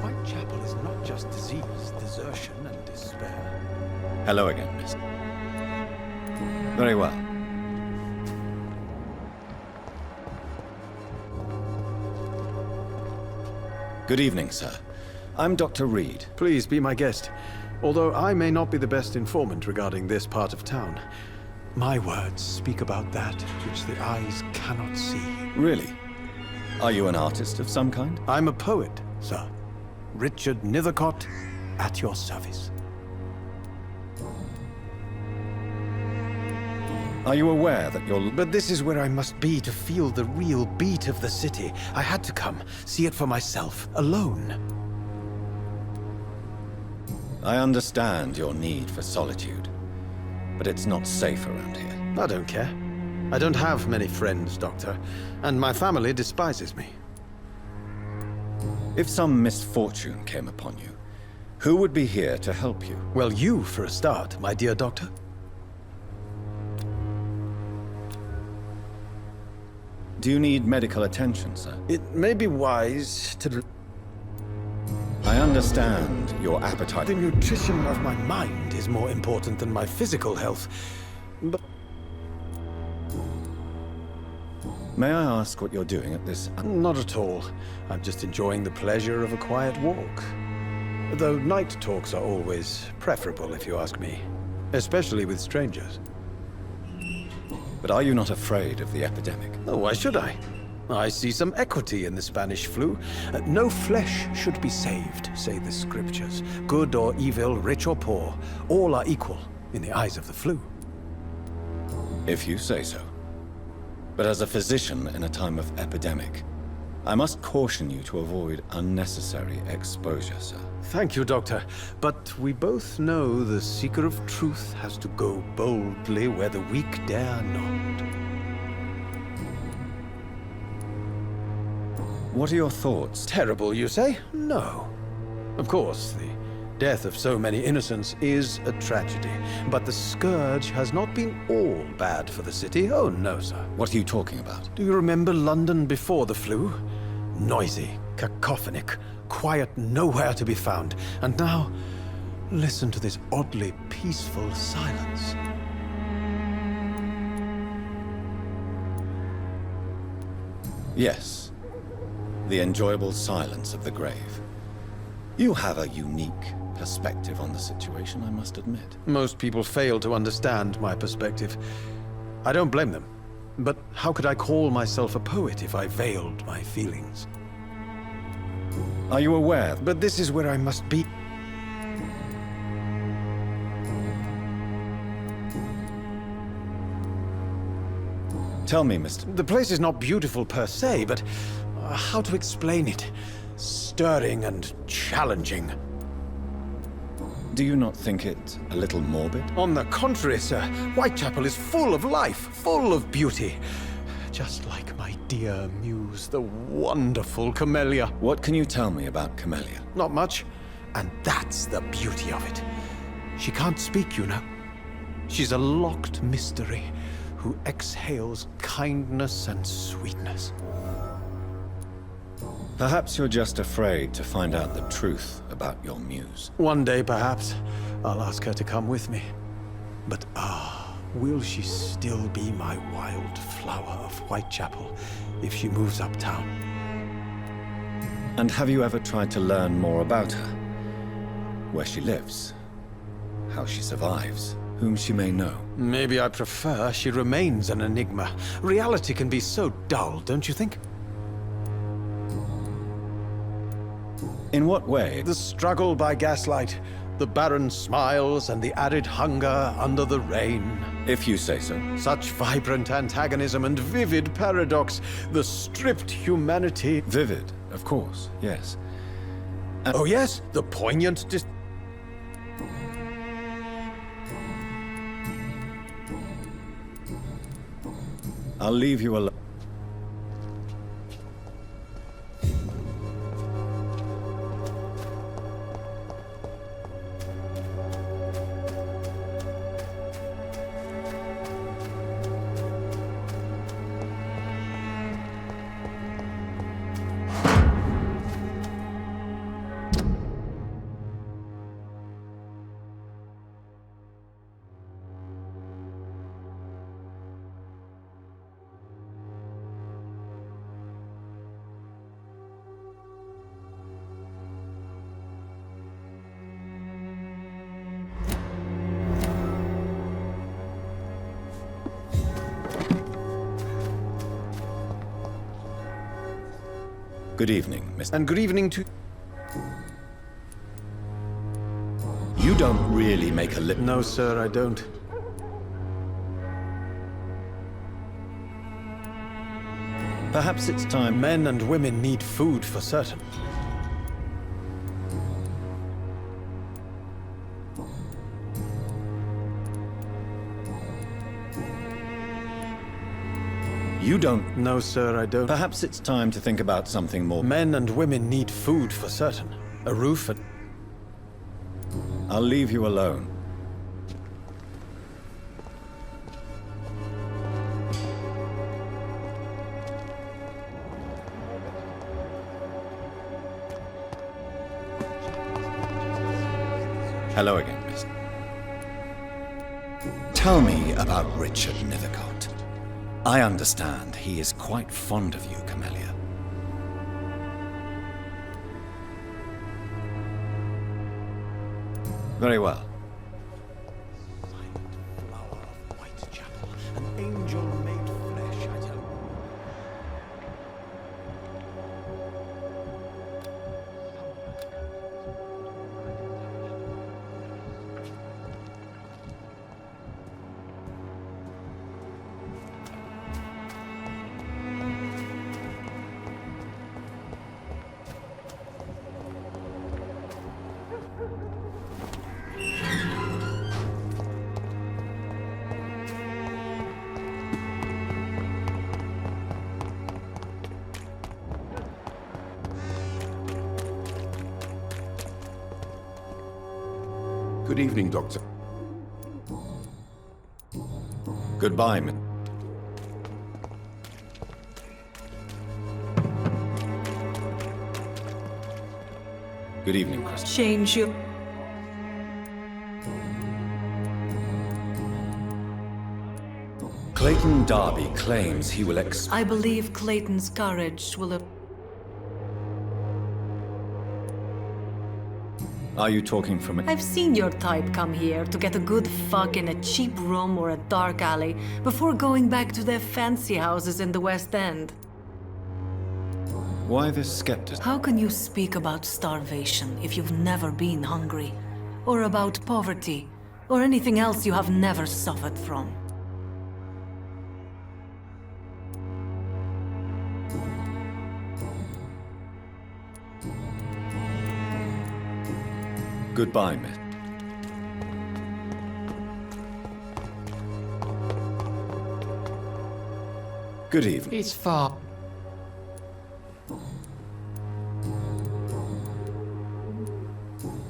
Whitechapel is not just disease, desertion, and despair. Hello again, miss. Very well. Good evening, sir. I'm Dr. Reed. Please be my guest. Although I may not be the best informant regarding this part of town, my words speak about that which the eyes cannot see. Really? Are you an artist of some kind? I'm a poet, sir. Richard Nethercott, at your service. Are you aware that you're... But this is where I must be to feel the real beat of the city. I had to come, see it for myself, alone. I understand your need for solitude, but it's not safe around here. I don't care. I don't have many friends, Doctor, and my family despises me. If some misfortune came upon you, who would be here to help you? Well, you, for a start, my dear Doctor. Do you need medical attention, sir? It may be wise to... I understand your appetite. The nutrition of my mind is more important than my physical health. But... May I ask what you're doing at this... Not at all. I'm just enjoying the pleasure of a quiet walk. Though night talks are always preferable, if you ask me. Especially with strangers. But are you not afraid of the epidemic? Oh, why should I? I see some equity in the Spanish flu. No flesh should be saved, say the scriptures. Good or evil, rich or poor, all are equal in the eyes of the flu. If you say so. But as a physician in a time of epidemic, I must caution you to avoid unnecessary exposure, sir. Thank you, Doctor. But we both know the seeker of truth has to go boldly where the weak dare not. What are your thoughts? Terrible, you say? No. Of course, the death of so many innocents is a tragedy. But the scourge has not been all bad for the city. Oh, no, sir. What are you talking about? Do you remember London before the flu? Noisy, cacophonic, quiet nowhere to be found. And now, listen to this oddly peaceful silence. Yes. The enjoyable silence of the grave. You have a unique perspective on the situation, I must admit. Most people fail to understand my perspective. I don't blame them. But how could I call myself a poet if I veiled my feelings? Are you aware? But this is where I must be. Tell me, Mr. The place is not beautiful per se, but how to explain it? Stirring and challenging. Do you not think it a little morbid? On the contrary, sir. Whitechapel is full of life, full of beauty. Just like my dear muse, the wonderful Camellia. What can you tell me about Camellia? Not much. And that's the beauty of it. She can't speak, you know. She's a locked mystery who exhales kindness and sweetness. Perhaps you're just afraid to find out the truth about your muse. One day, perhaps, I'll ask her to come with me. But will she still be my wild flower of Whitechapel if she moves uptown? And have you ever tried to learn more about her? Where she lives? How she survives? Whom she may know? Maybe I prefer she remains an enigma. Reality can be so dull, don't you think? In what way? The struggle by gaslight, the barren smiles and the arid hunger under the rain. If you say so. Such vibrant antagonism and vivid paradox, the stripped humanity... Vivid, of course, yes. Oh yes, the poignant I'll leave you alone. Good evening, Mr. And good evening to... You don't really make a living. No, sir, I don't. Perhaps it's time. Men and women need food for certain. You don't. No, sir, I don't. Perhaps it's time to think about something more. Men and women need food for certain. A roof and... I'll leave you alone. Hello again, miss. Tell me about Richard Nethercott. I understand he is quite fond of you, Camellia. Very well. An angel made flesh, I tell you. Good evening, Doctor. Goodbye, miss. Good evening, Kristen. Change you. Clayton Darby claims he will I believe Clayton's courage will... Are you talking from... I've seen your type come here to get a good fuck in a cheap room or a dark alley before going back to their fancy houses in the West End. Why this skepticism? How can you speak about starvation if you've never been hungry? Or about poverty? Or anything else you have never suffered from? Goodbye, miss. Good evening. It's far.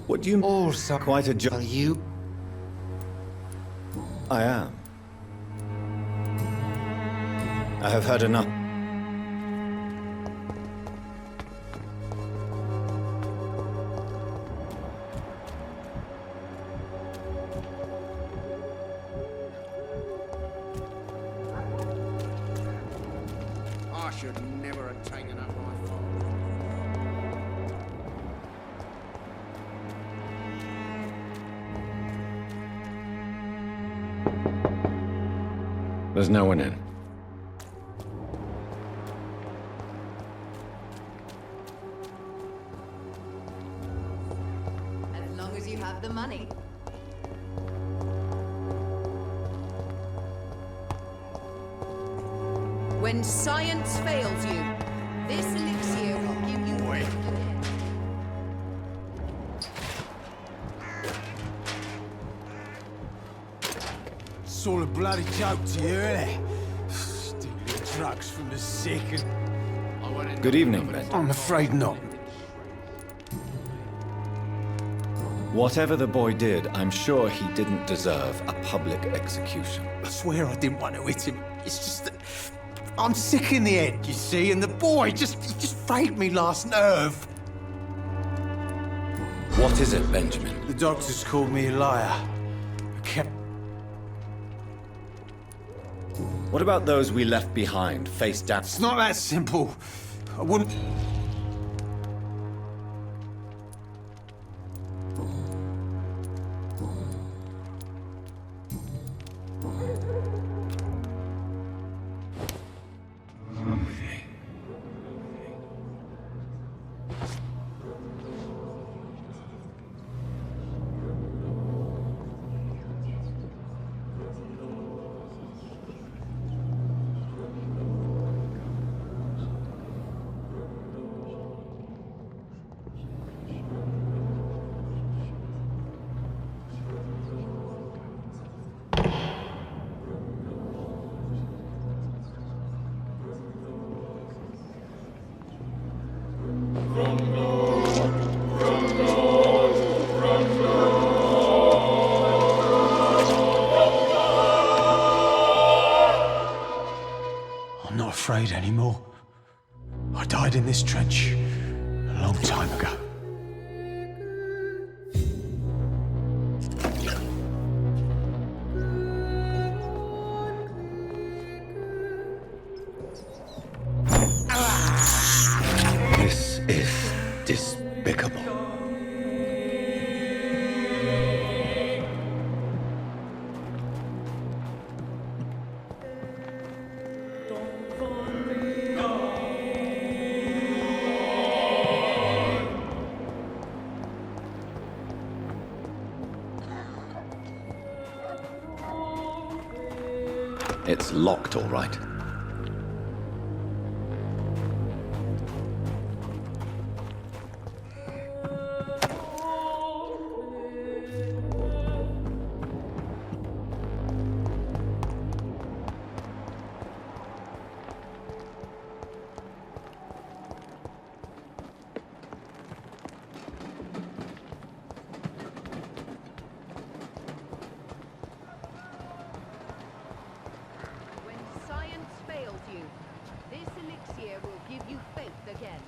What do you... Also, quite a job. You? I am. I have heard enough. I should never have taken up rifle. There's no one in. As long as you have the money. When science fails you, this elixir will give you... It's all a bloody joke to you, isn't it? Stealing drugs from the sick and... Good evening, Ben. I'm afraid not. Whatever the boy did, I'm sure he didn't deserve a public execution. I swear I didn't want to hit him. It's just that I'm sick in the head, you see, and the boy he just frayed me last nerve. What is it, Benjamin? The doctors called me a liar. I kept... What about those we left behind, face down? It's not that simple. I wouldn't... need any more. I died in this trench a long time ago. This is despicable. It's locked, all right. Science fails you. This elixir will give you faith again.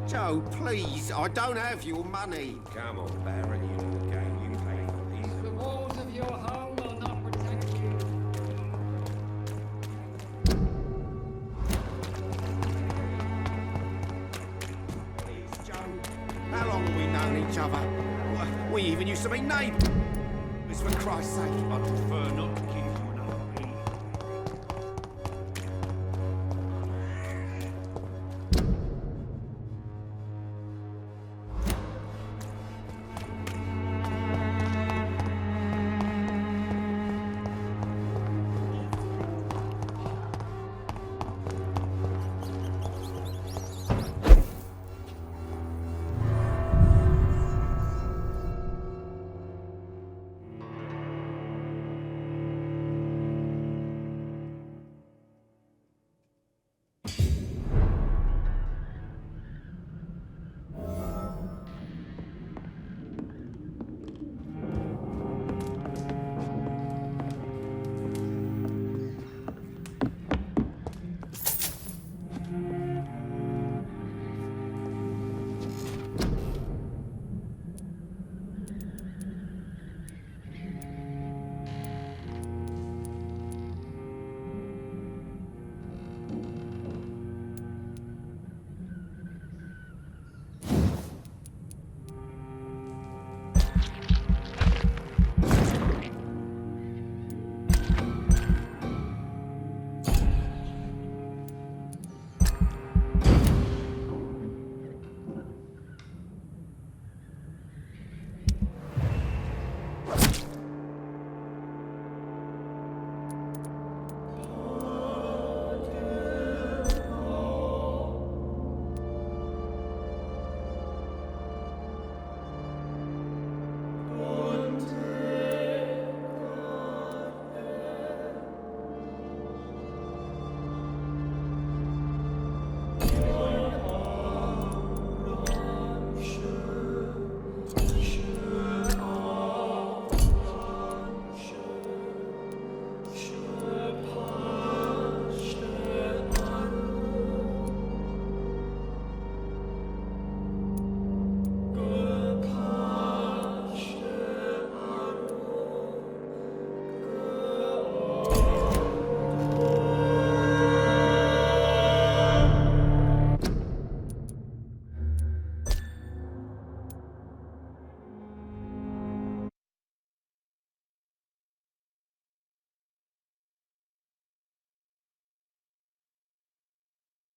Joe, please, I don't have your money. Come on, Baron, you know the game. You pay for these. The walls of your home will not protect you. Please, Joe. How long have we known each other? We even used to be neighbours. For Christ's sake. I'd prefer not to